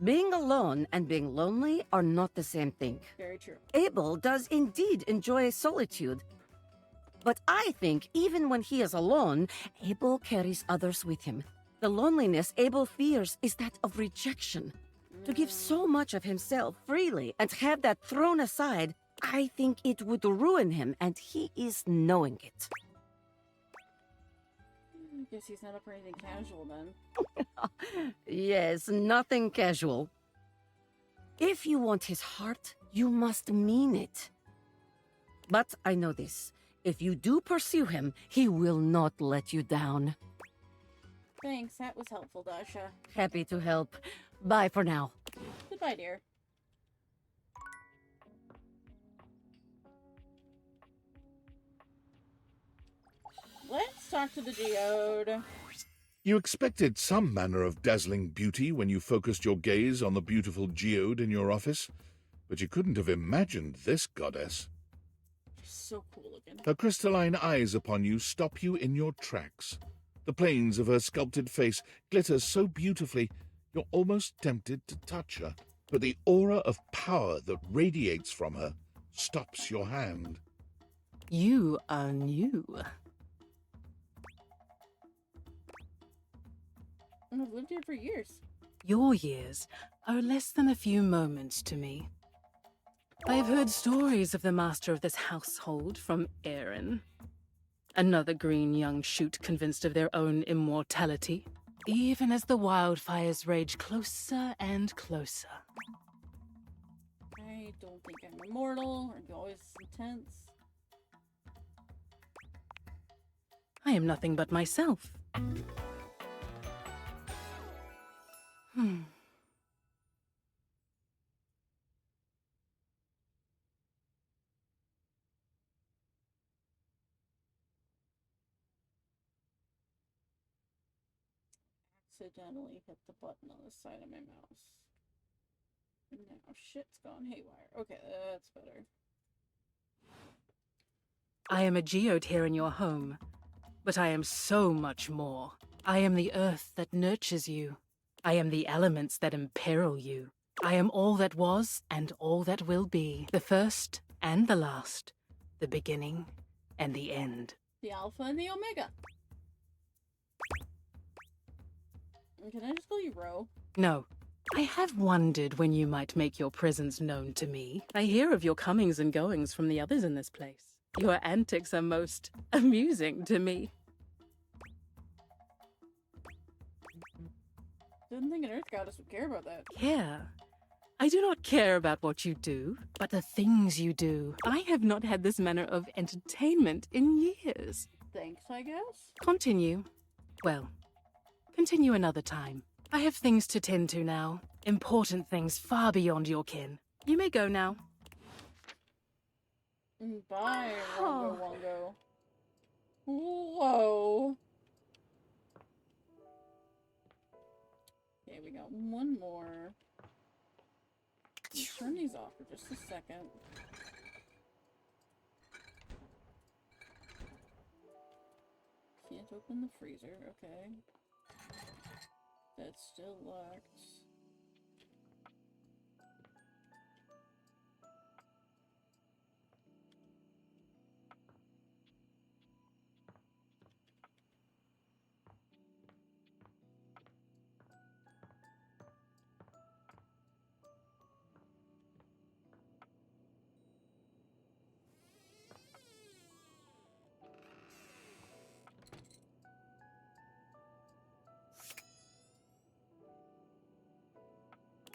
Being alone and being lonely are not the same thing. Very true. Abel does indeed enjoy solitude. But I think even when he is alone, Abel carries others with him. The loneliness Abel fears is that of rejection. To give so much of himself freely and have that thrown aside, I think it would ruin him, and he is knowing it. Guess he's not up for anything casual then. Yes, nothing casual. If you want his heart, you must mean it. But I know this. If you do pursue him, he will not let you down. Thanks, that was helpful, Dasha. Happy to help. Bye for now. Goodbye, dear. Let's talk to the geode. You expected some manner of dazzling beauty when you focused your gaze on the beautiful geode in your office, but you couldn't have imagined this goddess. She's so cool looking. Her crystalline eyes upon you stop you in your tracks. The planes of her sculpted face glitter so beautifully, you're almost tempted to touch her. But the aura of power that radiates from her stops your hand. You are new. I've lived here for years. Your years are less than a few moments to me. I've heard stories of the master of this household from Aaron. Another green young shoot convinced of their own immortality, even as the wildfires rage closer and closer. I don't think I'm immortal. Are you always intense? I am nothing but myself. Accidentally hit the button on the side of my mouse. Now shit's gone haywire. Okay, that's better. I am a geode here in your home, but I am so much more. I am the earth that nurtures you. I am the elements that imperil you. I am all that was and all that will be, the first and the last, the beginning and the end. The Alpha and the Omega. Can I just call you Ro? No. I have wondered when you might make your presence known to me. I hear of your comings and goings from the others in this place. Your antics are most amusing to me. Didn't think an Earth Goddess would care about that. Care? I do not care about what you do, but the things you do. I have not had this manner of entertainment in years. Thanks, I guess? Continue. Well, continue another time. I have things to tend to now. Important things far beyond your kin. You may go now. Bye, Wongo Wongo. Whoa. Okay, we got one more. Let's turn these off for just a second. Can't open the freezer, okay. That's still locked.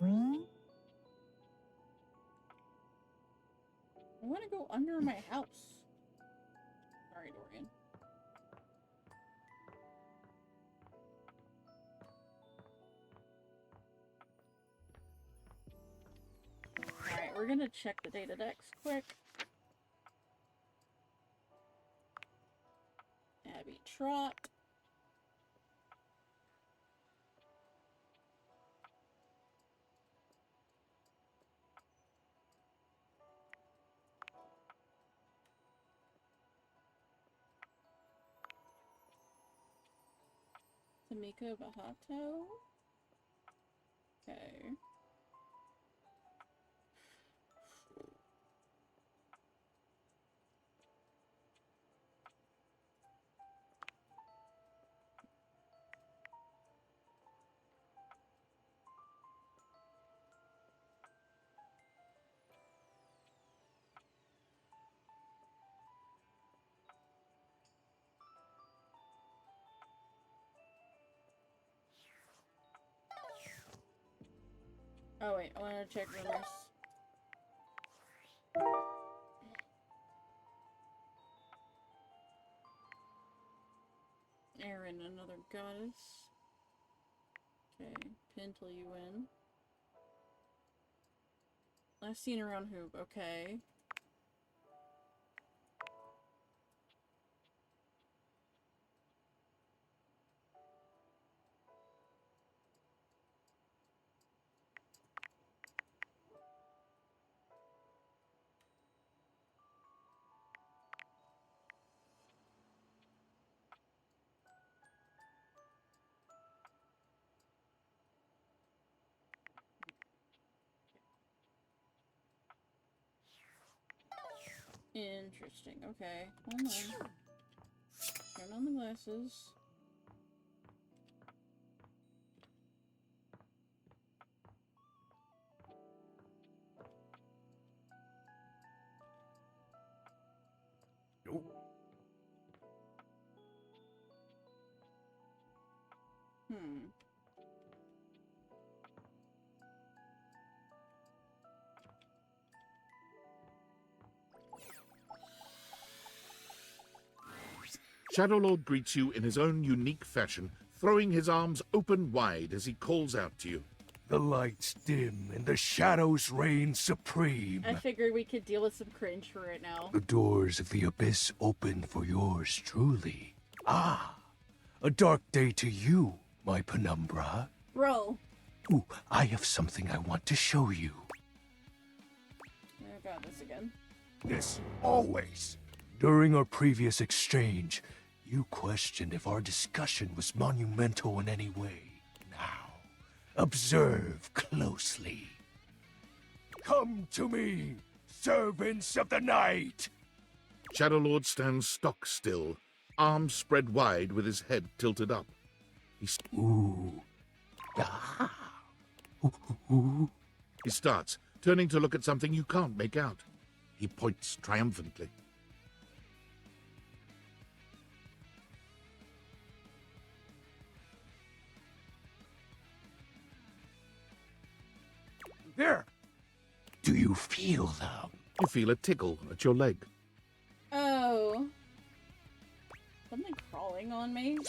I want to go under my house. Sorry, Dorian. Alright, we're gonna check the data decks quick. Abby Trot. Tamika Bahato. Okay. Oh wait, I want to check rumors. Erin, another goddess. Okay, pin till you win. Last seen around Hoop, okay. Interesting, okay. Hold on. Turn on the glasses. Hmm. Shadowlord greets you in his own unique fashion, throwing his arms open wide as he calls out to you. The lights dim and the shadows reign supreme. I figured we could deal with some cringe for right now. The doors of the abyss open for yours truly. Ah, a dark day to you, my penumbra. Bro. Ooh, I have something I want to show you. Oh god, this again. Yes, always. During our previous exchange, you questioned if our discussion was monumental in any way. Now, observe closely. Come to me, servants of the night! Shadowlord stands stock still, arms spread wide with his head tilted up. Ooh. He starts, turning to look at something you can't make out. He points triumphantly. There! Do you feel them? You feel a tickle at your leg. Oh. Something crawling on me? Did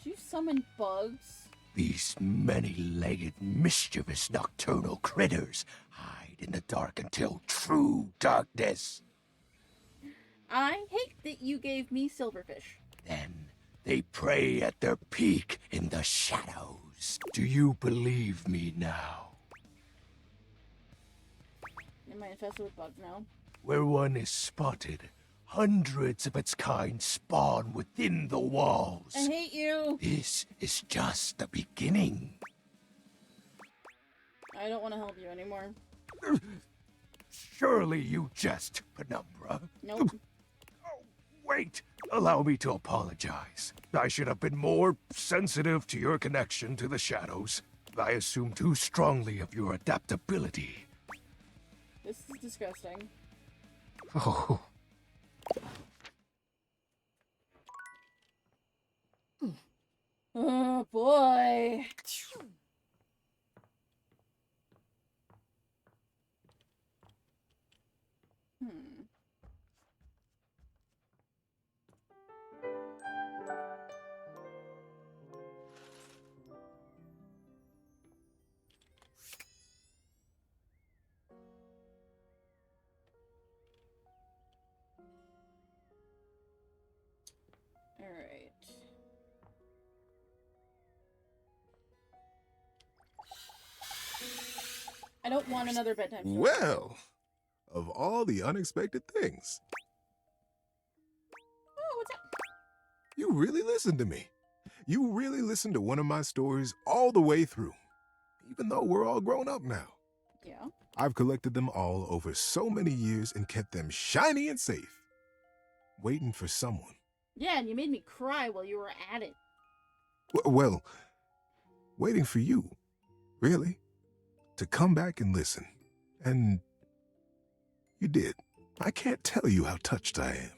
you summon bugs? These many-legged, mischievous nocturnal critters hide in the dark until true darkness. I hate that you gave me silverfish. Then they prey at their peak in the shadows. Do you believe me now? Am I infested with bugs now? Where one is spotted, hundreds of its kind spawn within the walls. I hate you. This is just the beginning. I don't want to help you anymore. Surely you jest, Penumbra. Nope. Wait, allow me to apologize. I should have been more sensitive to your connection to the shadows. I assumed too strongly of your adaptability. This is disgusting. Oh. Oh boy. Hmm. All right. I don't want another bedtime story. Well, of all the unexpected things. Oh, what's up? You really listened to me. You really listened to one of my stories all the way through, even though we're all grown up now. Yeah. I've collected them all over so many years and kept them shiny and safe, waiting for someone. Yeah, and you made me cry while you were at it. Well, waiting for you, really, to come back and listen. And you did. I can't tell you how touched I am.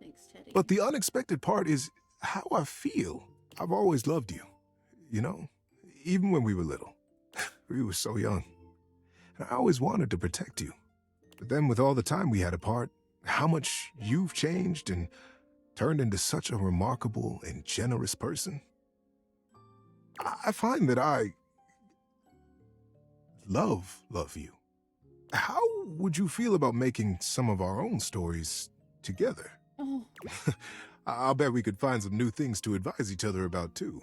Thanks, Teddy. But the unexpected part is how I feel. I've always loved you, you know, even when we were little. We were so young. And I always wanted to protect you. But then with all the time we had apart, how much you've changed and turned into such a remarkable and generous person. I find that I love you. How would you feel about making some of our own stories together? Oh. I'll bet we could find some new things to advise each other about, too.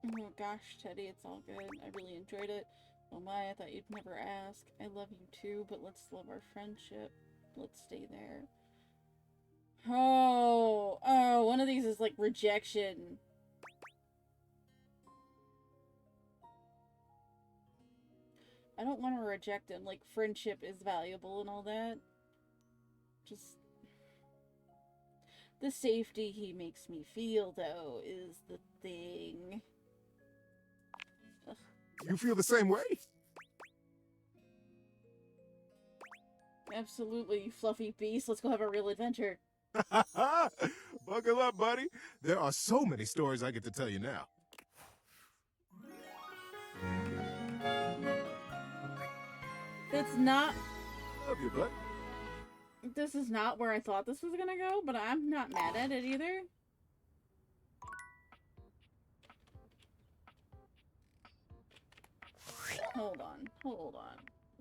Oh gosh, Teddy, it's all good. I really enjoyed it. Oh my, I thought you'd never ask. I love you too, but let's love our friendship. Let's stay there. Oh, one of these is like rejection. I don't want to reject him. Like, friendship is valuable and all that. Just the safety he makes me feel, though, is the thing. You feel the same way? Absolutely, you fluffy beast. Let's go have a real adventure. Buckle up, buddy. There are so many stories I get to tell you now. It's not... Love you, bud. This is not where I thought this was gonna go, but I'm not mad at it either. Hold on.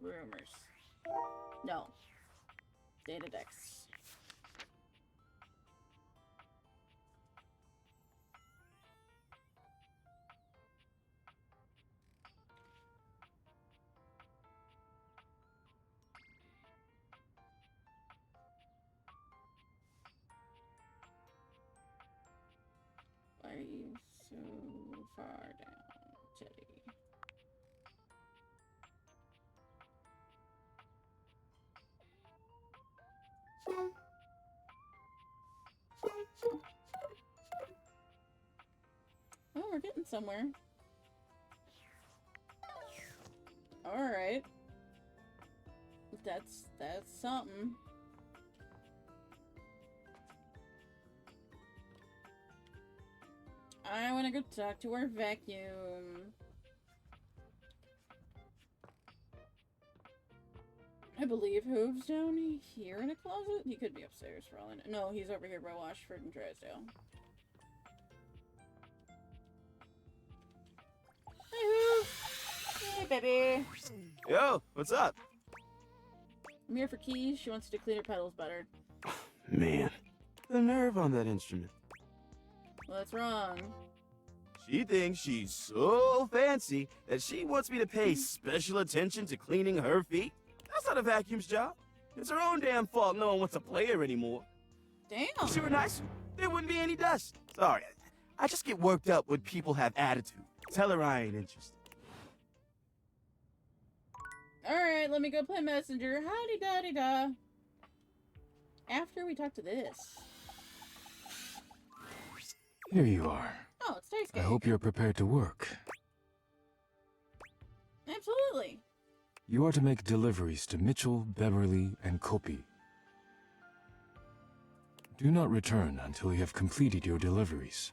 Rumors. No. Data decks. Why are you so far down, Teddy? Oh, we're getting somewhere. Alright. That's something. I wanna go talk to our vacuum. I believe Hoove's down here in a closet. He could be upstairs for all I know. No, he's over here by Washford and Drysdale. Hey, Hoove! Hey, baby! Yo, what's up? I'm here for keys. She wants to clean her pedals better. Man, the nerve on that instrument. What's wrong? She thinks she's so fancy that she wants me to pay special attention to cleaning her feet. That's not a vacuum's job. It's her own damn fault no one wants to play her anymore. Damn. If she were nice, there wouldn't be any dust. Sorry, I just get worked up when people have attitude. Tell her I ain't interested. Alright, let me go play messenger. Howdy daddy da. After we talk to this. Here you are. Oh, it's Daisuke. I hope you're prepared to work. Absolutely. You are to make deliveries to Mitchell, Beverly, and Kopi. Do not return until you have completed your deliveries.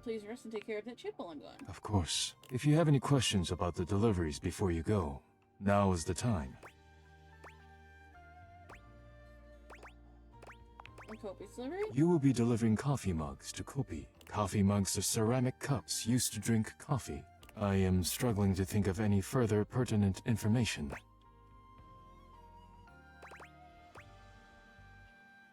Please rest and take care of that chip while I'm gone. Of course. If you have any questions about the deliveries before you go, now is the time. Kopi's delivery? You will be delivering coffee mugs to Kopi. Coffee mugs are ceramic cups used to drink coffee. I am struggling to think of any further pertinent information.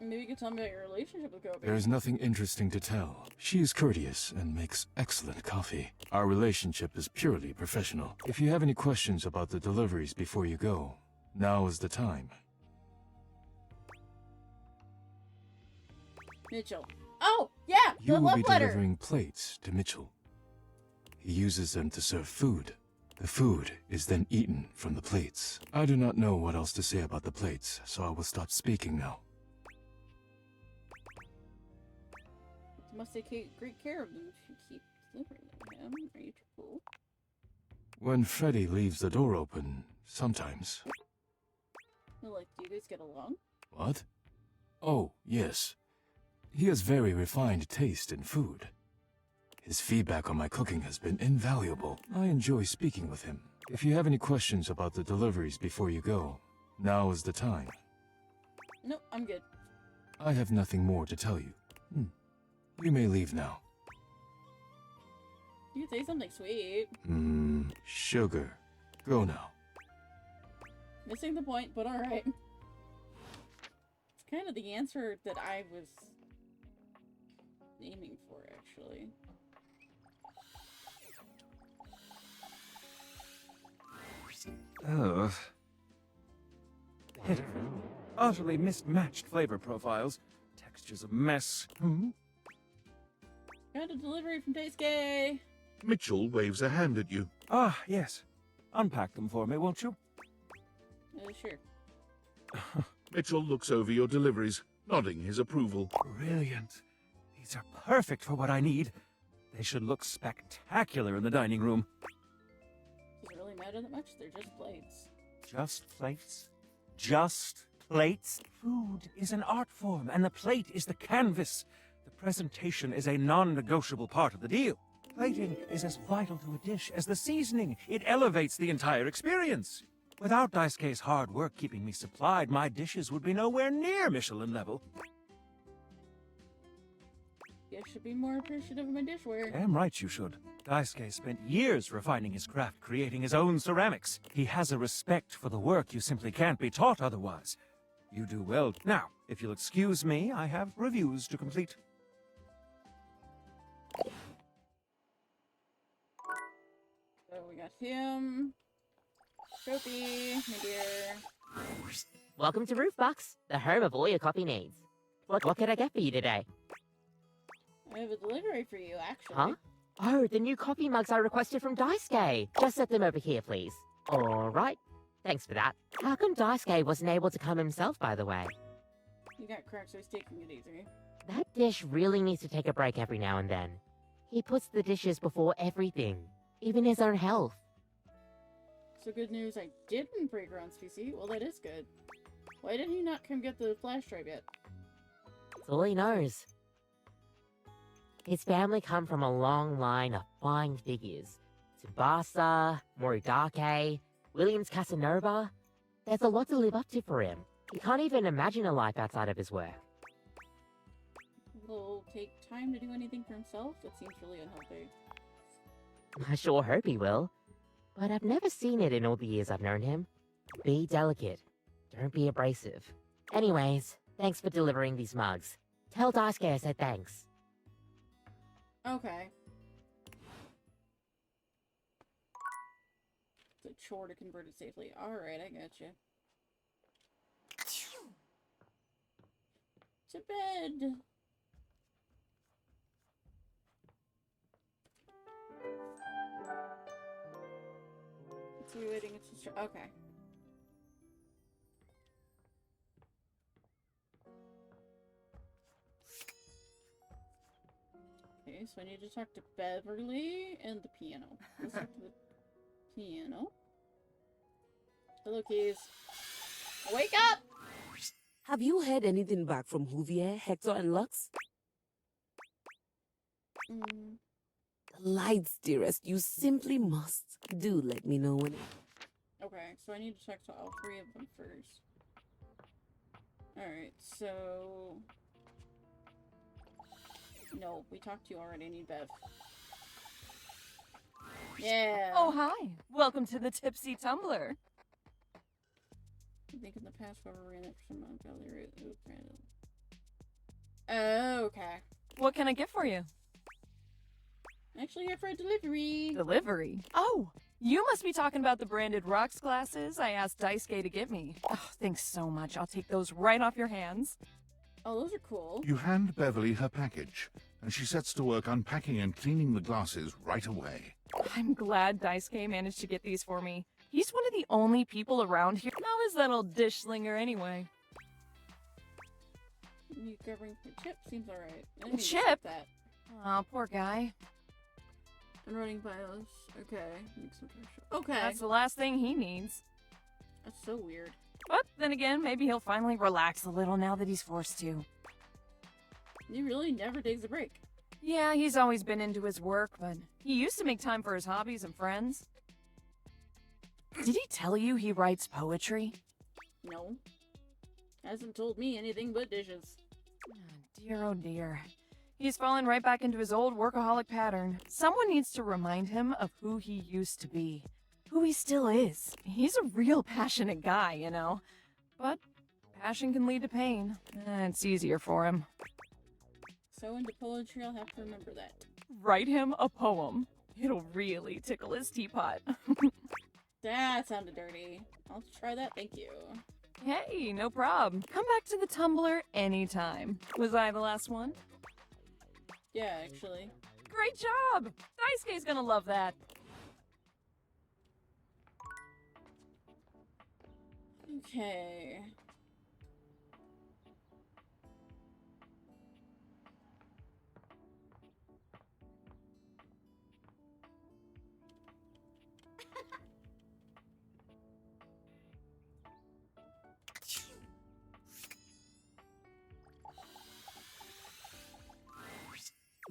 Maybe you could tell me about your relationship with Kopi. There is nothing interesting to tell. She is courteous and makes excellent coffee. Our relationship is purely professional. If you have any questions about the deliveries before you go, now is the time. Mitchell. Oh, yeah! You The will love be letter! delivering plates to Mitchell. He uses them to serve food. The food is then eaten from the plates. I do not know what else to say about the plates, so I will stop speaking now. You must take great care of them if you keep delivering them. Are you too cool? When Freddy leaves the door open, sometimes. Well, like, do you guys get along? What? Oh, yes. He has very refined taste in food. His feedback on my cooking has been invaluable. I enjoy speaking with him. If you have any questions about the deliveries before you go, now is the time. Nope, I'm good. I have nothing more to tell you. You may leave now. You could say something sweet. Sugar. Go now. Missing the point, but alright. It's kind of the answer that I was aiming for, actually. Oh. Pitiful. Utterly mismatched flavor profiles. Texture's a mess. Got a delivery from Daisuke. Mitchell waves a hand at you. Ah, yes. Unpack them for me, won't you? Sure. Mitchell looks over your deliveries, nodding his approval. Brilliant. These These are perfect for what I need. They should look spectacular in the dining room. Does it really matter that much? They're just plates. Just plates? Just plates? Food is an art form, and the plate is the canvas. The presentation is a non-negotiable part of the deal. Plating is as vital to a dish as the seasoning. It elevates the entire experience. Without Daisuke's hard work keeping me supplied, my dishes would be nowhere near Michelin level. You should be more appreciative of my dishware. Damn right you should. Daisuke spent years refining his craft, creating his own ceramics. He has a respect for the work you simply can't be taught otherwise. You do well. Now, if you'll excuse me, I have reviews to complete. So we got him. Sophie, my dear. Welcome to Roofbox, the home of all your coffee needs. What can I get for you today? I have a delivery for you, actually. Huh? Oh, the new coffee mugs I requested from Daisuke. Just set them over here, please. Alright. Thanks for that. How come Daisuke wasn't able to come himself, by the way? You got cracked, so he's taking it easy. That dish really needs to take a break every now and then. He puts the dishes before everything, even his own health. So good news, I didn't break Ron's PC. Well, that is good. Why didn't he not come get the flash drive yet? That's all he knows. His family come from a long line of fine figures. Tsubasa, Moridake, Williams Casanova. There's a lot to live up to for him. He can't even imagine a life outside of his work. Will take time to do anything for himself? That seems really unhealthy. I sure hope he will. But I've never seen it in all the years I've known him. Be delicate. Don't be abrasive. Anyways, thanks for delivering these mugs. Tell Daisuke I said thanks. Okay. It's a chore to convert it safely. Alright, I gotcha. To bed! It's waiting, it's just... Okay. Okay, so I need to talk to Beverly and the piano. Let's talk to the piano. Hello, keys. Wake up! Have you heard anything back from Huvier, Hector, and Lux? Mm. The lights, dearest. You simply must. Do let me know when. Okay, so I need to talk to all three of them first. Alright, so... No, we talked to you already. I need Bev. Yeah. Oh, hi. Welcome to the Tipsy Tumbler. I think in the past, whoever ran it from Mount Valley Road. Oh, okay. What can I get for you? Actually, here for a delivery. Delivery? Oh, you must be talking about the branded rocks glasses I asked Daisuke to get me. Oh, thanks so much. I'll take those right off your hands. Oh, those are cool. You hand Beverly her package, and she sets to work unpacking and cleaning the glasses right away. I'm glad Daisuke managed to get these for me. He's one of the only people around here. How is that old dish slinger anyway? You covering the chip seems alright. I didn't Chip? accept that. Oh, poor guy. And running BIOS. Okay. Make some pressure. Okay. That's the last thing he needs. That's so weird. But then again, maybe he'll finally relax a little now that he's forced to. He really never takes a break. Yeah, he's always been into his work, but he used to make time for his hobbies and friends. Did he tell you he writes poetry? No. Hasn't told me anything but dishes. Dear, oh dear. He's fallen right back into his old workaholic pattern. Someone needs to remind him of who he used to be. Who he still is. He's a real passionate guy, you know. But passion can lead to pain. It's easier for him. So into poetry, I'll have to remember that. Write him a poem. It'll really tickle his teapot. That sounded dirty. I'll try that, thank you. Hey, no prob. Come back to the Tumblr anytime. Was I the last one? Yeah, actually. Great job! Daisuke's gonna love that. Okay.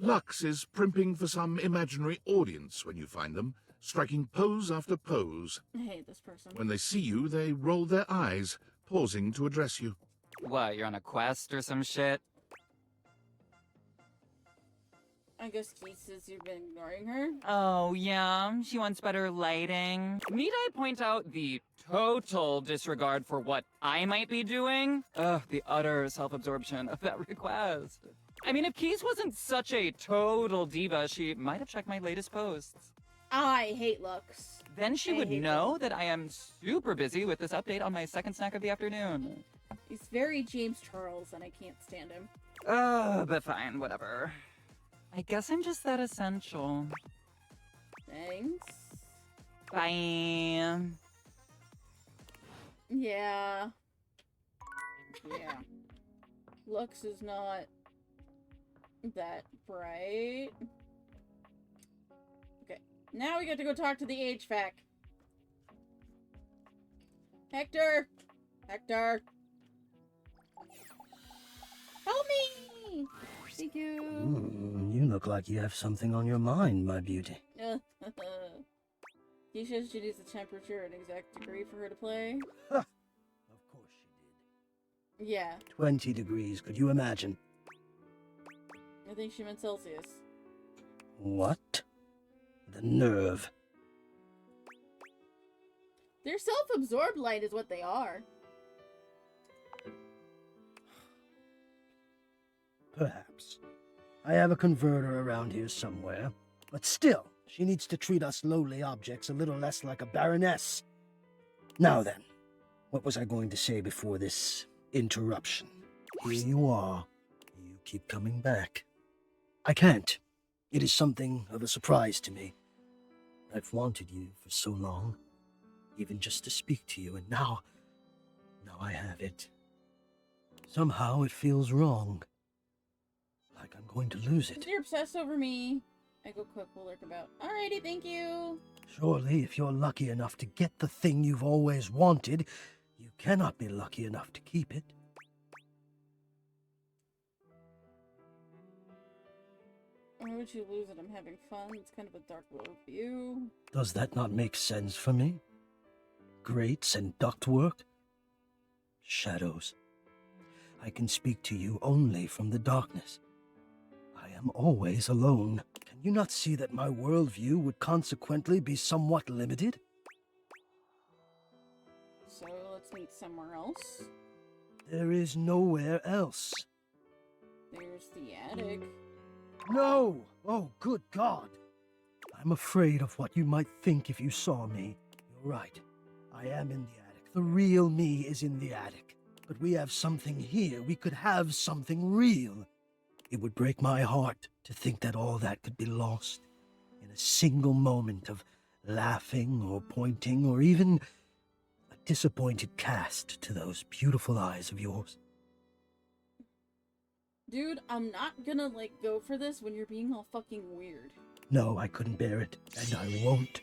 Lux is primping for some imaginary audience when you find them, striking pose after pose. I hate this person. When they see you, they roll their eyes, pausing to address you. What, you're on a quest or some shit? I guess Keith says you've been ignoring her. Oh, yeah, she wants better lighting. Need I point out the total disregard for what I might be doing? Ugh, the utter self-absorption of that request. I mean, if Keys wasn't such a total diva, she might have checked my latest posts. I hate Lux. Then she would know that I am super busy with this update on my second snack of the afternoon. He's very James Charles, and I can't stand him. But fine, whatever. I guess I'm just that essential. Thanks. Bye. Yeah. Yeah. Lux is not that bright. Okay. Now we get to go talk to the HVAC. Hector! Hector! Help me! Thank you. You look like you have something on your mind, my beauty. He says she needs a temperature and exact degree for her to play. Of course she did. Yeah. 20 degrees, could you imagine? I think she meant Celsius. What? The nerve. They're self-absorbed light is what they are. Perhaps. I have a converter around here somewhere. But still, she needs to treat us lowly objects a little less like a baroness. Now then, what was I going to say before this interruption? Here you are. You keep coming back. I can't. It is something of a surprise to me. I've wanted you for so long, even just to speak to you, and now I have it. Somehow it feels wrong. Like I'm going to lose it. You're obsessed over me. I go quick, will lurk about. Alrighty, thank you. Surely, if you're lucky enough to get the thing you've always wanted, you cannot be lucky enough to keep it. Why would you lose it? I'm having fun. It's kind of a dark world view. Does that not make sense for me? Grates and ductwork? Shadows. I can speak to you only from the darkness. I am always alone. Can you not see that my worldview would consequently be somewhat limited? So let's meet somewhere else. There is nowhere else. There's the attic. No! Oh, good God! I'm afraid of what you might think if you saw me. You're right. I am in the attic. The real me is in the attic. But we have something here. We could have something real. It would break my heart to think that all that could be lost in a single moment of laughing or pointing or even a disappointed cast to those beautiful eyes of yours. Dude, I'm not gonna, go for this when you're being all fucking weird. No, I couldn't bear it, and I won't.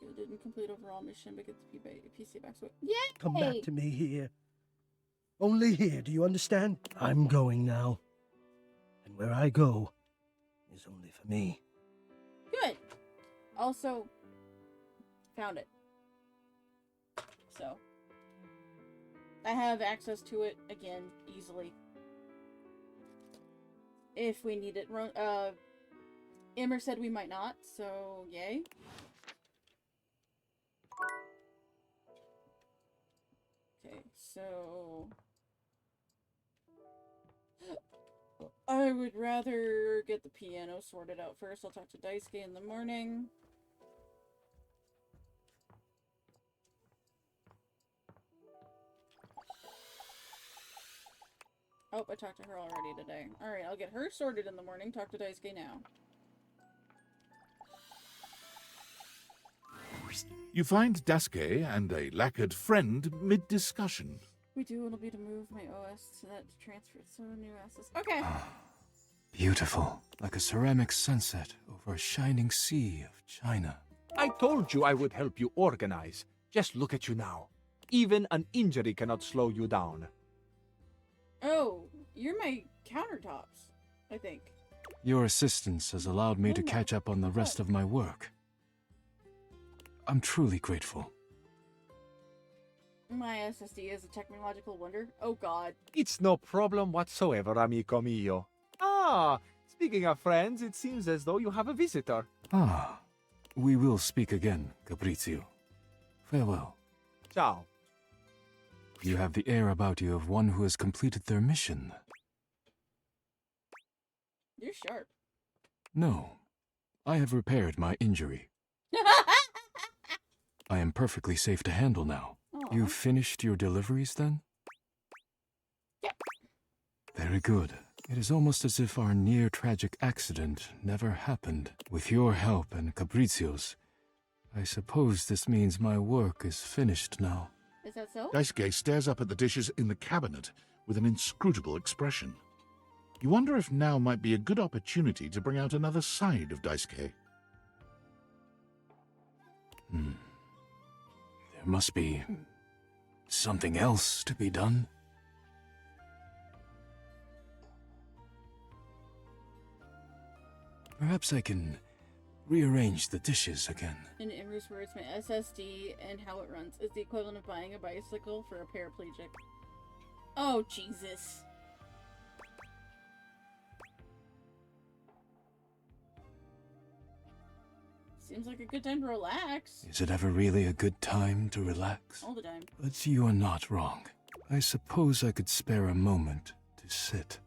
You didn't complete overall mission, but get the PC back. So yay! Come back to me here. Only here, do you understand? I'm going now. And where I go is only for me. Good. Also, found it. So, I have access to it again easily. If we need it. Immer said we might not, so yay. Okay, so I would rather get the piano sorted out first. I'll talk to Daisuke in the morning. Oh, I talked to her already today. Alright, I'll get her sorted in the morning. Talk to Daisuke now. You find Daisuke and a lacquered friend mid-discussion. We do. It'll be to move my OS to that to transfer it so new assets. Okay. Beautiful, like a ceramic sunset over a shining sea of China. I told you I would help you organize. Just look at you now. Even an injury cannot slow you down. Oh, you're my countertops. I think. Your assistance has allowed me to catch up on the rest of my work. I'm truly grateful. My SSD is a technological wonder. Oh god. It's no problem whatsoever, amico mio. Ah, speaking of friends, it seems as though you have a visitor. Ah, we will speak again, Fabrizio. Farewell. Ciao. You have the air about you of one who has completed their mission. You're sharp. No, I have repaired my injury. I am perfectly safe to handle now. Aww. You finished your deliveries then? Yep. Very good. It is almost as if our near-tragic accident never happened. With your help and Fabrizio's, I suppose this means my work is finished now. Is that so? Daisuke stares up at the dishes in the cabinet with an inscrutable expression. You wonder if now might be a good opportunity to bring out another side of Daisuke. There must be something else to be done. Perhaps I can rearrange the dishes again. In Imru's words, my SSD and how it runs is the equivalent of buying a bicycle for a paraplegic. Oh, Jesus. Seems like a good time to relax. Is it ever really a good time to relax? All the time. But you are not wrong. I suppose I could spare a moment to sit.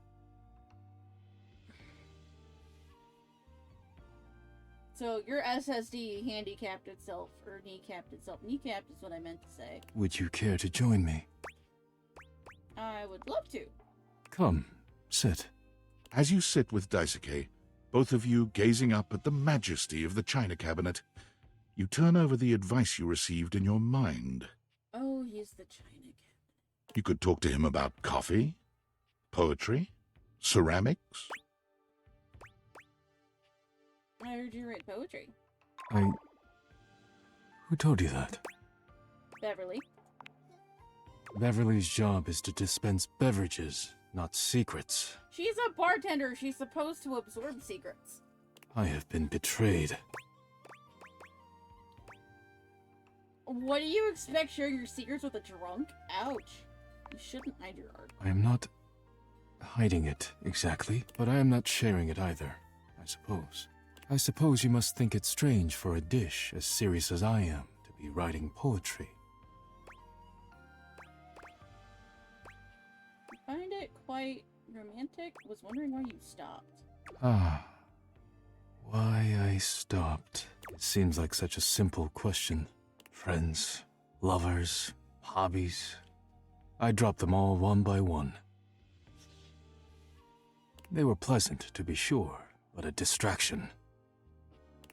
So your SSD handicapped itself, or kneecapped itself. Kneecapped is what I meant to say. Would you care to join me? I would love to. Come, sit. As you sit with Daisuke, both of you gazing up at the majesty of the china cabinet, you turn over the advice you received in your mind. Oh, he's the china cabinet. You could talk to him about coffee, poetry, ceramics. I heard you write poetry. Who told you that? Beverly. Beverly's job is to dispense beverages, not secrets. She's a bartender. She's supposed to absorb secrets. I have been betrayed. What do you expect sharing your secrets with a drunk? Ouch. You shouldn't hide your art. I am not hiding it, exactly, but I am not sharing it either, I suppose. I suppose you must think it strange for a dish as serious as I am to be writing poetry. I find it quite romantic. Was wondering why you stopped. Ah, why I stopped. It seems like such a simple question. Friends, lovers, hobbies. I dropped them all one by one. They were pleasant, to be sure, but a distraction.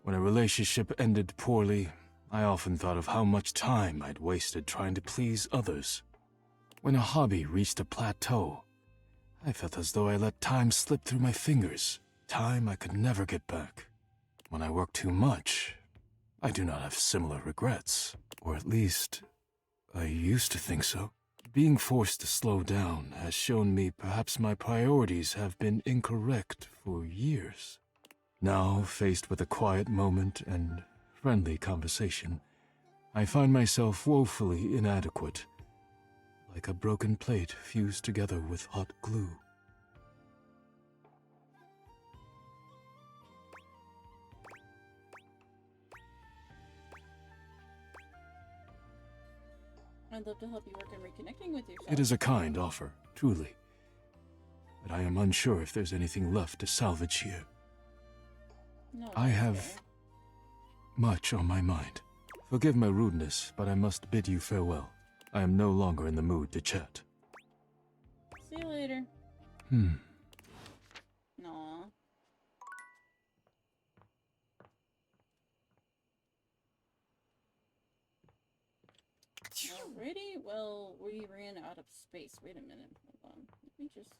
When a relationship ended poorly, I often thought of how much time I'd wasted trying to please others. When a hobby reached a plateau, I felt as though I let time slip through my fingers, time I could never get back. When I work too much, I do not have similar regrets, or at least, I used to think so. Being forced to slow down has shown me perhaps my priorities have been incorrect for years. Now, faced with a quiet moment and friendly conversation, I find myself woefully inadequate, like a broken plate fused together with hot glue. I'd love to help you work on reconnecting with yourself. It is a kind offer, truly, but I am unsure if there's anything left to salvage here. No, I that's have fair. much on my mind. Forgive my rudeness, but I must bid you farewell. I am no longer in the mood to chat. See you later. Aw. Alrighty, well, we ran out of space. Wait a minute. Hold on. Let me just...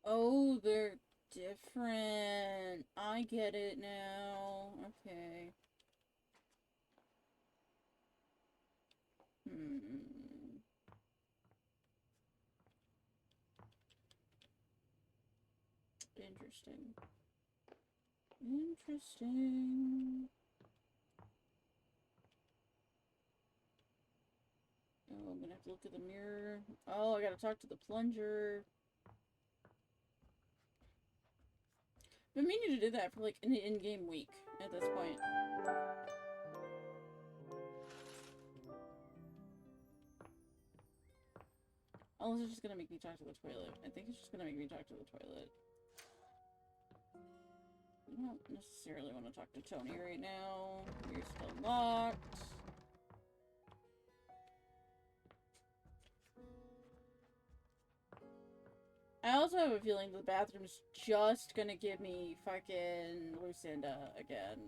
Oh, they're different. I get it now. Okay. Interesting. Interesting. Oh, I'm gonna have to look at the mirror. Oh, I gotta talk to the plunger. I've been meaning to do that for like an in-game week at this point. Unless it's just gonna make me talk to the toilet. I think it's just gonna make me talk to the toilet. I don't necessarily want to talk to Tony right now. You're still locked. I also have a feeling the bathroom's just gonna give me fucking Lucinda again.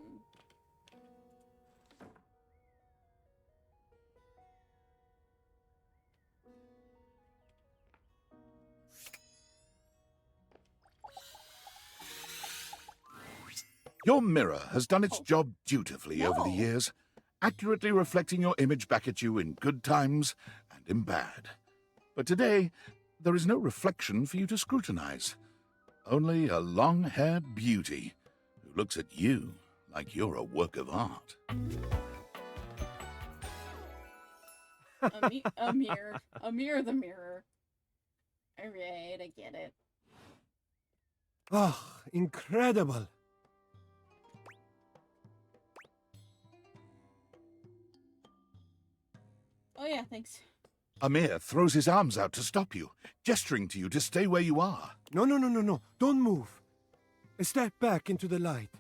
Your mirror has done its job dutifully over the years, accurately reflecting your image back at you in good times and in bad. But today, there is no reflection for you to scrutinize. Only a long-haired beauty who looks at you like you're a work of art. A mirror. A mirror the mirror. Alright, I get it. Oh, incredible. Oh yeah, thanks. Amir throws his arms out to stop you, gesturing to you to stay where you are. No. Don't move. Step back into the light.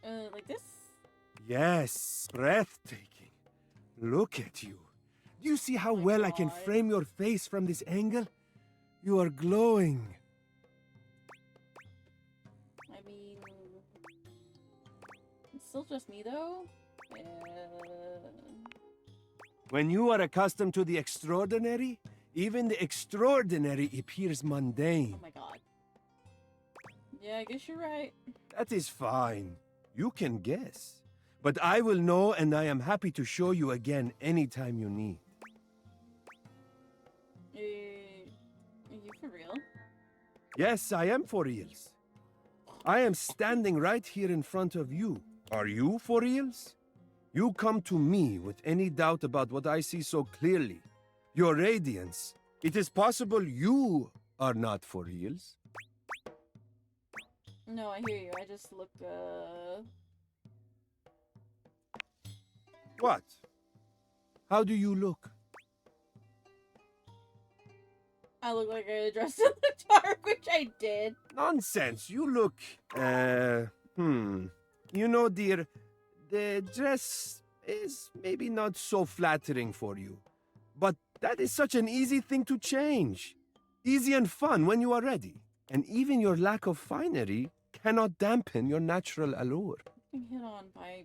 Like this? Yes, breathtaking. Look at you. Do you see how well I can frame your face from this angle? You are glowing. I mean... It's still just me, though? When you are accustomed to the extraordinary, even the extraordinary appears mundane. Oh my god. Yeah, I guess you're right. That is fine. You can guess. But I will know, and I am happy to show you again anytime you need. Are you for real? Yes, I am for reals. I am standing right here in front of you. Are you for reals? You come to me with any doubt about what I see so clearly. Your radiance. It is possible you are not for reals. No, I hear you. I just look, What? How do you look? I look like I dressed in the dark, which I did. Nonsense. You look, You know, dear, the dress is maybe not so flattering for you. But that is such an easy thing to change. Easy and fun when you are ready. And even your lack of finery cannot dampen your natural allure. Being hit on by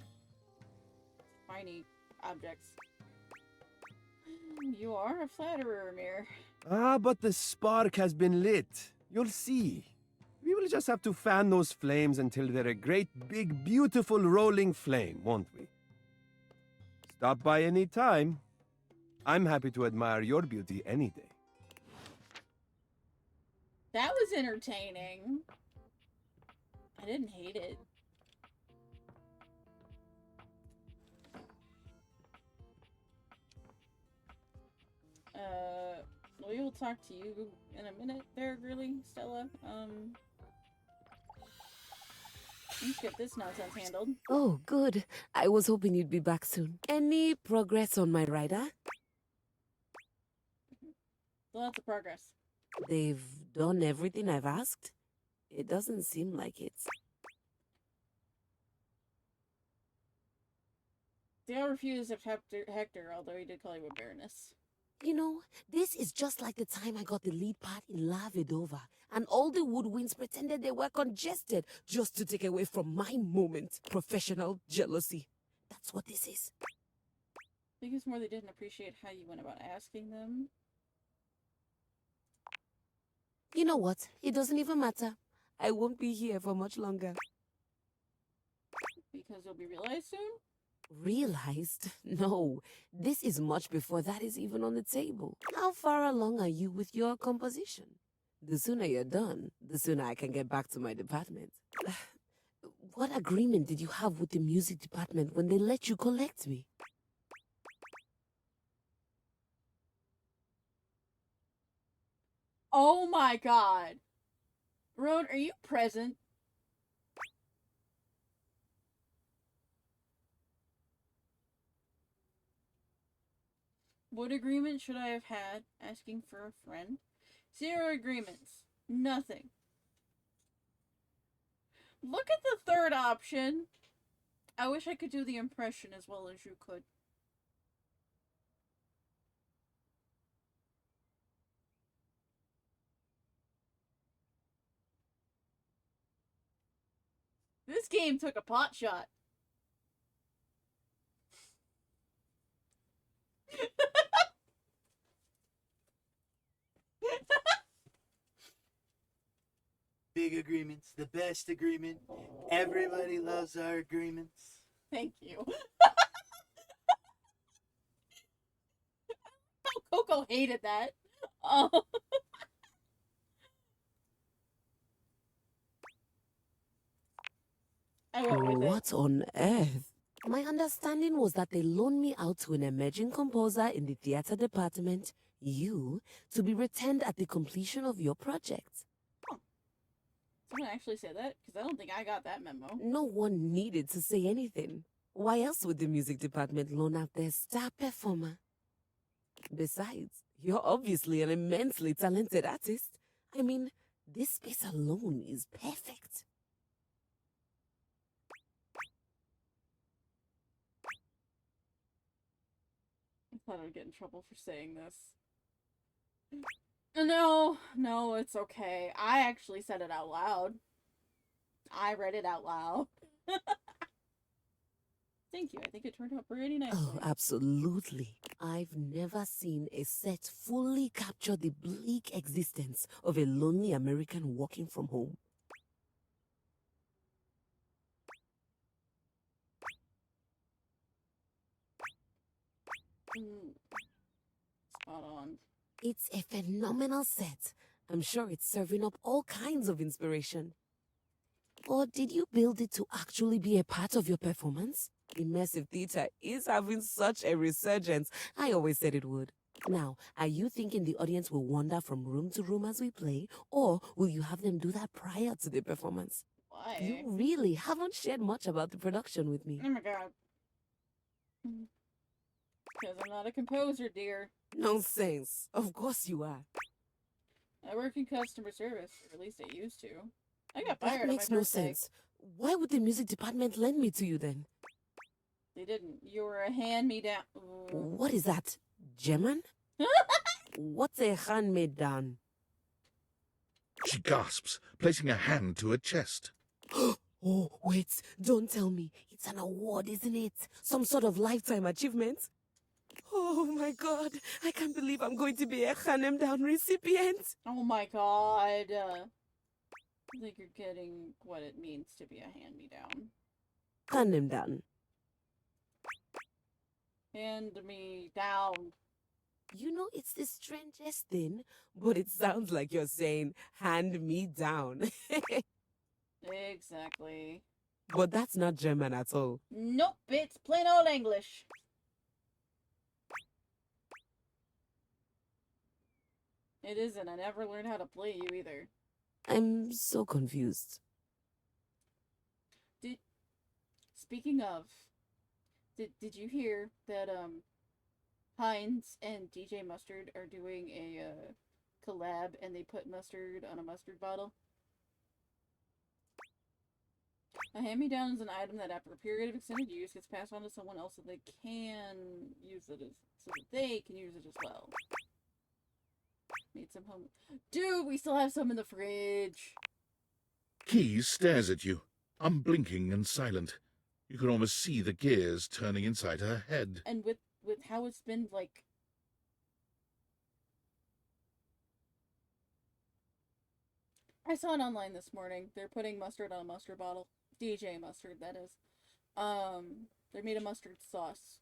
tiny objects. You are a flatterer, Amir. Ah, but the spark has been lit. You'll see. We will just have to fan those flames until they're a great, big, beautiful rolling flame, won't we? Stop by any time. I'm happy to admire your beauty any day. That was entertaining. I didn't hate it. We will talk to you in a minute there, really, Stella. Let's get this nonsense handled. Oh, good. I was hoping you'd be back soon. Any progress on my rider? Lots of progress. They've done everything I've asked? It doesn't seem like it. They all refused to accept Hector, although he did call you a baroness. You know, this is just like the time I got the lead part in La Vedova, and all the woodwinds pretended they were congested just to take away from my moment. Professional jealousy. That's what this is. I think it's more they didn't appreciate how you went about asking them. You know what? It doesn't even matter. I won't be here for much longer. Because you'll be realized soon? Realized? No. This is much before that is even on the table. How far along are you with your composition? The sooner you're done, the sooner I can get back to my department. What agreement did you have with the music department when they let you collect me? Oh my god. Roan, are you present? What agreement should I have had asking for a friend? 0 agreements. Nothing. Look at the third option. I wish I could do the impression as well as you could. This game took a pot shot. Big agreements, the best agreement. Everybody loves our agreements. Thank you. Coco hated that. Oh. I went with it. What on earth? My understanding was that they loaned me out to an emerging composer in the theater department, you, to be returned at the completion of your project. Someone actually say that? Because I don't think I got that memo. No one needed to say anything. Why else would the music department loan out their star performer? Besides, you're obviously an immensely talented artist. I mean, this space alone is perfect. I thought I would get in trouble for saying this. No, it's okay. I actually said it out loud. I read it out loud. Thank you. I think it turned out pretty nicely. Oh, absolutely. I've never seen a set fully capture the bleak existence of a lonely American working from home. Spot on. It's a phenomenal set. I'm sure it's serving up all kinds of inspiration. Or did you build it to actually be a part of your performance? Immersive theater is having such a resurgence. I always said it would. Now, are you thinking the audience will wander from room to room as we play, or will you have them do that prior to the performance? Why? You really haven't shared much about the production with me. Oh my god. Because I'm not a composer, dear. Nonsense. Of course you are. I work in customer service, or at least I used to. I got fired That makes on my no first day. sense. Why would the music department lend me to you then? They didn't. You were a hand-me-down. What is that? German? What's a hand-me-down? She gasps, placing a hand to her chest. Oh, wait. Don't tell me. It's an award, isn't it? Some sort of lifetime achievement? Oh my god. I can't believe I'm going to be a hand-me-down recipient. Oh my god. I think you're getting what it means to be a hand-me-down. Hand-me-down. Hand-me-down. You know, it's the strangest thing, but it sounds like you're saying, hand me down. Exactly. But that's not German at all. Nope, it's plain old English. It isn't. I never learned how to play you either. I'm so confused. Speaking of, did you hear that Heinz and DJ Mustard are doing a collab, and they put mustard on a mustard bottle? A hand-me-down is an item that after a period of extended use gets passed on to someone else so they can use it so that they can use it as well. Need some home. Dude, we still have some in the fridge. Keys stares at you, unblinking and silent. You can almost see the gears turning inside her head. And with how it's been, like... I saw it online this morning. They're putting mustard on a mustard bottle. DJ mustard, that is. They made a mustard sauce.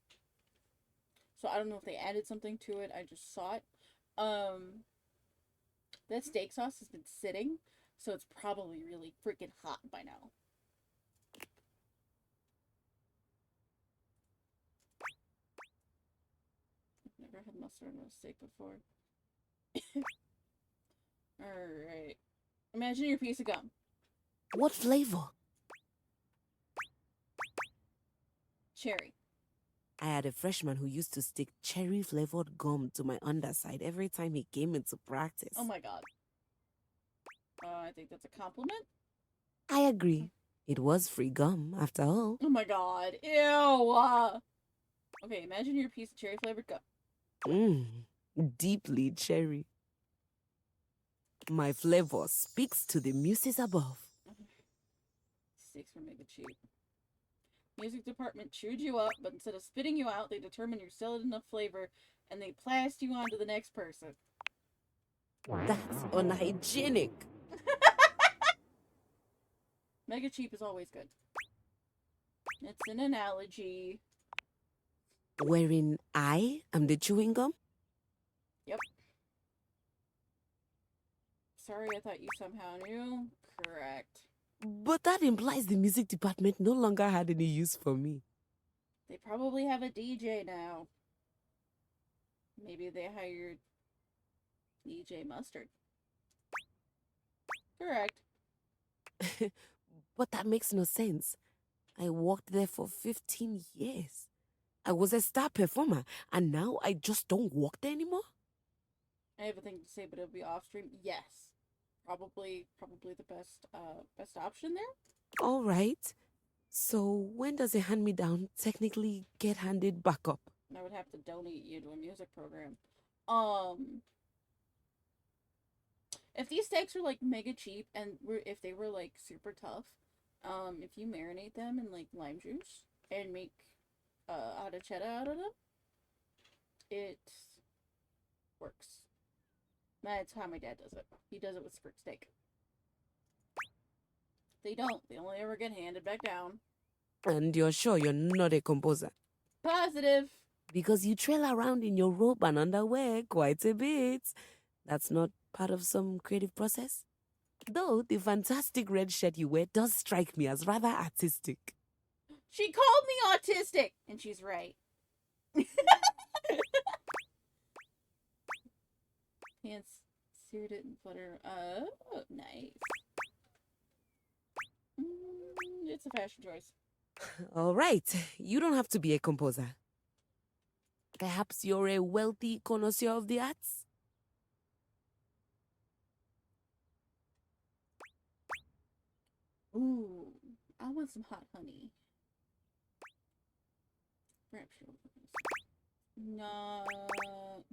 So I don't know if they added something to it. I just saw it. But That steak sauce has been sitting, so it's probably really freaking hot by now. I've never had mustard on a steak before. Alright. Imagine your piece of gum. What flavor? Cherry. I had a freshman who used to stick cherry-flavored gum to my underside every time he came into practice. Oh my god. I think that's a compliment. I agree. It was free gum, after all. Oh my god. Ew. Okay, imagine your piece of cherry-flavored gum. Mmm, deeply cherry. My flavor speaks to the muses above. Steaks were mega cheap. Music department chewed you up, but instead of spitting you out, they determined you're still had enough flavor, and they plast you on to the next person. That's unhygienic. Mega cheap is always good. It's an analogy. Wherein I am the chewing gum? Yep. Sorry, I thought you somehow knew. Correct. But that implies the music department no longer had any use for me. They probably have a DJ now. Maybe they hired DJ Mustard. Correct. But that makes no sense. I worked there for 15 years. I was a star performer, and now I just don't work there anymore? I have a thing to say, but it'll be off stream. Yes. Probably the best option there. All right. So when does a hand-me-down technically get handed back up? I would have to donate you to a music program. If these steaks are like mega cheap and if they were like super tough, if you marinate them in like lime juice and make out of cheddar out of them, it works. That's how my dad does it. He does it with sprit steak. They don't. They only ever get handed back down. And you're sure you're not a composer? Positive. Because you trail around in your robe and underwear quite a bit. That's not part of some creative process? Though the fantastic red shirt you wear does strike me as rather artistic. She called me autistic, and she's right. Pants seared it in butter. Oh, nice. It's a fashion choice. All right, you don't have to be a composer. Perhaps you're a wealthy connoisseur of the arts? Ooh, I want some hot honey. Perhaps no.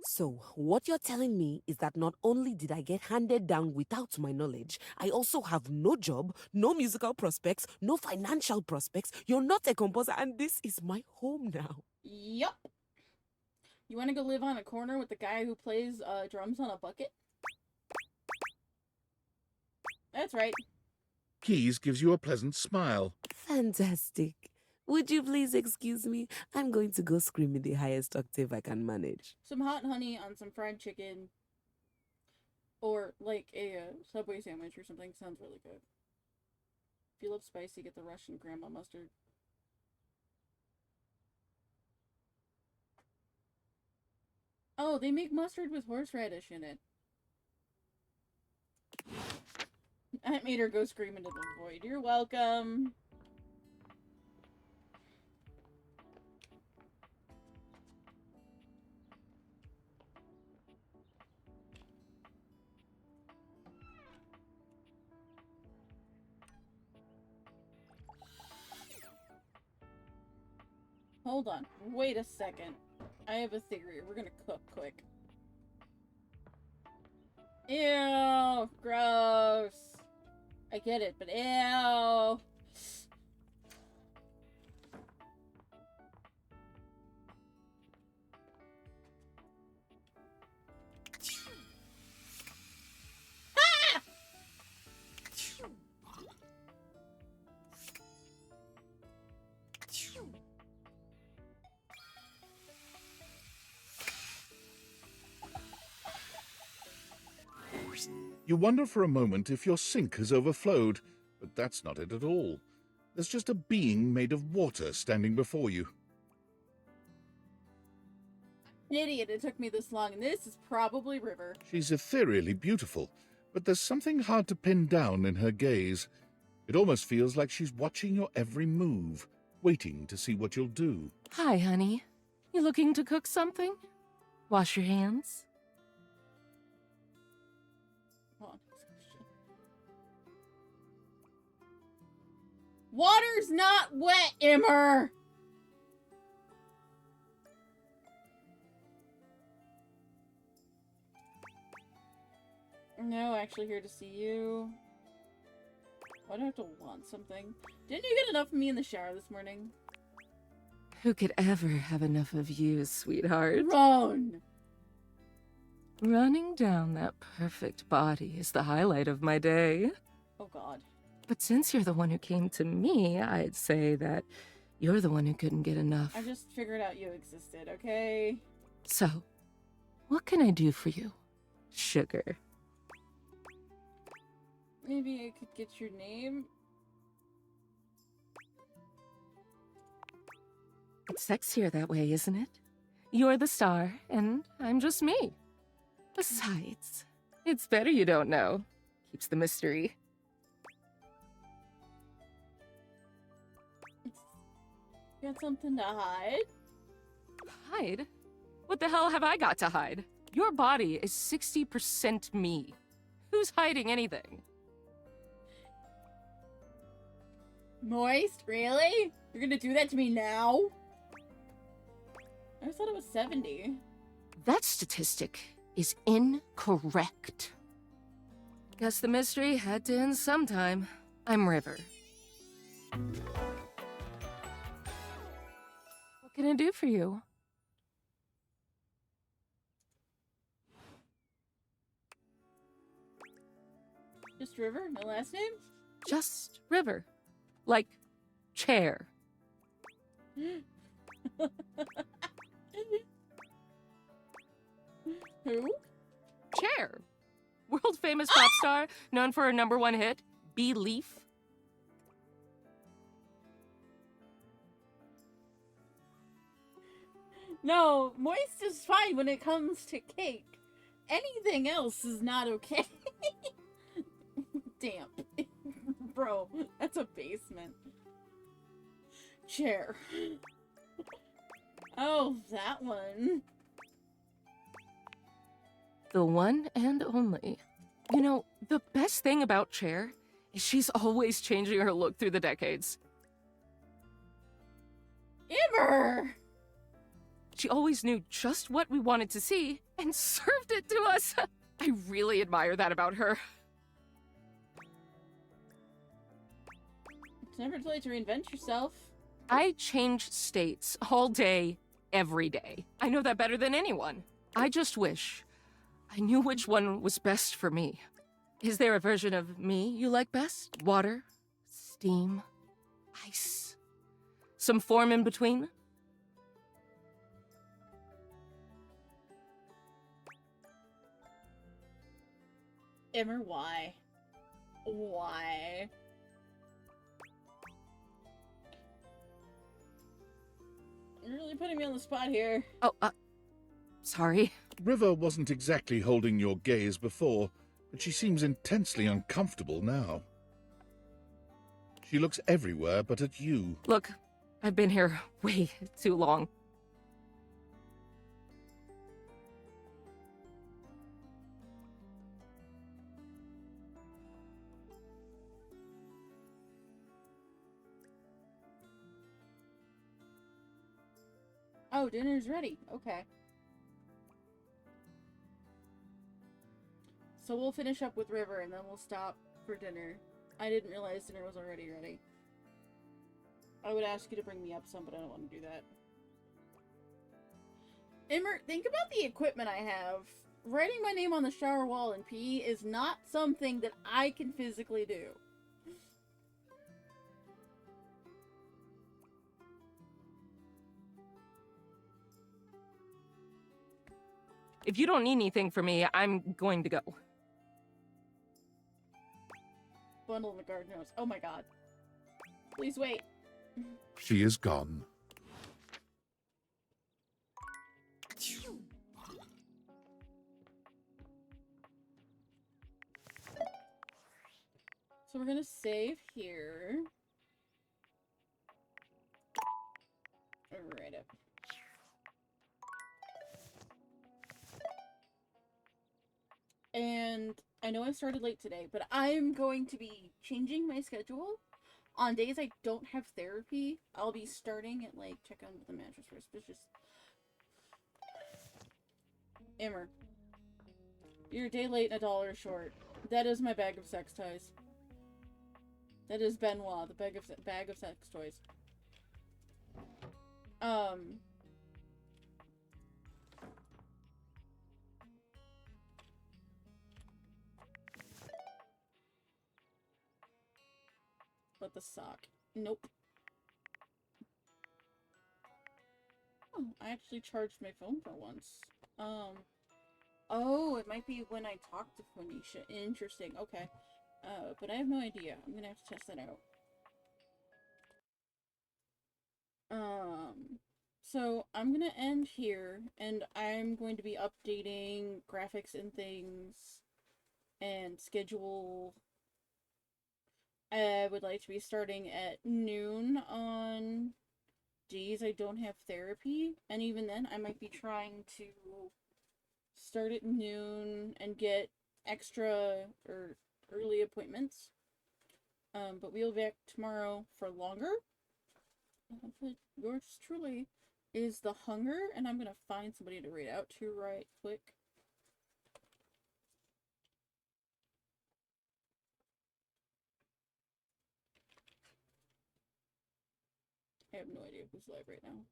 So, what you're telling me is that not only did I get handed down without my knowledge, I also have no job, no musical prospects, no financial prospects. You're not a composer, and this is my home now. Yup. You want to go live on a corner with the guy who plays drums on a bucket? That's right. Keys gives you a pleasant smile. Fantastic. Would you please excuse me? I'm going to go scream in the highest octave I can manage. Some hot honey on some fried chicken. Or like a Subway sandwich or something sounds really good. If you love spicy, get the Russian grandma mustard. Oh, they make mustard with horseradish in it. I made her go scream into the void. You're welcome. Hold on. Wait a second. I have a theory. We're gonna cook quick. Ew! Gross! I get it, but ew! Ah! You wonder for a moment if your sink has overflowed, but that's not it at all. There's just a being made of water standing before you. An idiot, it took me this long, and this is probably River. She's ethereally beautiful, but there's something hard to pin down in her gaze. It almost feels like she's watching your every move, waiting to see what you'll do. Hi, honey. You looking to cook something? Wash your hands? Hold on, next question. Water's not wet, Immer! No, actually here to see you. Why do I have to want something? Didn't you get enough of me in the shower this morning? Who could ever have enough of you, sweetheart? Run! Running down that perfect body is the highlight of my day. Oh god. But since you're the one who came to me, I'd say that you're the one who couldn't get enough. I just figured out you existed, okay? So, what can I do for you, sugar? Maybe I could get your name? It's sexier that way, isn't it? You're the star, and I'm just me. Besides, it's better you don't know. Keeps the mystery. You got something to hide? Hide? What the hell have I got to hide? Your body is 60% me. Who's hiding anything? Moist? Really? You're gonna do that to me now? I always thought it was 70. That statistic is incorrect. Guess the mystery had to end sometime. I'm River. What can I do for you? Just River? No last name? Just River. Like, chair. Who? Chair. World famous pop star, known for her #1 hit, Belief. No, moist is fine when it comes to cake. Anything else is not okay. Damp. Bro, that's a basement. Chair. Oh, that one. The one and only. You know, the best thing about Chair is she's always changing her look through the decades. Immer! She always knew just what we wanted to see and served it to us. I really admire that about her. It's never too late to reinvent yourself. I change states all day, every day. I know that better than anyone. I just wish I knew which one was best for me. Is there a version of me you like best? Water? Steam? Ice? Some form in between? Immer, why? Why? You're really putting me on the spot here. Oh, sorry. River wasn't exactly holding your gaze before, but she seems intensely uncomfortable now. She looks everywhere but at you. Look, I've been here way too long. Oh, dinner's ready. Okay. So we'll finish up with River and then we'll stop for dinner. I didn't realize dinner was already ready. I would ask you to bring me up some, but I don't want to do that. Immer, think about the equipment I have. Writing my name on the shower wall in PE is not something that I can physically do. If you don't need anything from me, I'm going to go. bundle in the garden hose. Oh my god. Please wait. She is gone. So we're gonna save here. Right up. And I know I started late today, but I'm going to be changing my schedule. On days I don't have therapy, I'll be starting at, like, check on the mattress first, but just... Immer. You're a day late and $1 short. That is my bag of sex toys. That is Benoit, the bag of sex toys. But the sock. Nope. Oh, I actually charged my phone for once. Oh, it might be when I talk to Phoenicia. Interesting. Okay. But I have no idea. I'm gonna have to test that out. So I'm gonna end here, and I'm going to be updating graphics and things, and schedule. I would like to be starting at noon on days I don't have therapy, and even then I might be trying to start at noon and get extra or early appointments. But we'll be back tomorrow for longer. But yours truly is the hunger, and I'm gonna find somebody to read out to right quick. I have no idea who's live right now.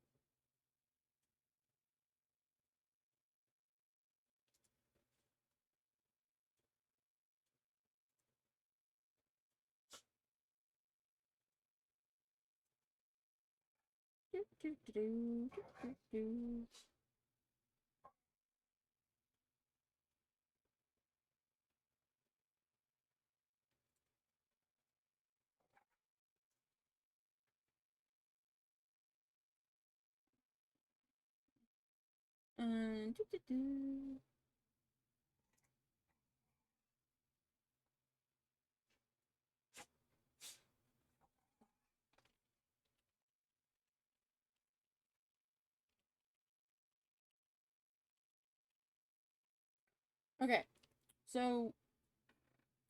Okay, so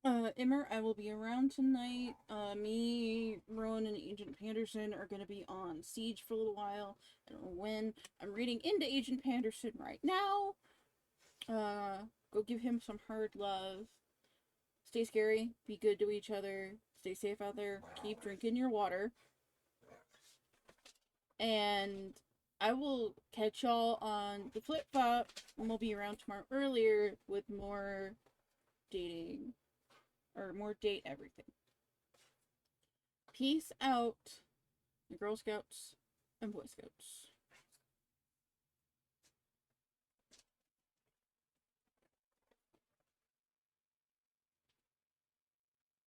Immer, I will be around tonight. Me, Rowan, and Agent Panderson are gonna be on Siege for a little while. I don't know when. I'm reading into Agent Panderson right now. Go give him some hard love. Stay scary. Be good to each other. Stay safe out there. Keep drinking your water. And I will catch y'all on the flip flop, and we'll be around tomorrow earlier with more dating, or more date everything. Peace out, the Girl Scouts and Boy Scouts.